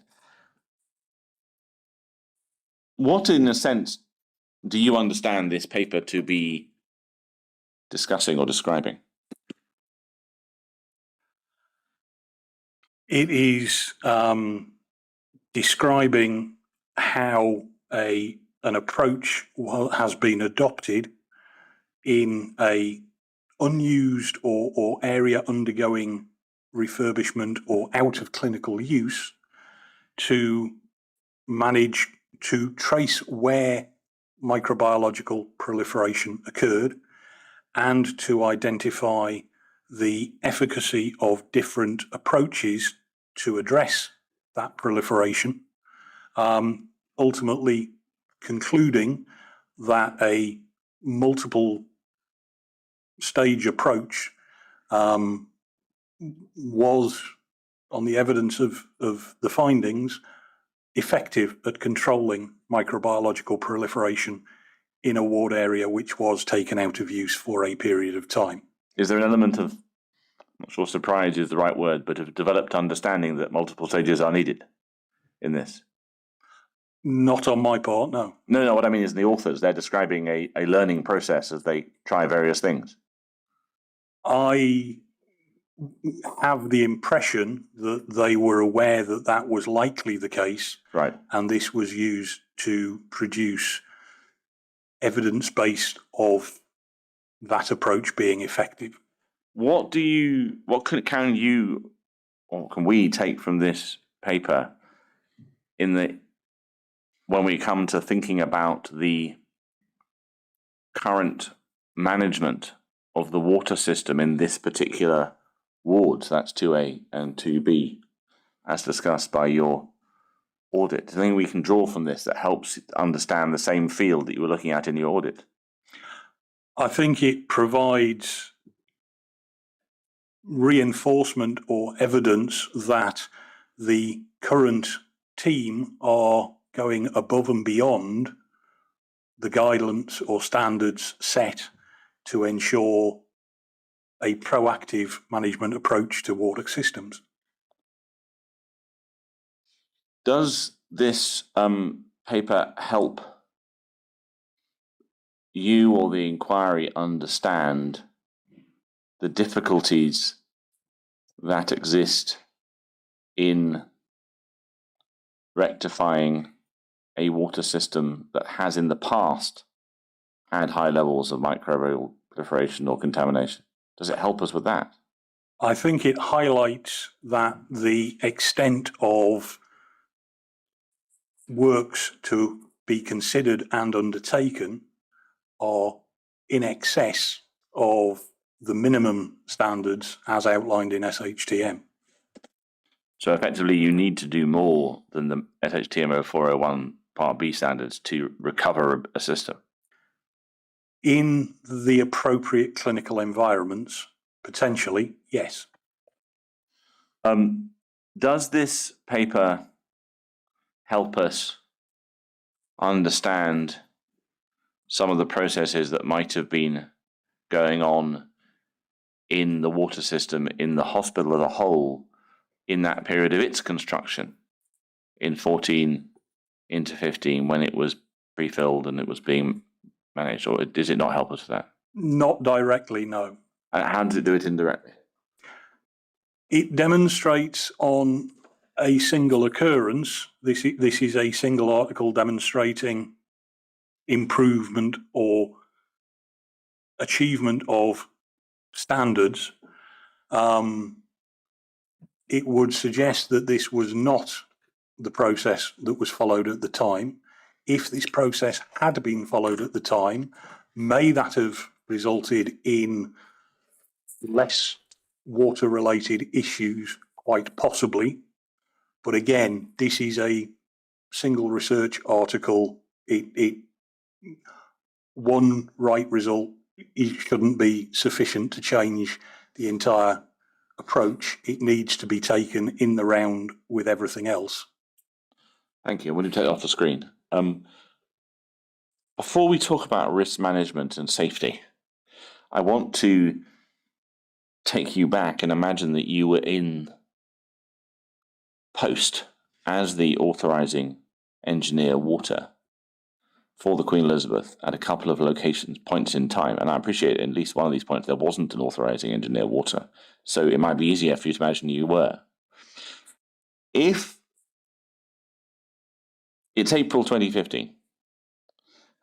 What, in a sense, do you understand this paper to be discussing or describing? It is describing how an approach has been adopted in a unused or area undergoing refurbishment or out of clinical use to manage to trace where microbiological proliferation occurred and to identify the efficacy of different approaches to address that proliferation, ultimately concluding that a multiple stage approach was, on the evidence of the findings, effective at controlling microbiological proliferation in a ward area which was taken out of use for a period of time. Is there an element of, I'm not sure surprise is the right word, but of developed understanding that multiple stages are needed in this? Not on my part, no. No, what I mean is the authors, they're describing a learning process as they try various things. I have the impression that they were aware that that was likely the case. Right. And this was used to produce evidence based of that approach being effective. What can you or can we take from this paper when we come to thinking about the current management of the water system in this particular ward, so that's 2A and 2B, as discussed by your audit? Is there anything we can draw from this that helps understand the same field that you were looking at in your audit? I think it provides reinforcement or evidence that the current team are going above and beyond the guidelines or standards set to ensure a proactive management approach to water systems. Does this paper help you or the inquiry understand the difficulties that exist in rectifying a water system that has in the past had high levels of microbial proliferation or contamination? Does it help us with that? I think it highlights that the extent of works to be considered and undertaken are in excess of the minimum standards as outlined in SHTM. So effectively, you need to do more than the SHTM 0401 Part B standards to recover a system. In the appropriate clinical environments, potentially, yes. Does this paper help us understand some of the processes that might have been going on in the water system in the hospital as a whole in that period of its construction in 14 into 15 when it was pre-filled and it was being managed? Or does it not help us with that? Not directly, no. And how does it do it indirectly? It demonstrates on a single occurrence. This is a single article demonstrating improvement or achievement of standards. It would suggest that this was not the process that was followed at the time. If this process had been followed at the time, may that have resulted in less water-related issues? Quite possibly. But again, this is a single research article. One right result shouldn't be sufficient to change the entire approach. It needs to be taken in the round with everything else. Thank you. I'm going to take that off the screen. Before we talk about risk management and safety, I want to take you back and imagine that you were in post as the authorising engineer water for the Queen Elizabeth at a couple of locations, points in time. And I appreciate at least one of these points there wasn't an authorising engineer water. So it might be easier for you to imagine you were. If it's April 2015,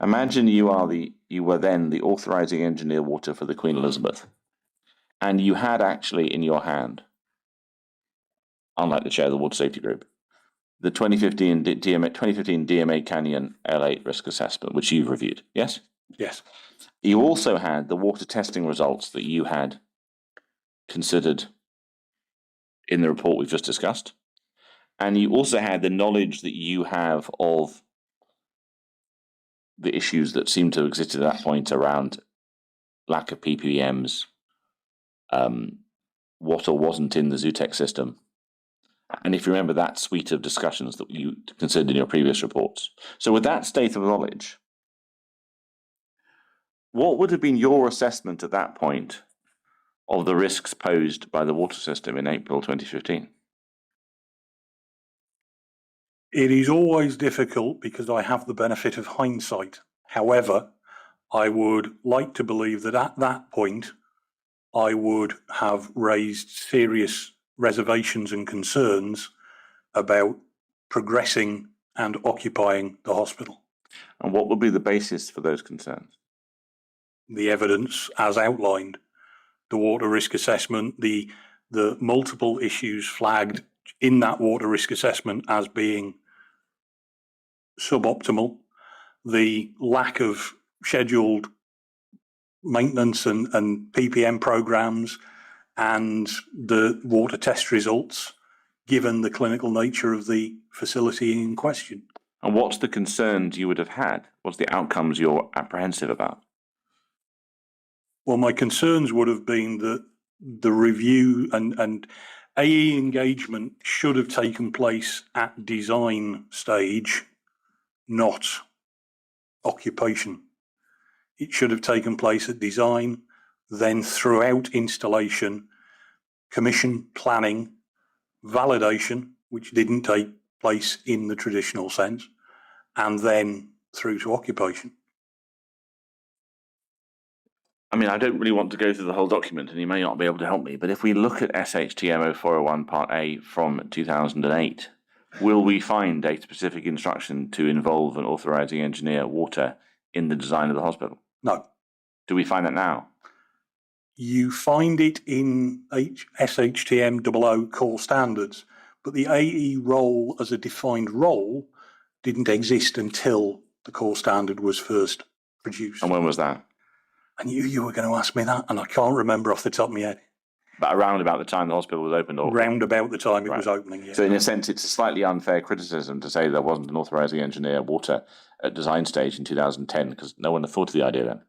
imagine you were then the authorising engineer water for the Queen Elizabeth, and you had actually in your hand, unlike the chair of the Water Safety Group, the 2015 DMA Canyon L8 risk assessment, which you've reviewed, yes? Yes. You also had the water testing results that you had considered in the report we've just discussed. And you also had the knowledge that you have of the issues that seem to exist at that point around lack of PPMs, what or wasn't in the Zutec system. And if you remember that suite of discussions that you considered in your previous reports. So with that state of knowledge, what would have been your assessment at that point of the risks posed by the water system in April 2015? It is always difficult because I have the benefit of hindsight. However, I would like to believe that at that point, I would have raised serious reservations and concerns about progressing and occupying the hospital. And what would be the basis for those concerns? The evidence as outlined, the water risk assessment, the multiple issues flagged in that water risk assessment as being suboptimal, the lack of scheduled maintenance and PPM programs, and the water test results, given the clinical nature of the facility in question. And what's the concerns you would have had? What's the outcomes you're apprehensive about? Well, my concerns would have been that the review and AE engagement should have taken place at design stage, not occupation. It should have taken place at design, then throughout installation, commission planning, validation, which didn't take place in the traditional sense, and then through to occupation. I mean, I don't really want to go through the whole document, and you may not be able to help me, but if we look at SHTM 0401 Part A from 2008, will we find a specific instruction to involve an authorising engineer, water, in the design of the hospital? No. Do we find that now? You find it in SHTM 00 core standards, but the AE role as a defined role didn't exist until the core standard was first produced. And when was that? I knew you were going to ask me that, and I can't remember off the top of my head. But around about the time the hospital was opened? Or Round about the time it was Right. opening, yeah. So in a sense, it's a slightly unfair criticism to say there wasn't an authorising engineer, water, at design stage in 2010, because no one had thought of the idea then.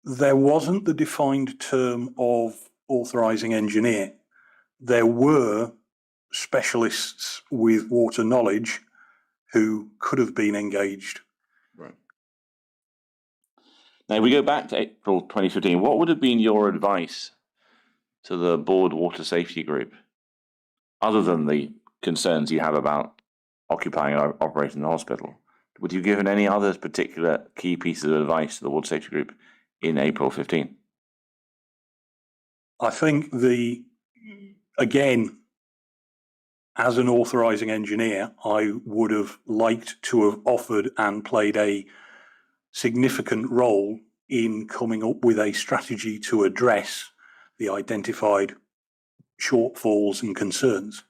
There wasn't the defined term of authorising engineer. There were specialists with water knowledge who could have been engaged. Right. Now, if we go back to April 2015, what would have been your advice to the board water safety group, other than the concerns you have about occupying or operating the hospital? Would you have given any other particular key pieces of advice to the water safety group in April 15? I think again, as an authorising engineer, I would have liked to have offered and played a significant role in coming up with a strategy to address the identified shortfalls and concerns.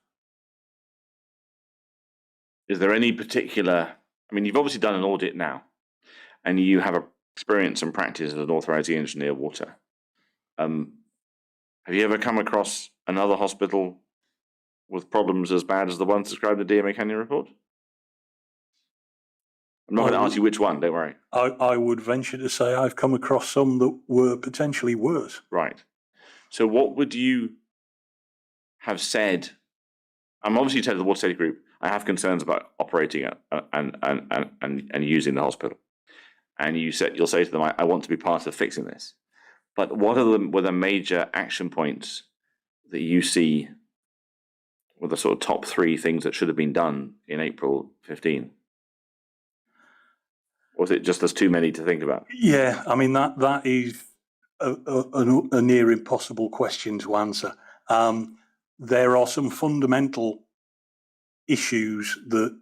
Is there any particular, I mean, you've obviously done an audit now, and you have experience and practice as an authorising engineer water. Have you ever come across another hospital with problems as bad as the ones described in the DMA Canyon report? I'm not going to ask you which one, don't worry. I would venture to say I've come across some that were potentially worse. Right. So what would you have said? I'm obviously telling the water safety group, I have concerns about operating it and using the hospital. And you'll say to them, I want to be part of fixing this. But what were the major action points that you see were the sort of top three things that should have been done in April 15? Or was it just there's too many to think about? Yeah, I mean, that is a near impossible question to answer. There are some fundamental issues that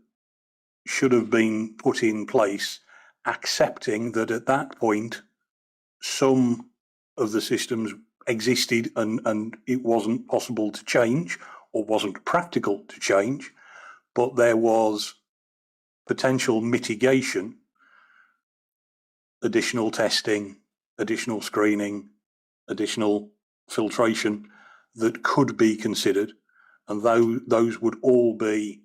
should have been put in place, accepting that at that point, some of the systems existed and it wasn't possible to change or wasn't practical to change, but there was potential mitigation, additional testing, additional screening, additional filtration that could be considered, and those would all be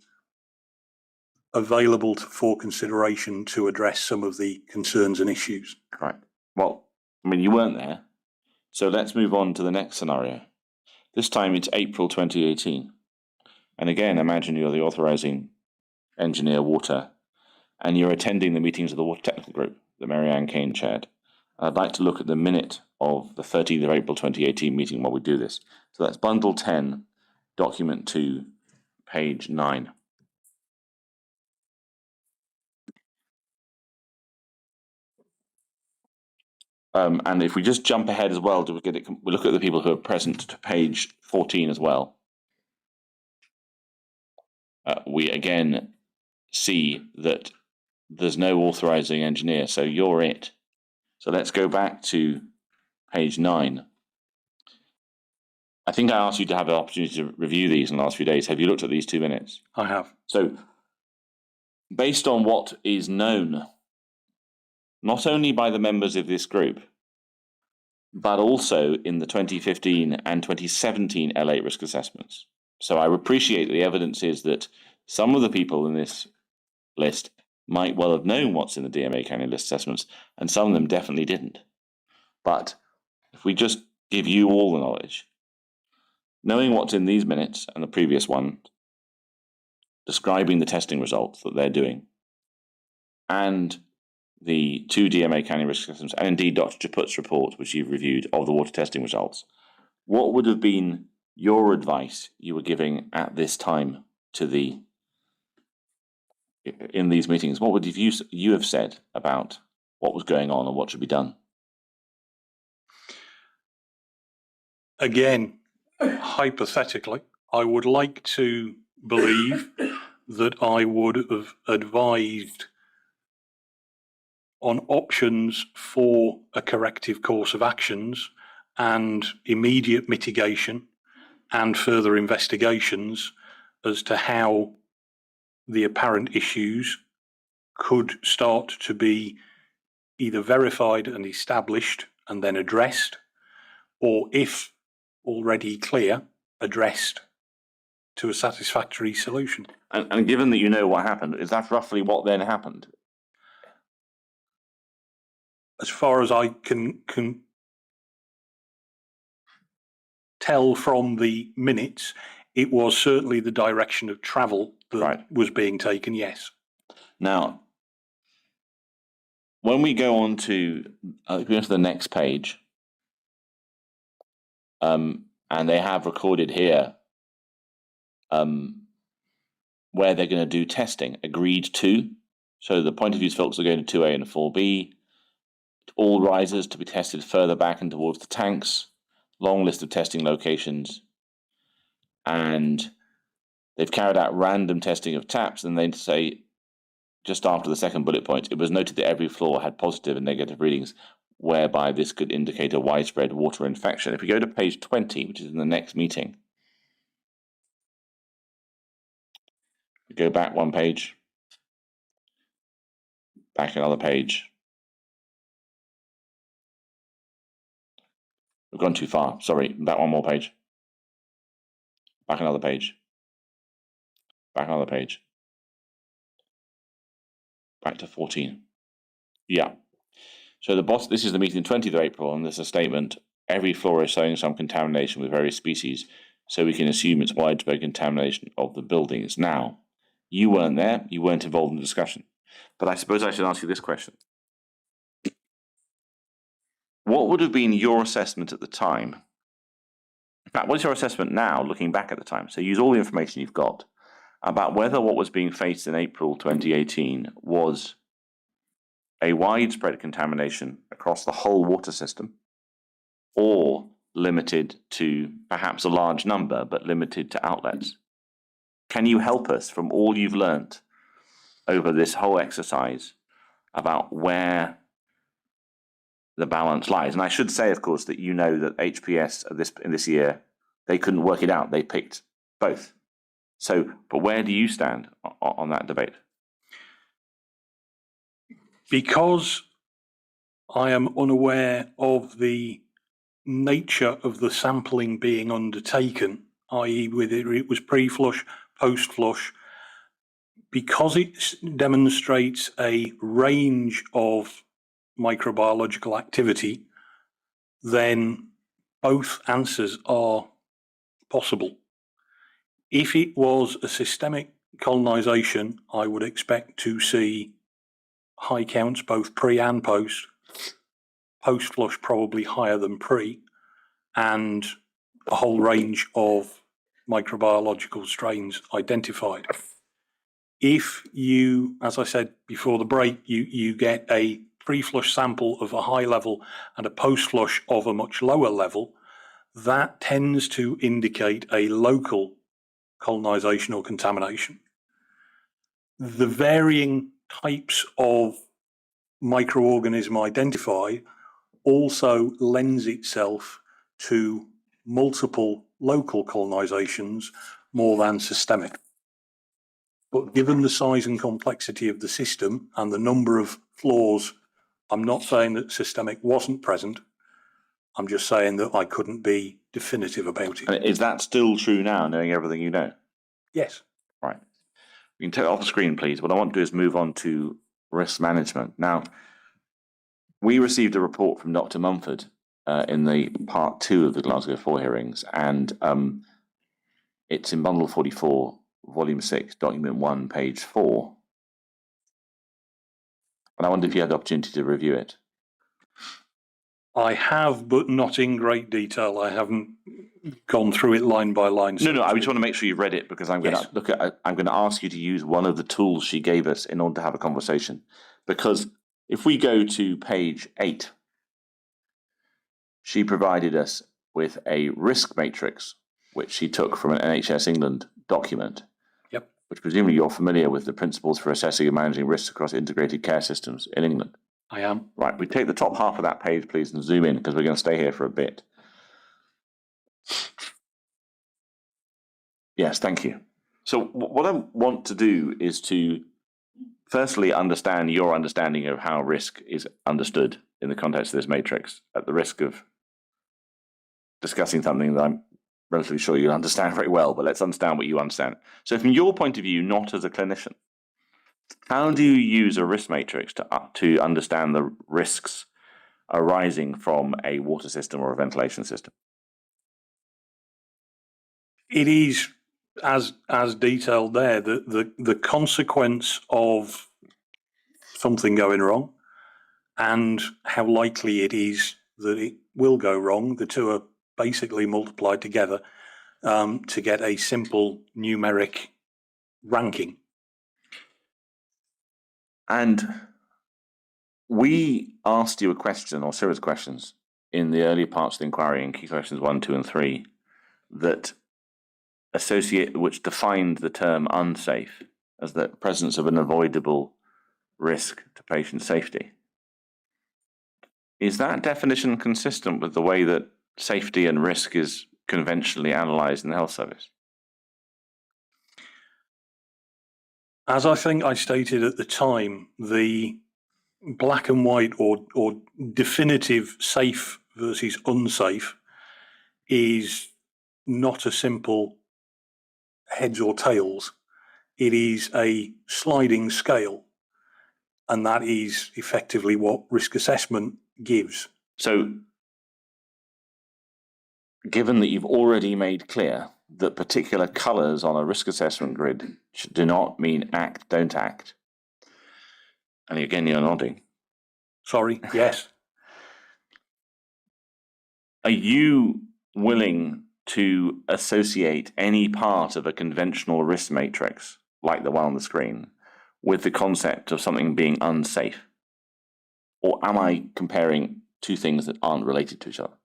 available for consideration to address some of the concerns and issues. Right. Well, I mean, you weren't there. So let's move on to the next scenario. This time it's April 2018. And again, imagine you're the authorising engineer water, and you're attending the meetings of the water technical group that Marianne Kane chaired. I'd like to look at the minute of the 13th of April 2018 meeting while we do this. So that's bundle 10, document 2, page 9. And if we just jump ahead as well, we look at the people who are present to page 14 as well. We again see that there's no authorising engineer, so you're it. So let's go back to page 9. I think I asked you to have an opportunity to review these in the last few days. Have you looked at these 2 minutes? I have. So, based on what is known, not only by the members of this group, but also in the 2015 and 2017 L8 risk assessments. So I appreciate the evidence is that some of the people in this list might well have known what's in the DMA Canyon list assessments, and some of them definitely didn't. But if we just give you all the knowledge, knowing what's in these minutes and the previous one, describing the testing results that they're doing, and the 2 DMA Canyon risk assessments, and indeed Dr. Chaput's report, which you've reviewed, of the water testing results, what would have been your advice you were giving at this time to in these meetings? What would you have said about what was going on and what should be done? again, hypothetically, I would like to believe that I would have advised on options for a corrective course of actions and immediate mitigation and further investigations as to how the apparent issues could start to be either verified and established and then addressed, or if already clear, addressed to a satisfactory solution. And given that you know what happened, is that roughly what then happened? As far as I can tell from the minutes, it was certainly the direction of travel that was being taken, yes. Now, when we go on to, the next page, and they have recorded here where they're going to do testing, agreed to. So the point of use filters are going to 2A and 4B. All risers to be tested further back and towards the tanks. Long list of testing locations. And they've carried out random testing of taps, and they say, just after the second bullet point, it was noted that every floor had positive and negative readings, whereby this could indicate a widespread water infection. If we go to page 20, which is in the next meeting, we go back one page, back another page. We've gone too far, sorry, back one more page. Back another page. Back another page. Back to 14. Yeah. So the boss, this is the meeting 20th of April, and there's a statement, every floor is showing some contamination with various species, so we can assume it's widespread contamination of the buildings. Now, you weren't there, you weren't involved in the discussion, but I suppose I should ask you this question. What would have been your assessment at the time? In fact, what is your assessment now, looking back at the time? So use all the information you've got about whether what was being faced in April 2018 was a widespread contamination across the whole water system, or limited to perhaps a large number, but limited to outlets. Can you help us from all you've learnt over this whole exercise about where the balance lies? And I should say, of course, that you know that HPS in this year, they couldn't work it out. They picked both. So, but where do you stand on that debate? Because I am unaware of the nature of the sampling being undertaken, i.e. whether it was pre-flush, post-flush, because it demonstrates a range of microbiological activity, then both answers are possible. If it was a systemic colonisation, I would expect to see high counts both pre and post. Post-flush probably higher than pre, and a whole range of microbiological strains identified. If you, as I said before the break, you get a pre-flush sample of a high level and a post-flush of a much lower level, that tends to indicate a local colonisation or contamination. The varying types of microorganism identified also lends itself to multiple local colonisations more than systemic. But given the size and complexity of the system and the number of floors, I'm not saying that systemic wasn't present. I'm just saying that I couldn't be definitive about it. Is that still true now, knowing everything you know? Yes. Right. We can take it off the screen, please. What I want to do is move on to risk management. Now, we received a report from Dr. Mumford in the part 2 of the Glasgow 4 hearings, and it's in bundle 44, volume 6, document 1, page 4. And I wonder if you had the opportunity to review it. I have, but not in great detail. I haven't gone through it line by line. No, I just want to make sure you read it, because I'm going to look at. I'm going to ask you to use one of the tools she gave us in order to have a conversation. Because if we go to page 8, she provided us with a risk matrix, which he took from an NHS England document. Yep. Which presumably you're familiar with the principles for assessing and managing risks across integrated care systems in England. I am. Right, we take the top half of that page, please, and zoom in, because we're going to stay here for a bit. Yes, thank you. So what I want to do is to firstly understand your understanding of how risk is understood in the context of this matrix, at the risk of discussing something that I'm relatively sure you understand very well, but let's understand what you understand. So from your point of view, not as a clinician, how do you use a risk matrix to understand the risks arising from a water system or a ventilation system? It is, as detailed there, the consequence of something going wrong and how likely it is that it will go wrong. The two are basically multiplied together to get a simple numeric ranking. And we asked you a question, or series of questions, in the early parts of the inquiry, in key questions 1, 2, and 3, which defined the term unsafe as the presence of an avoidable risk to patient safety. Is that definition consistent with the way that safety and risk is conventionally analysed in the health service? As I think I stated at the time, the black and white or definitive safe versus unsafe is not a simple heads or tails. It is a sliding scale, and that is effectively what risk assessment gives. So, given that you've already made clear that particular colours on a risk assessment grid do not mean act, don't act, and again you're nodding. Sorry, yes. Are you willing to associate any part of a conventional risk matrix, like the one on the screen, with the concept of something being unsafe? Or am I comparing two things that aren't related to each other?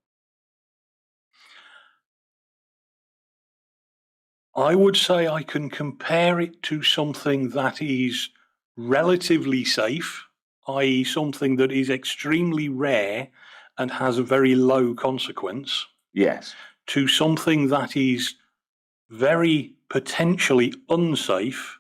I would say I can compare it to something that is relatively safe, i.e. something that is extremely rare and has a very low consequence. Yes. To something that is very potentially unsafe,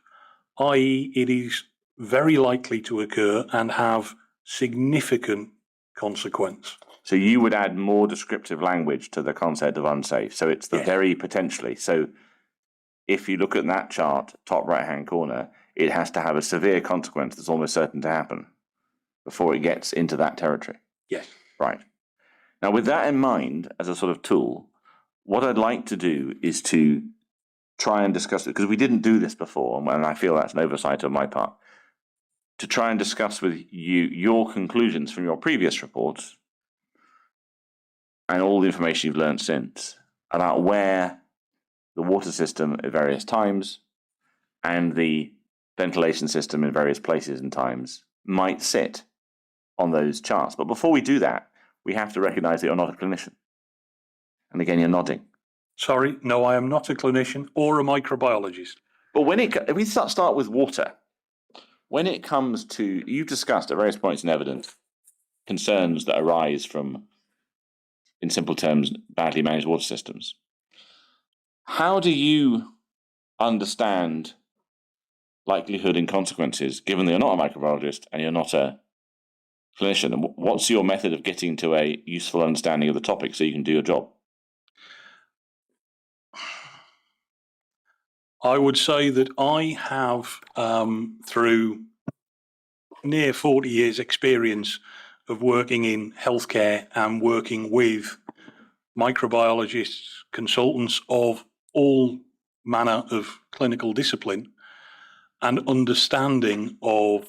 i.e. it is very likely to occur and have significant consequence. So you would add more descriptive language to the concept of unsafe. So it's the Yes. very potentially. So if you look at that chart, top right-hand corner, it has to have a severe consequence that's almost certain to happen before it gets into that territory. Yes. Right. Now, with that in mind, as a sort of tool, what I'd like to do is to try and discuss it, because we didn't do this before, and I feel that's an oversight on my part, to try and discuss with you your conclusions from your previous reports and all the information you've learned since about where the water system at various times and the ventilation system in various places and times might sit on those charts. But before we do that, we have to recognize that you're not a clinician. And again, you're nodding. Sorry, no, I am not a clinician or a microbiologist. But if we start with water, when it comes to, you've discussed at various points in evidence concerns that arise from, in simple terms, badly managed water systems. How do you understand likelihood and consequences, given that you're not a microbiologist and you're not a clinician? And what's your method of getting to a useful understanding of the topic so you can do your job? I would say that I have, through near 40 years experience of working in healthcare and working with microbiologists, consultants of all manner of clinical discipline, and understanding of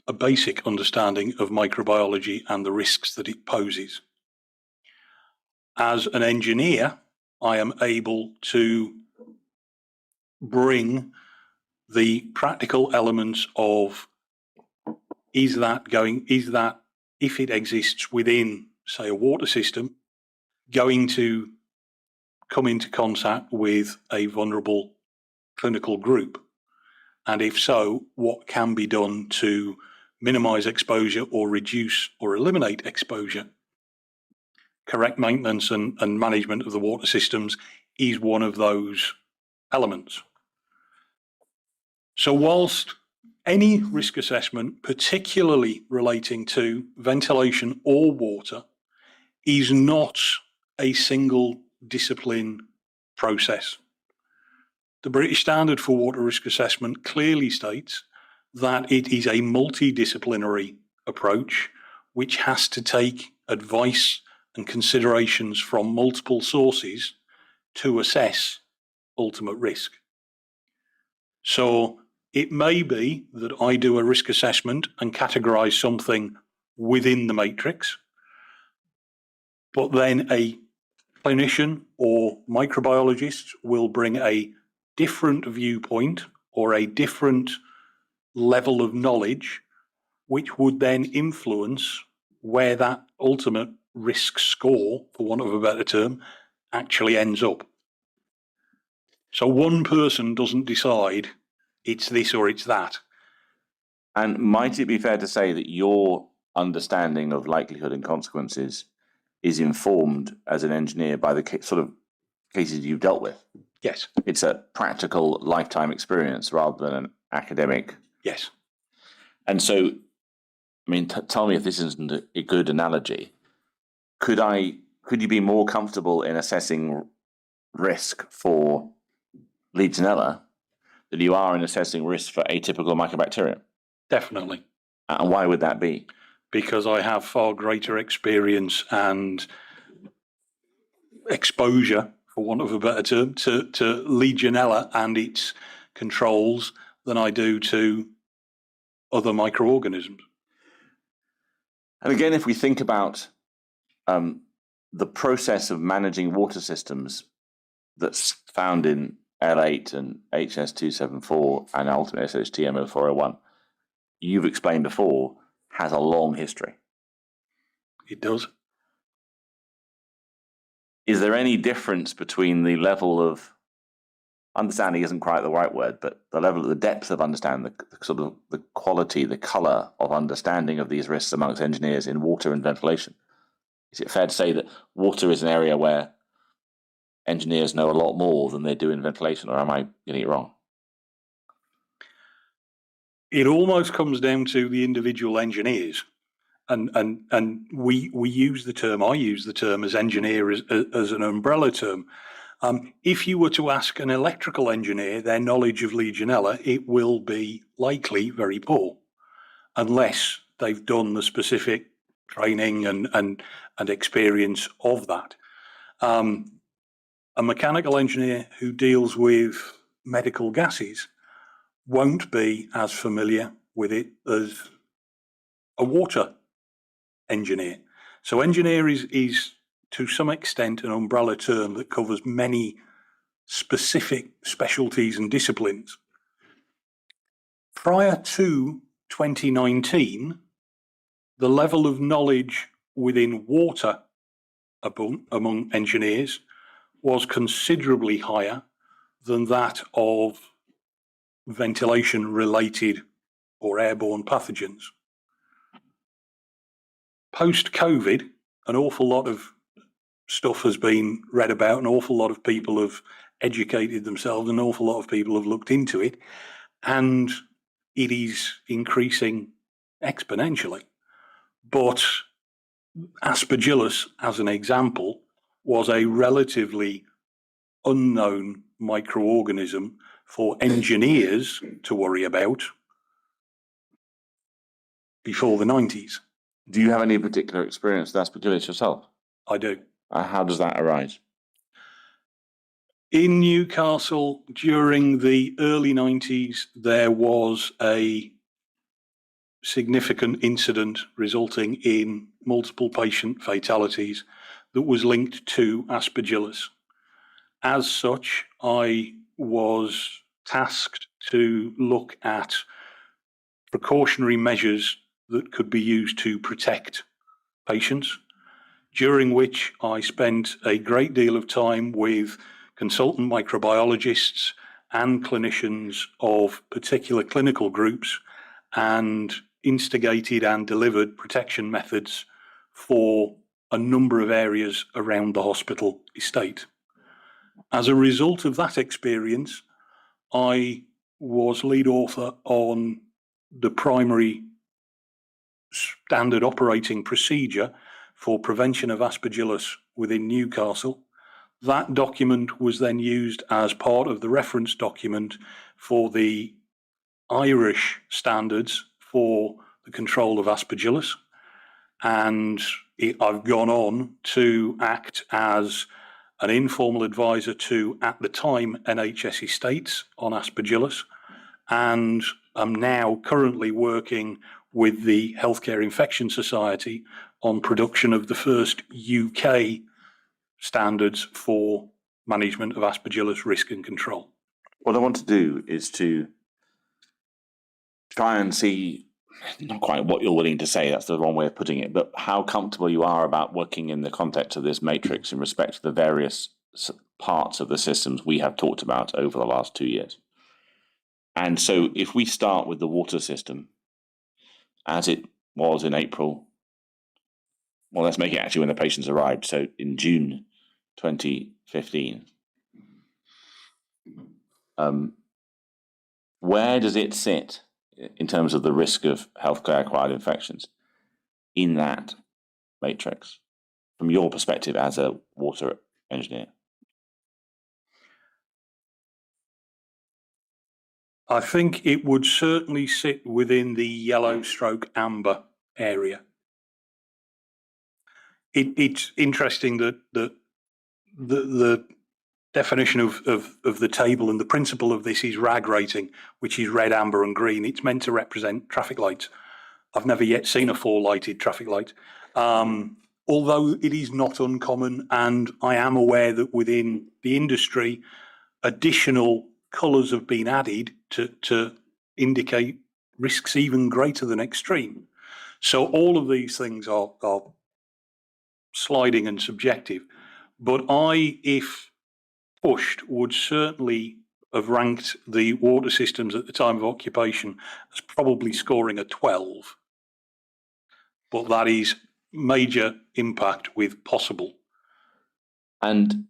a basic understanding of microbiology and the risks that it poses. As an engineer, I am able to bring the practical elements of if it exists within, say, a water system, going to come into contact with a vulnerable clinical group? And if so, what can be done to minimize exposure or reduce or eliminate exposure? Correct maintenance and management of the water systems is one of those elements. So whilst any risk assessment, particularly relating to ventilation or water, is not a single discipline process, the British Standard for Water Risk Assessment clearly states that it is a multidisciplinary approach which has to take advice and considerations from multiple sources to assess ultimate risk. So it may be that I do a risk assessment and categorise something within the matrix, but then a clinician or microbiologist will bring a different viewpoint or a different level of knowledge, which would then influence where that ultimate risk score, for want of a better term, actually ends up. So one person doesn't decide it's this or it's that. And might it be fair to say that your understanding of likelihood and consequences is informed as an engineer by the sort of cases you've dealt with? Yes. It's a practical lifetime experience rather than an academic. Yes. And so, I mean, tell me if this isn't a good analogy. Could you be more comfortable in assessing risk for Legionella than you are in assessing risk for atypical mycobacterium? Definitely. And why would that be? Because I have far greater experience and exposure, for want of a better term, to Legionella and its controls than I do to other microorganisms. And again, if we think about the process of managing water systems that's found in L8 and HS274 and ultimately SHTM0401, you've explained before, has a long history. It does. Is there any difference between the level of understanding isn't quite the right word, but the level of the depth of understanding, the sort of the quality, the colour of understanding of these risks amongst engineers in water and ventilation? Is it fair to say that water is an area where engineers know a lot more than they do in ventilation, or am I getting it wrong? It almost comes down to the individual engineers. And we use the term, I use the term as engineer as an umbrella term. If you were to ask an electrical engineer their knowledge of Legionella, it will be likely very poor, unless they've done the specific training and experience of that. A mechanical engineer who deals with medical gases won't be as familiar with it as a water engineer. So engineer is to some extent an umbrella term that covers many specific specialties and disciplines. Prior to 2019, the level of knowledge within water among engineers was considerably higher than that of ventilation related or airborne pathogens. Post-COVID, an awful lot of stuff has been read about, an awful lot of people have educated themselves, an awful lot of people have looked into it, and it is increasing exponentially. But Aspergillus, as an example, was a relatively unknown microorganism for engineers to worry about before the 90s. Do you have any particular experience with Aspergillus yourself? I do. How does that arise? In Newcastle, during the early 90s, there was a significant incident resulting in multiple patient fatalities that was linked to Aspergillus. As such, I was tasked to look at precautionary measures that could be used to protect patients during which I spent a great deal of time with consultant microbiologists and clinicians of particular clinical groups and instigated and delivered protection methods for a number of areas around the hospital estate. As a result of that experience, I was lead author on the primary standard operating procedure for prevention of aspergillus within Newcastle. That document was then used as part of the reference document for the Irish standards for the control of aspergillus. And I've gone on to act as an informal advisor to, at the time, NHS estates on aspergillus, and I'm now currently working with the Healthcare Infection Society on production of the first UK standards for management of aspergillus risk and control. What I want to do is to try and see, not quite what you're willing to say, that's the wrong way of putting it, but how comfortable you are about working in the context of this matrix in respect to the various parts of the systems we have talked about over the last 2 years. And so if we start with the water system, as it was in April, well, let's make it actually when the patients arrived, so in June 2015, where does it sit in terms of the risk of healthcare-acquired infections in that matrix, from your perspective as a water engineer? I think it would certainly sit within the yellow/amber area. It's interesting that the definition of the table and the principle of this is RAG rating, which is red, amber and green. It's meant to represent traffic lights. I've never yet seen a 4-lighted traffic light, although it is not uncommon, and I am aware that within the industry, additional colours have been added to indicate risks even greater than extreme. So all of these things are sliding and subjective, but I, if pushed, would certainly have ranked the water systems at the time of occupation as probably scoring a 12. But that is major impact with possible. And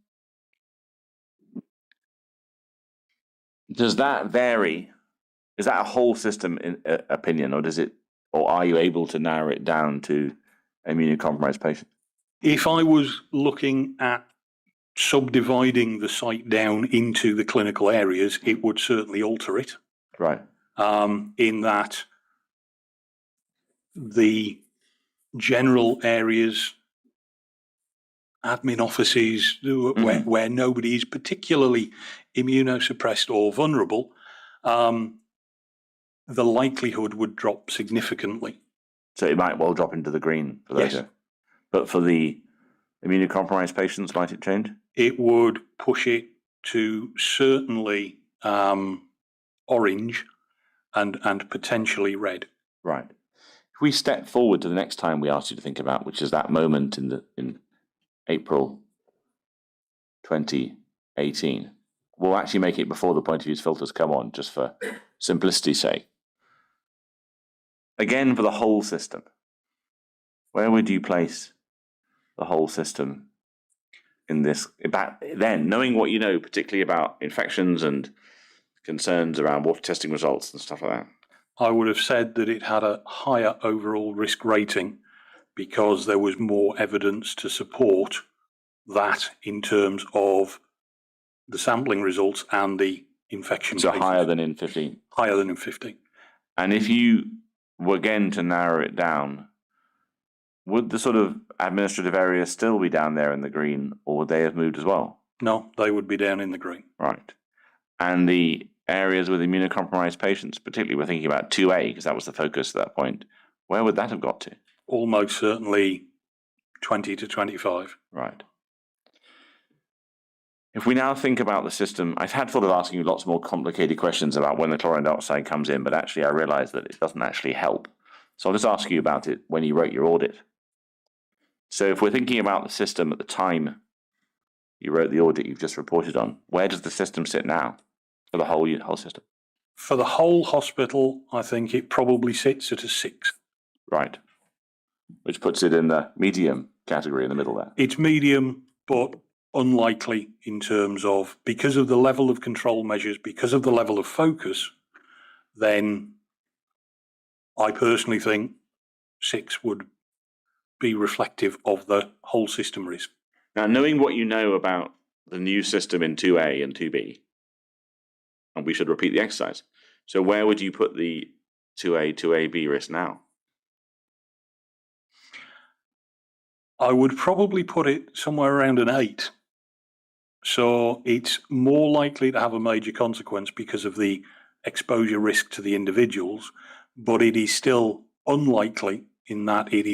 does that vary? Is that a whole system opinion, or does it, or are you able to narrow it down to immunocompromised patients? If I was looking at subdividing the site down into the clinical areas, it would certainly alter it. Right. In that the general areas, admin offices, where nobody is particularly immunosuppressed or vulnerable, the likelihood would drop significantly. So it might well drop into the green for those. Yes. But for the immunocompromised patients, might it change? It would push it to certainly orange and potentially red. Right. If we step forward to the next time we asked you to think about, which is that moment in April 2018, we'll actually make it before the point of use filters come on, just for simplicity's sake. Again, for the whole system, where would you place the whole system in this, about then, knowing what you know, particularly about infections and concerns around water testing results and stuff like that? I would have said that it had a higher overall risk rating because there was more evidence to support that in terms of the sampling results and the infection. So cases. higher than in 15? Higher than in 15. And if you were again to narrow it down, would the sort of administrative areas still be down there in the green, or would they have moved as well? No, they would be down in the green. Right. And the areas with immunocompromised patients, particularly we're thinking about 2A, because that was the focus at that point, where would that have got to? Almost certainly 20 to 25. Right. If we now think about the system, I've had thought of asking you lots more complicated questions about when the chlorine dioxide comes in, but actually I realised that it doesn't actually help. So I'll just ask you about it when you wrote your audit. So if we're thinking about the system at the time you wrote the audit you've just reported on, where does the system sit now for the whole system? For the whole hospital, I think it probably sits at a 6. Right. Which puts it in the medium category in the middle there. It's medium, but unlikely in terms of, because of the level of control measures, because of the level of focus, then I personally think 6 would be reflective of the whole system risk. Now, knowing what you know about the new system in 2A and 2B, and we should repeat the exercise. So where would you put the 2A, 2AB risk now? I would probably put it somewhere around an 8. So it's more likely to have a major consequence because of the exposure risk to the individuals, but it is still unlikely in that it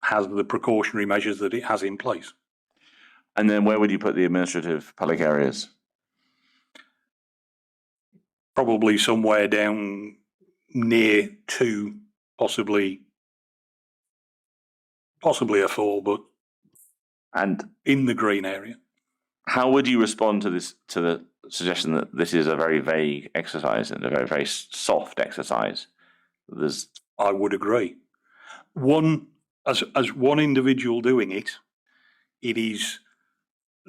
has the precautionary measures that it has in place. And then where would you put the administrative public areas? Probably somewhere down near 2, possibly a 4, but And in the green area. how would you respond to this, to the suggestion that this is a very vague exercise and a very, very soft exercise? I would agree. As one individual doing it, it is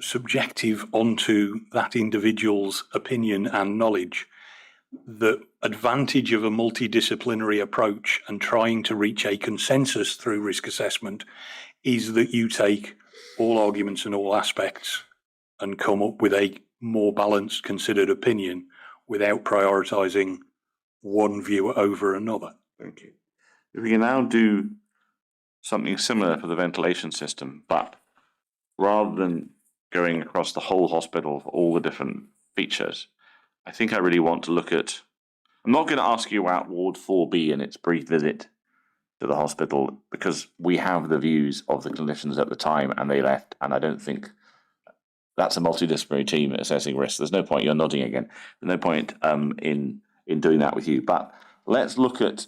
subjective onto that individual's opinion and knowledge. The advantage of a multidisciplinary approach and trying to reach a consensus through risk assessment is that you take all arguments and all aspects and come up with a more balanced, considered opinion without prioritising one view over another. Thank you. If we can now do something similar for the ventilation system, but rather than going across the whole hospital for all the different features, I think I really want to look at, I'm not going to ask you about Ward 4B and its brief visit to the hospital, because we have the views of the clinicians at the time and they left, and I don't think that's a multidisciplinary team assessing risk. There's no point, you're nodding again, there's no point in doing that with you. But let's look at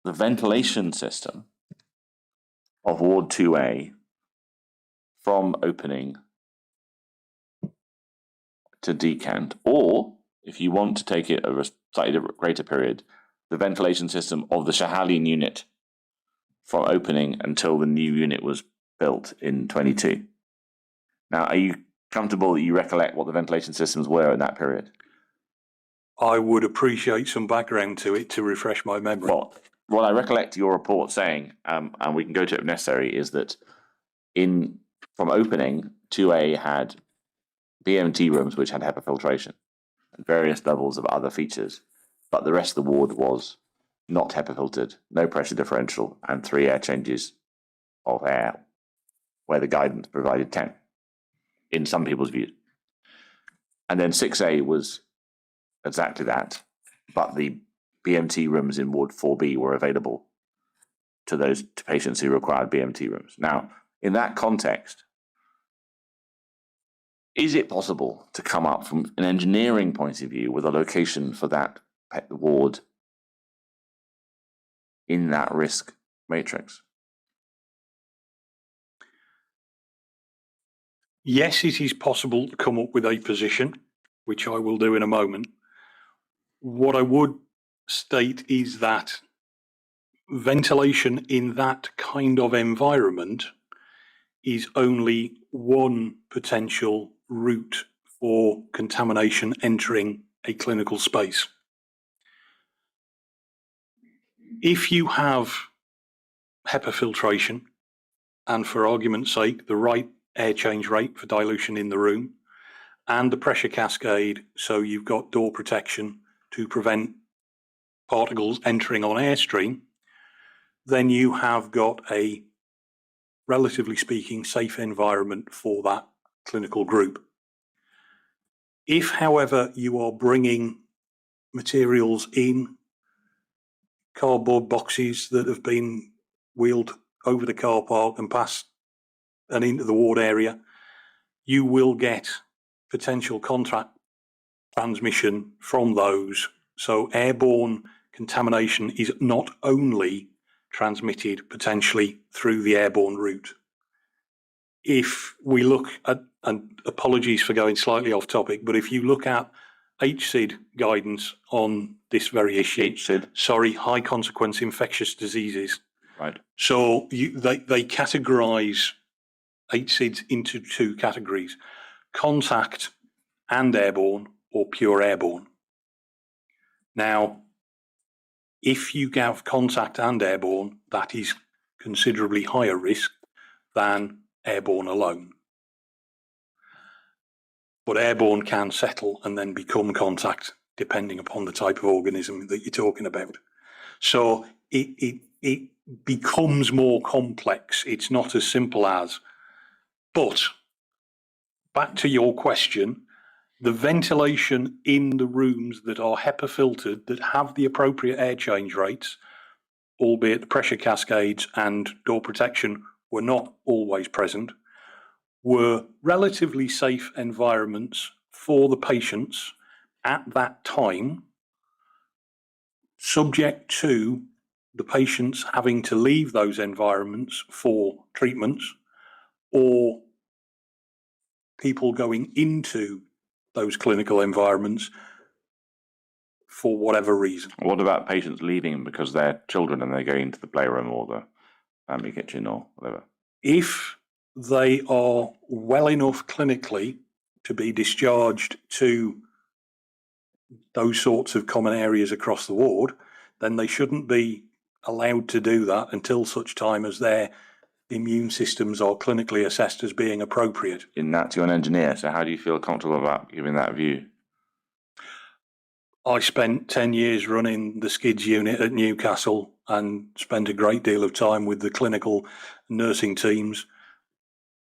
the ventilation system of Ward 2A from opening to decant, or if you want to take it a slightly greater period, the ventilation system of the Schiehallion unit from opening until the new unit was built in 22. Now, are you comfortable that you recollect what the ventilation systems were in that period? I would appreciate some background to it to refresh my memory. Well, what I recollect your report saying, and we can go to it if necessary, is that from opening, 2A had BMT rooms which had HEPA filtration and various levels of other features, but the rest of the ward was not HEPA filtered, no pressure differential, and 3 air changes of air, where the guidance provided 10, in some people's views. And then 6A was exactly that, but the BMT rooms in Ward 4B were available to patients who required BMT rooms. Now, in that context, is it possible to come up from an engineering point of view with a location for that ward in that risk matrix? Yes, it is possible to come up with a position, which I will do in a moment. What I would state is that ventilation in that kind of environment is only one potential route for contamination entering a clinical space. If you have HEPA filtration, and for argument's sake, the right air change rate for dilution in the room, and the pressure cascade, so you've got door protection to prevent particles entering on airstream, then you have got a, relatively speaking, safe environment for that clinical group. If, however, you are bringing materials in, cardboard boxes that have been wheeled over the car park and past and into the ward area, you will get potential contact transmission from those. So airborne contamination is not only transmitted potentially through the airborne route. If we look at, and apologies for going slightly off topic, but if you look at HCID guidance on this very issue, HCID, high consequence infectious diseases. right? So they categorise HCIDs into two categories: contact and airborne, or pure airborne. Now, if you have contact and airborne, that is considerably higher risk than airborne alone. But airborne can settle and then become contact, depending upon the type of organism that you're talking about. So it becomes more complex. It's not as simple as. But back to your question, the ventilation in the rooms that are HEPA filtered, that have the appropriate air change rates, albeit the pressure cascades and door protection were not always present, were relatively safe environments for the patients at that time, subject to the patients having to leave those environments for treatments, or people going into those clinical environments for whatever reason. What about patients leaving because they're children and they go into the playroom or the family kitchen or whatever? If they are well enough clinically to be discharged to those sorts of common areas across the ward, then they shouldn't be allowed to do that until such time as their immune systems are clinically assessed as being appropriate. In that, you're an engineer, so how do you feel comfortable about giving that view? I spent 10 years running the skids unit at Newcastle and spent a great deal of time with the clinical nursing teams,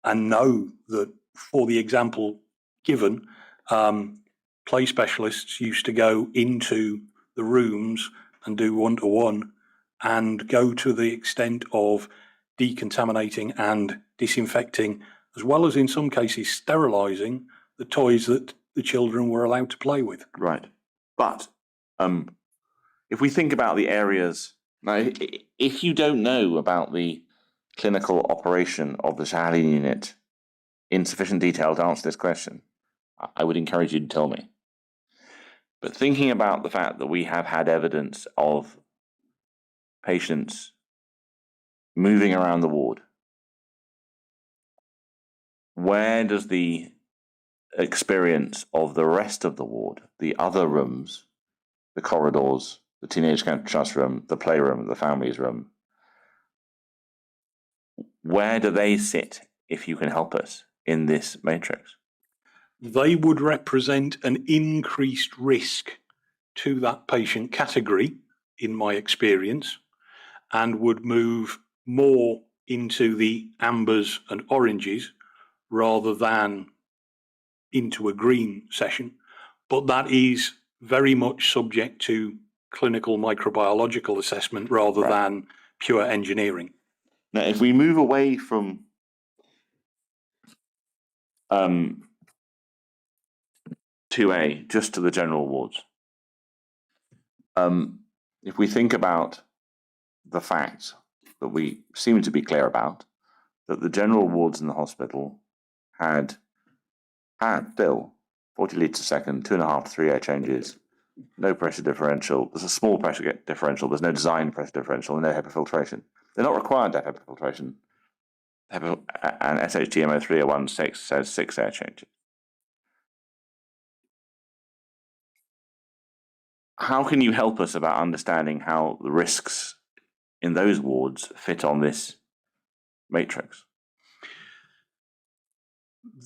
and know that, for the example given, play specialists used to go into the rooms and do one-to-one and go to the extent of decontaminating and disinfecting, as well as in some cases sterilising the toys that the children were allowed to play with. Right. But if we think about the areas, now, if you don't know about the clinical operation of the Shaheen unit in sufficient detail to answer this question, I would encourage you to tell me. But thinking about the fact that we have had evidence of patients moving around the ward, where does the experience of the rest of the ward, the other rooms, the corridors, the teenage trust room, the playroom, the family's room, where do they sit, if you can help us, in this matrix? They would represent an increased risk to that patient category, in my experience, and would move more into the ambers and oranges rather than into a green session. But that is very much subject to clinical microbiological assessment rather than pure engineering. Now, if we move away from 2A just to the general wards, if we think about the fact that we seem to be clear about, that the general wards in the hospital had still 40 litres a second, 2.5 to 3 air changes, no pressure differential. There's a small pressure differential. There's no design pressure differential, and no HEPA filtration. They're not required to have HEPA filtration. And SHTMO 3016 says 6 air changes. How can you help us about understanding how the risks in those wards fit on this matrix?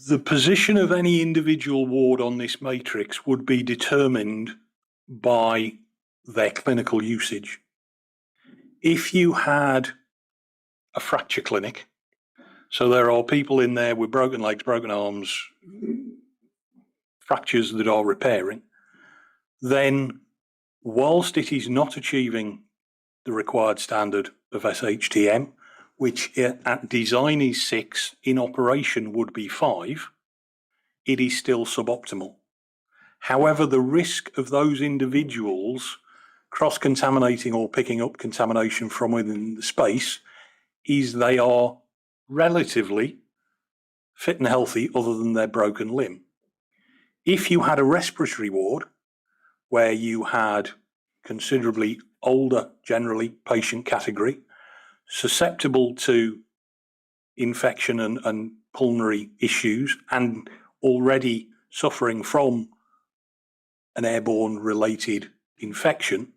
The position of any individual ward on this matrix would be determined by their clinical usage. If you had a fracture clinic, so there are people in there with broken legs, broken arms, fractures that are repairing, then whilst it is not achieving the required standard of SHTM, which at design is 6, in operation would be 5, it is still suboptimal. However, the risk of those individuals cross-contaminating or picking up contamination from within the space is they are relatively fit and healthy other than their broken limb. If you had a respiratory ward where you had considerably older, generally, patient category, susceptible to infection and pulmonary issues and already suffering from an airborne related infection,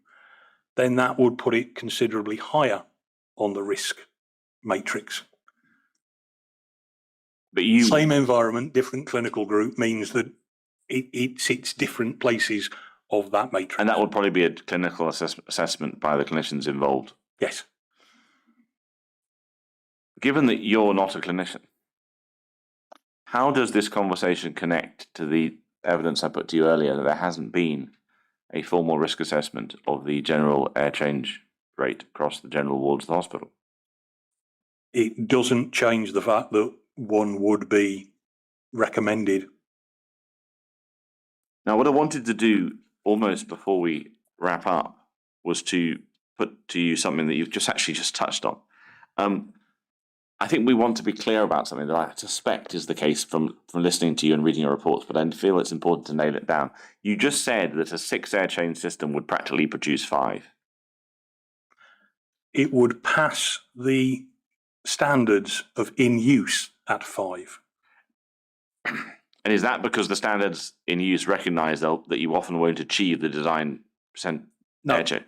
then that would put it considerably higher on the risk matrix. But you, Same environment, different clinical group means that it sits different places of that matrix. and that would probably be a clinical assessment by the clinicians involved. Yes. Given that you're not a clinician, how does this conversation connect to the evidence I put to you earlier that there hasn't been a formal risk assessment of the general air change rate across the general wards of the hospital? It doesn't change the fact that one would be recommended. Now, what I wanted to do almost before we wrap up was to put to you something that you've just touched on. I think we want to be clear about something that I suspect is the case from listening to you and reading your reports, but I feel it's important to nail it down. You just said that a 6 air change system would practically produce 5. It would pass the standards of in use at 5. And is that because the standards in use recognise that you often won't achieve the design percent air change?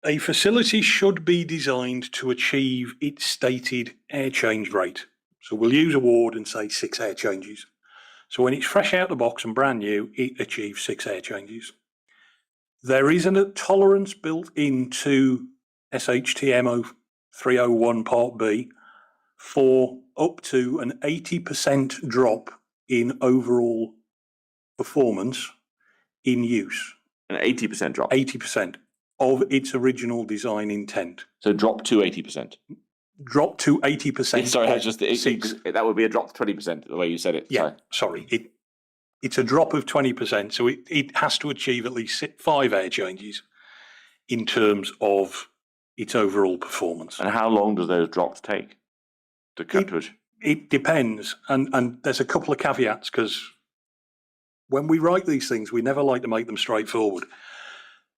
A facility should be designed to achieve its stated air change rate. So we'll use a ward and say 6 air changes. So when it's fresh out the box and brand new, it achieves 6 air changes. There is a tolerance built into SHTM 301 Part B for up to an 80% drop in overall performance in use. An 80% drop? 80% of its original design intent. So drop to 80%? Drop to 80%. Sorry, that's just six. That would be a drop to 20%, the way you said it. Yeah, sorry. It's a drop of 20%, so it has to achieve at least 5 air changes in terms of its overall performance. And how long do those drops take to cut to it? It depends, and there's a couple of caveats, because when we write these things, we never like to make them straightforward.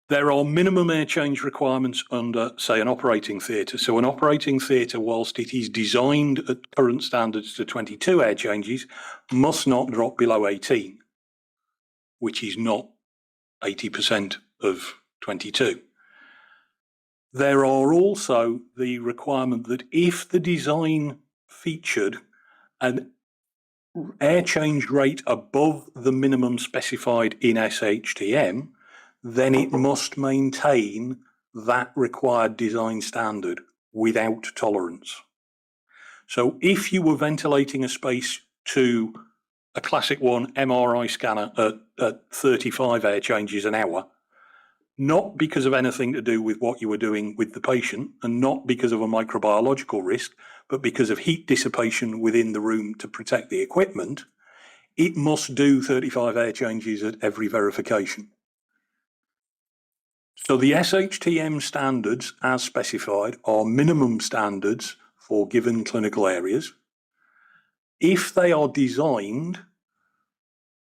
There are minimum air change requirements under, say, an operating theatre. So an operating theatre, whilst it is designed at current standards to 22 air changes, must not drop below 18, which is not 80% of 22. There are also the requirement that if the design featured an air change rate above the minimum specified in SHTM, then it must maintain that required design standard without tolerance. So if you were ventilating a space to a classic 1 MRI scanner at 35 air changes an hour, not because of anything to do with what you were doing with the patient and not because of a microbiological risk, but because of heat dissipation within the room to protect the equipment, it must do 35 air changes at every verification. So the SHTM standards, as specified, are minimum standards for given clinical areas. If they are designed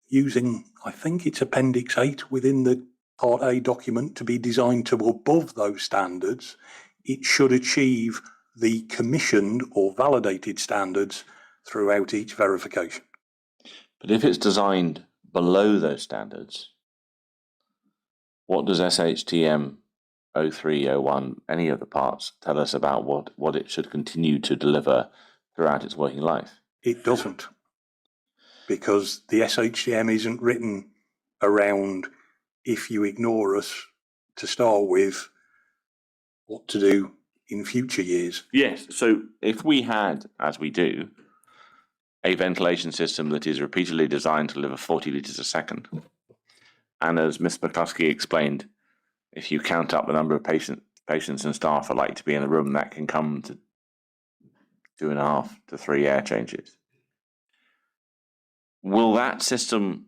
using, I think it's Appendix 8 within the Part A document, to be designed to above those standards, it should achieve the commissioned or validated standards throughout each verification. But if it's designed below those standards, what does SHTM 03, 01, any of the parts tell us about what it should continue to deliver throughout its working life? It doesn't, because the SHTM isn't written around, if you ignore us to start with, what to do in future years. Yes, so if we had, as we do, a ventilation system that is repeatedly designed to deliver 40 litres a second, and as Ms. McCluskey explained, if you count up the number of patients and staff are likely to be in the room, that can come to 2.5 to 3 air changes. Will that system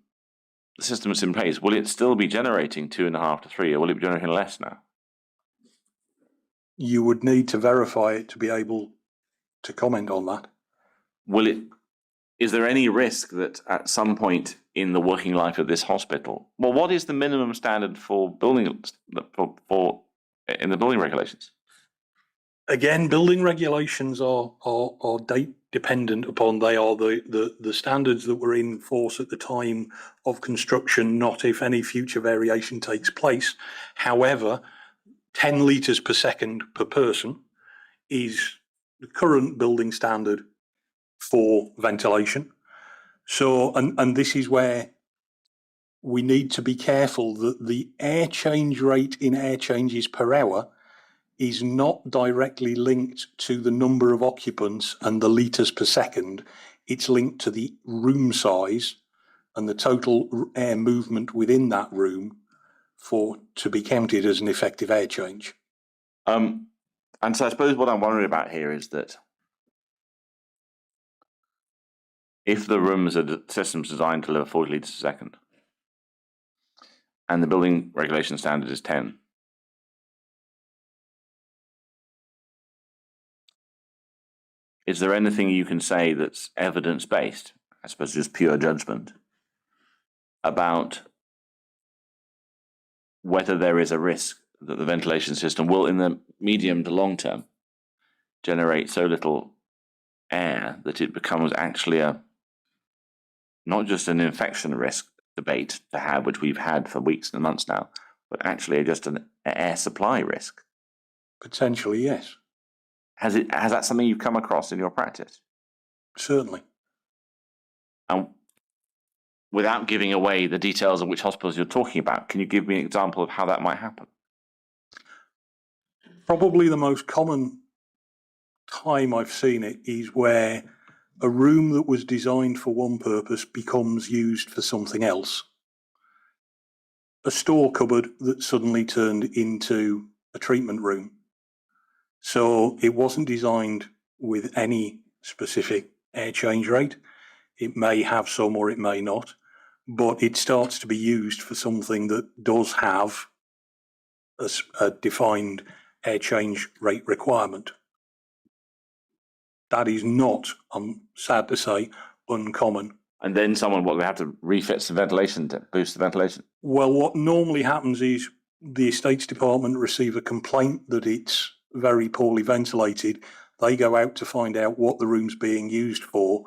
the system that's in place, will it still be generating 2.5 to 3, or will it be generating less now? You would need to verify it to be able to comment on that. Is there any risk that at some point in the working life of this hospital, well, what is the minimum standard for building in the building regulations? Again, building regulations are date dependent upon, they are the standards that were in force at the time of construction, not if any future variation takes place. However, 10 litres per second per person is the current building standard for ventilation. So, and this is where we need to be careful that the air change rate in air changes per hour is not directly linked to the number of occupants and the litres per second. It's linked to the room size and the total air movement within that room to be counted as an effective air change. And so I suppose what I'm wondering about here is that if the rooms are systems designed to deliver 40 litres a second, and the building regulation standard is 10, is there anything you can say that's evidence-based, I suppose just pure judgment, about whether there is a risk that the ventilation system will, in the medium to long term, generate so little air that it becomes actually not just an infection risk debate to have, which we've had for weeks and months now, but actually just an air supply risk? Potentially, yes. Has that something you've come across in your practice? Certainly. And without giving away the details of which hospitals you're talking about, can you give me an example of how that might happen? Probably the most common time I've seen it is where a room that was designed for one purpose becomes used for something else. A store cupboard that suddenly turned into a treatment room. So it wasn't designed with any specific air change rate. It may have some or it may not, but it starts to be used for something that does have a defined air change rate requirement. That is not, I'm sad to say, uncommon. And then they have to refit some ventilation to boost the ventilation? Well, what normally happens is the estates department receive a complaint that it's very poorly ventilated. They go out to find out what the room's being used for.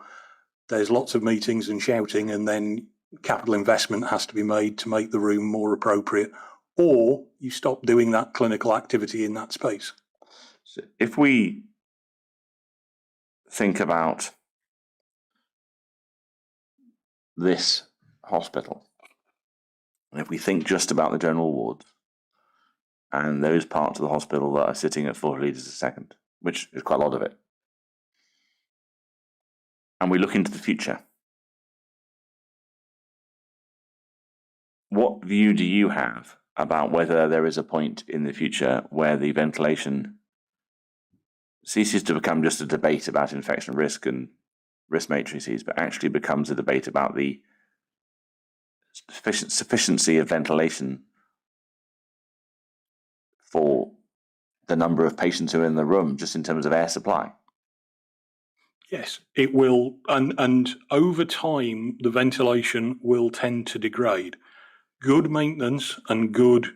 There's lots of meetings and shouting, and then capital investment has to be made to make the room more appropriate, or you stop doing that clinical activity in that space. So if we think about this hospital, and if we think just about the general wards and those parts of the hospital that are sitting at 40 litres a second, which is quite a lot of it, and we look into the future, what view do you have about whether there is a point in the future where the ventilation ceases to become just a debate about infection risk and risk matrices, but actually becomes a debate about the sufficiency of ventilation for the number of patients who are in the room, just in terms of air supply? Yes, it will, and over time the ventilation will tend to degrade. Good maintenance and good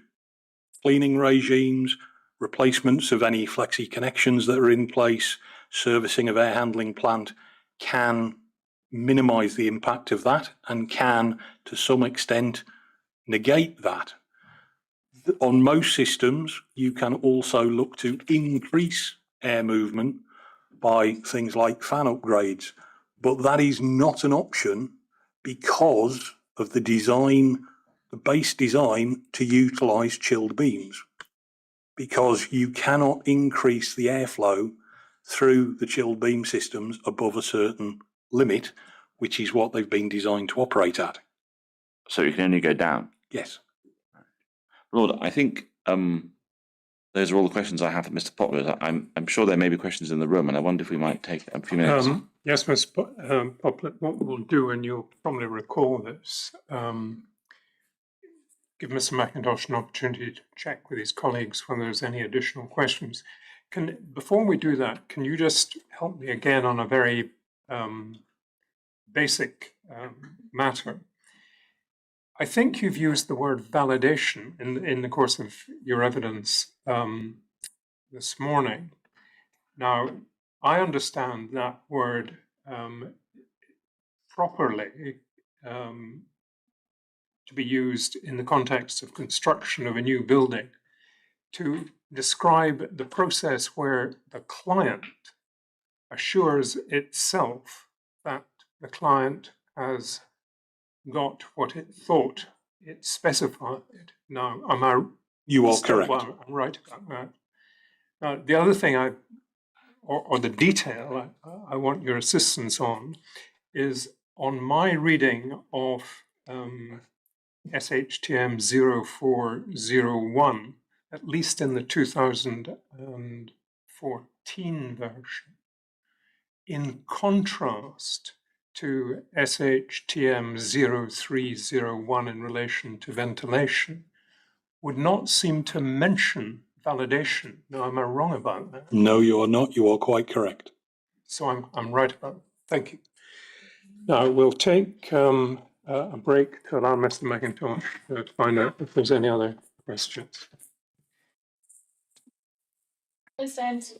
cleaning regimes, replacements of any flexi connections that are in place, servicing of air handling plant can minimise the impact of that and can, to some extent, negate that. On most systems, you can also look to increase air movement by things like fan upgrades, but that is not an option because of the design, the base design to utilise chilled beams, because you cannot increase the airflow through the chilled beam systems above a certain limit, which is what they've been designed to operate at. So you can only go down? Yes. Lord, I think those are all the questions I have for Mr. Poplett. I'm sure there may be questions in the room, and I wonder if we might take a few minutes. Yes, Mr. Poplett, what we'll do, and you'll probably recall this, give Mr. McIntosh an opportunity to check with his colleagues whether there's any additional questions. Before we do that, can you just help me again on a very basic matter? I think you've used the word validation in the course of your evidence this morning. Now, I understand that word properly to be used in the context of construction of a new building to describe the process where the client assures itself that the client has got what it thought it specified. Now, You are correct. Well, I'm right about that. Now, the other thing or the detail I want your assistance on is on my reading of SHTM 0401, at least in the 2014 version, in contrast to SHTM 0301 in relation to ventilation, would not seem to mention validation. Now, am I wrong about that? No, you are not. You are quite correct. So I'm right about it. Thank you. Now, we'll take a break to allow Mr. McIntosh to find out if there's any other questions. Please stand.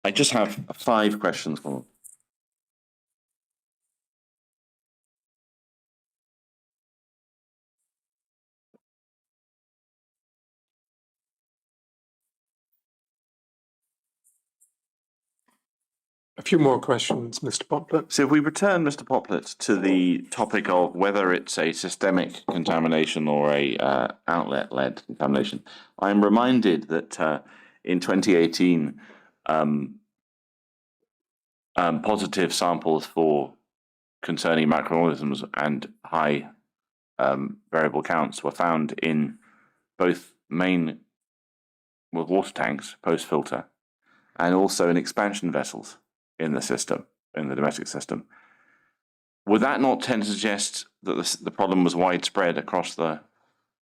I just have 5 questions for them. A few more questions, Mr. Poplett. So if we return, Mr. Poplett, to the topic of whether it's a systemic contamination or a outlet-led contamination, I'm reminded that in 2018, positive samples for concerning microorganisms and high variable counts were found in both main water tanks, post-filter, and also in expansion vessels in the system, in the domestic system. Would that not tend to suggest that the problem was widespread across the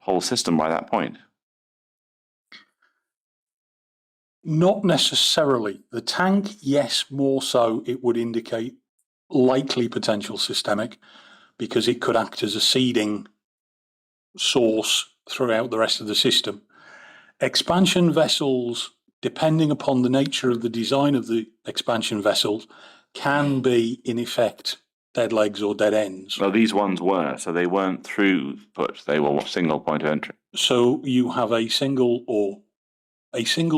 whole system by that point? Not necessarily. The tank, yes, more so it would indicate likely potential systemic because it could act as a seeding source throughout the rest of the system. Expansion vessels, depending upon the nature of the design of the expansion vessels, can be in effect dead legs or dead ends. Well, these ones were, so they weren't throughput, they were single point of entry. So you have a single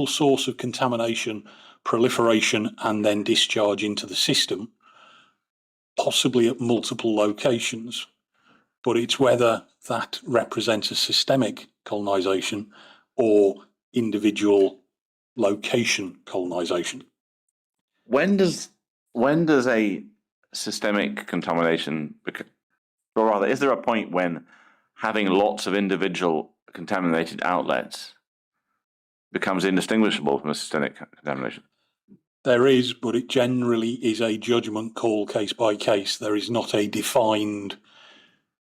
source of contamination, proliferation, and then discharge into the system, possibly at multiple locations. But it's whether that represents a systemic colonisation or individual location colonisation. When does a systemic contamination, or rather, is there a point when having lots of individual contaminated outlets becomes indistinguishable from a systemic contamination? There is, but it generally is a judgment call case by case. There is not a defined,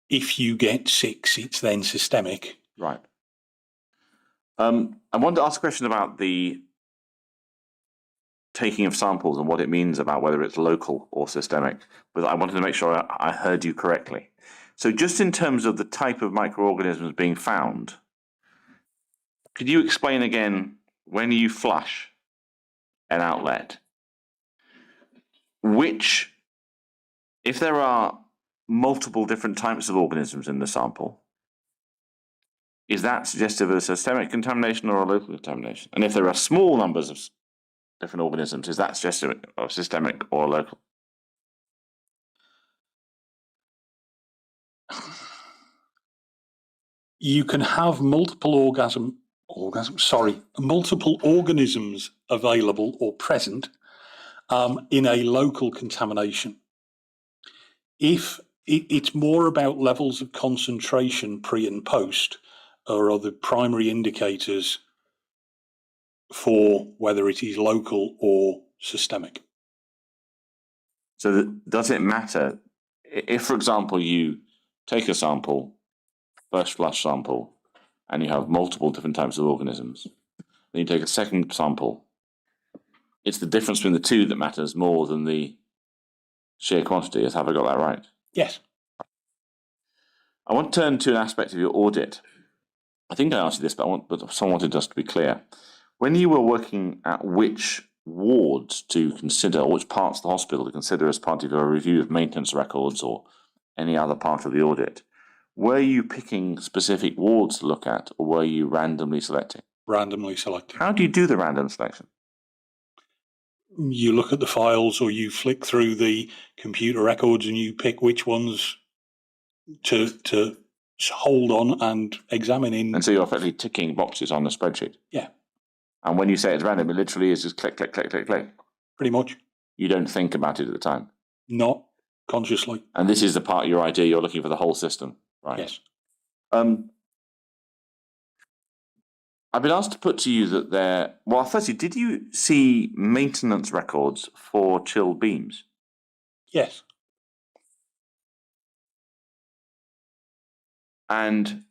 if you get 6, it's then systemic. Right. I wanted to ask a question about the taking of samples and what it means about whether it's local or systemic, but I wanted to make sure I heard you correctly. So just in terms of the type of microorganisms being found, could you explain again, when you flush an outlet, if there are multiple different types of organisms in the sample, is that suggestive of a systemic contamination or a local contamination? And if there are small numbers of different organisms, is that suggestive of systemic or local? You can have multiple organisms available or present in a local contamination. If it's more about levels of concentration pre and post are the primary indicators for whether it is local or systemic. So does it matter if, for example, you take a sample, first flush sample, and you have multiple different types of organisms, then you take a second sample, it's the difference between the two that matters more than the sheer quantity. Have I got that right? Yes. I want to turn to an aspect of your audit. I think I asked you this, but someone wanted us to be clear. When you were working at which wards to consider, or which parts of the hospital to consider as part of your review of maintenance records or any other part of the audit, were you picking specific wards to look at, or were you randomly selecting? Randomly selecting. How do you do the random selection? You look at the files, or you flick through the computer records and you pick which ones to hold on and examine in. And so you're effectively ticking boxes on the spreadsheet? Yeah. And when you say it's random, it literally is just click, click, click, click, click? Pretty much. You don't think about it at the time? Not consciously. And this is the part of your idea, you're looking for the whole system, right? Yes. I've been asked to put to you that firstly, did you see maintenance records for chilled beams? Yes. And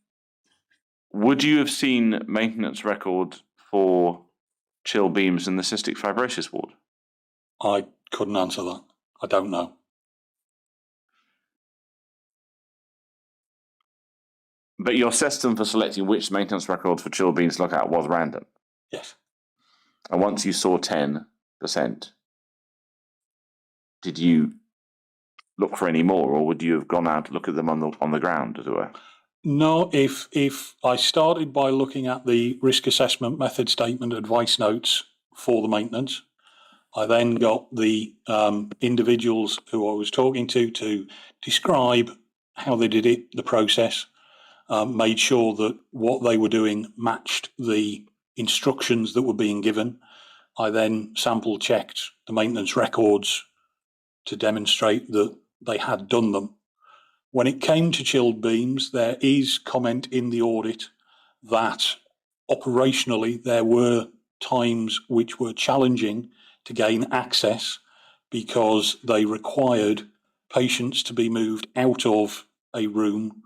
would you have seen maintenance record for chill beams in the cystic fibrosis ward? I couldn't answer that. I don't know. But your system for selecting which maintenance records for chilled beans to look at was random. Yes. And once you saw 10%, did you look for any more, or would you have gone out to look at them on the ground, as it were? No, if I started by looking at the risk assessment method statement advice notes for the maintenance, I then got the individuals who I was talking to describe how they did it, the process, made sure that what they were doing matched the instructions that were being given. I then sample checked the maintenance records to demonstrate that they had done them. When it came to chilled beams, there is comment in the audit that operationally there were times which were challenging to gain access because they required patients to be moved out of a room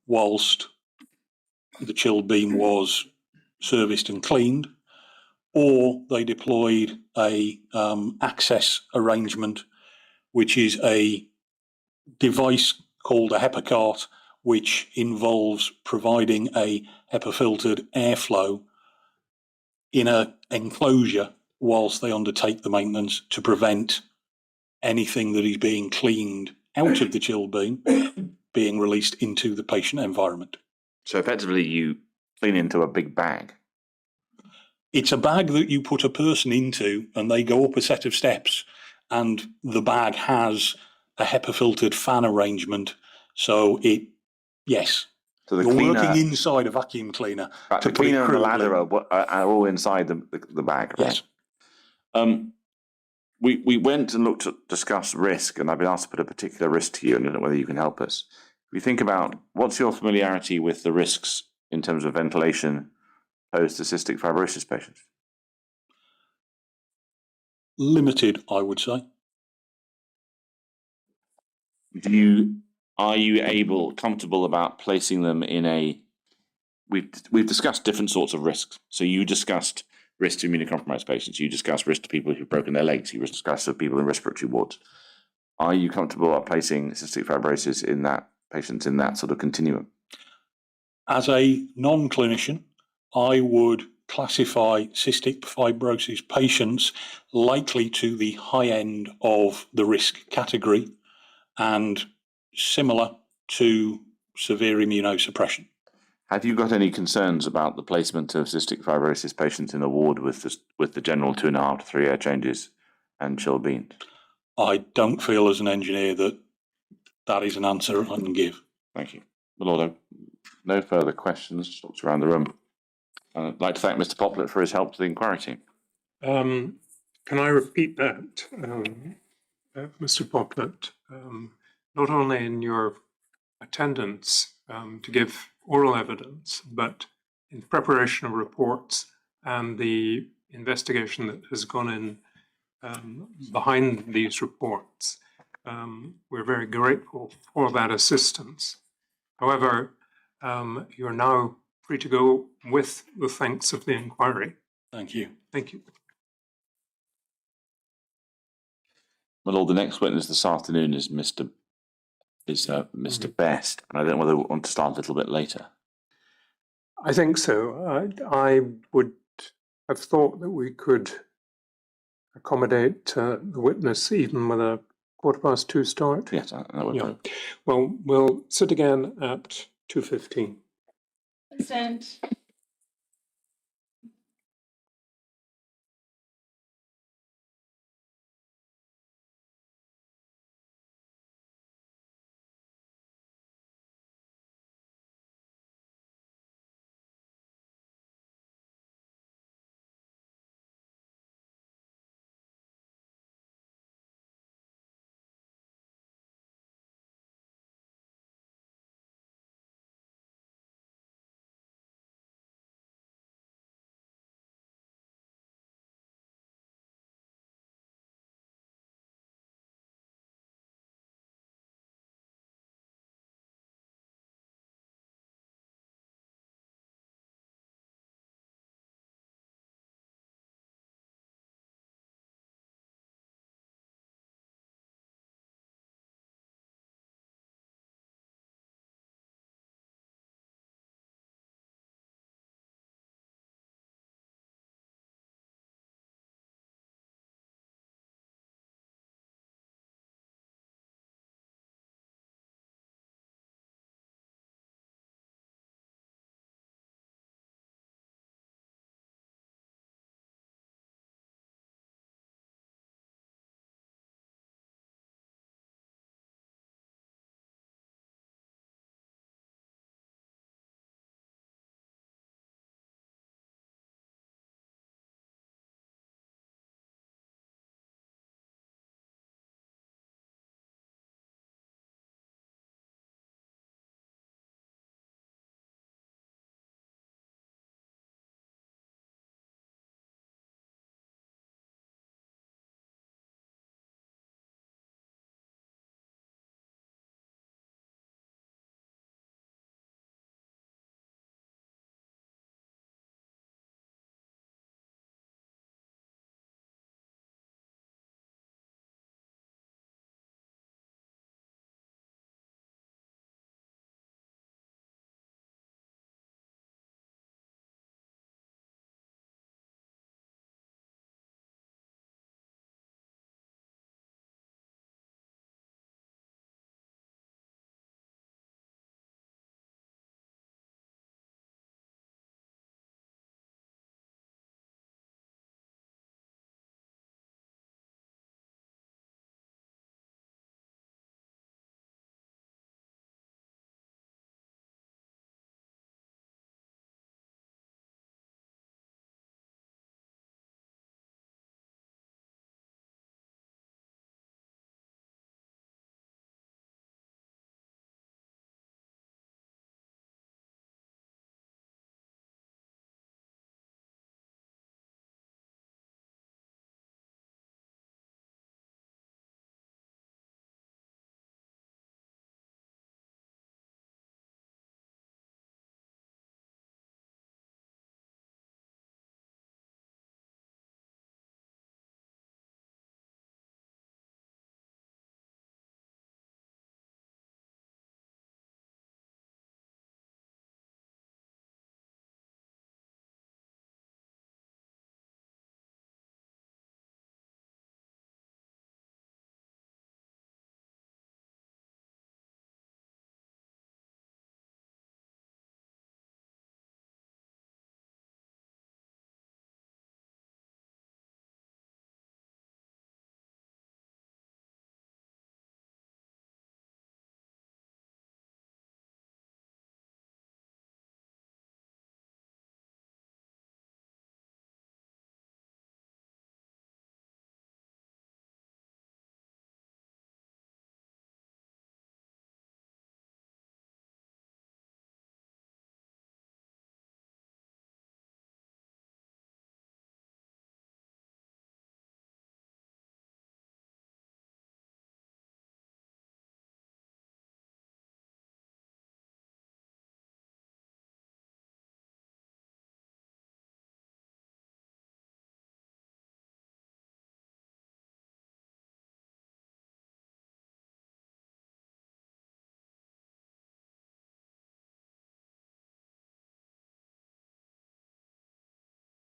whilst the chilled beam was serviced and cleaned, or they deployed a access arrangement, which is a device called a HEPA cart, which involves providing a HEPA-filtered airflow in an enclosure whilst they undertake the maintenance to prevent anything that is being cleaned out of the chill beam being released into the patient environment. So effectively, you clean into a big bag. It's a bag that you put a person into and they go up a set of steps, and the bag has a HEPA-filtered fan arrangement. So yes, So the you're cleaner, working inside a vacuum cleaner. right, to the put it cleaner and the crudely. ladder are all inside the bag, right? Yes. We went and looked at discuss risk, and I've been asked to put a particular risk to you, and I don't know whether you can help us. If we think about what's your familiarity with the risks in terms of ventilation posed to cystic fibrosis patients? Limited, I would say. Are you comfortable about placing them in a? We've discussed different sorts of risks. So you discussed risk to immunocompromised patients. You discussed risk to people who've broken their legs. You discussed people in respiratory wards. Are you comfortable about placing cystic fibrosis in that patients in that sort of continuum? As a non-clinician, I would classify cystic fibrosis patients likely to the high end of the risk category and similar to severe immunosuppression. Have you got any concerns about the placement of cystic fibrosis patients in a ward with the general 2.5 to 3 air changes and chilled beans? I don't feel as an engineer that is an answer I can give. Thank you. Well, no further questions. Looks around the room. I'd like to thank Mr. Poplett for his help to the inquiry team. Can I repeat that, Mr. Poplett? Not only in your attendance to give oral evidence, but in preparation of reports and the investigation that has gone in behind these reports. We're very grateful for that assistance. However, you're now free to go with the thanks of the inquiry. Thank you. Thank you. My lord, the next witness this afternoon is Mr. Best, and I don't know whether we want to start a little bit later. I think so. I would have thought that we could accommodate the witness even with a 2:15 start. Yes, that would be. Well, we'll sit again at 2:15. Consent.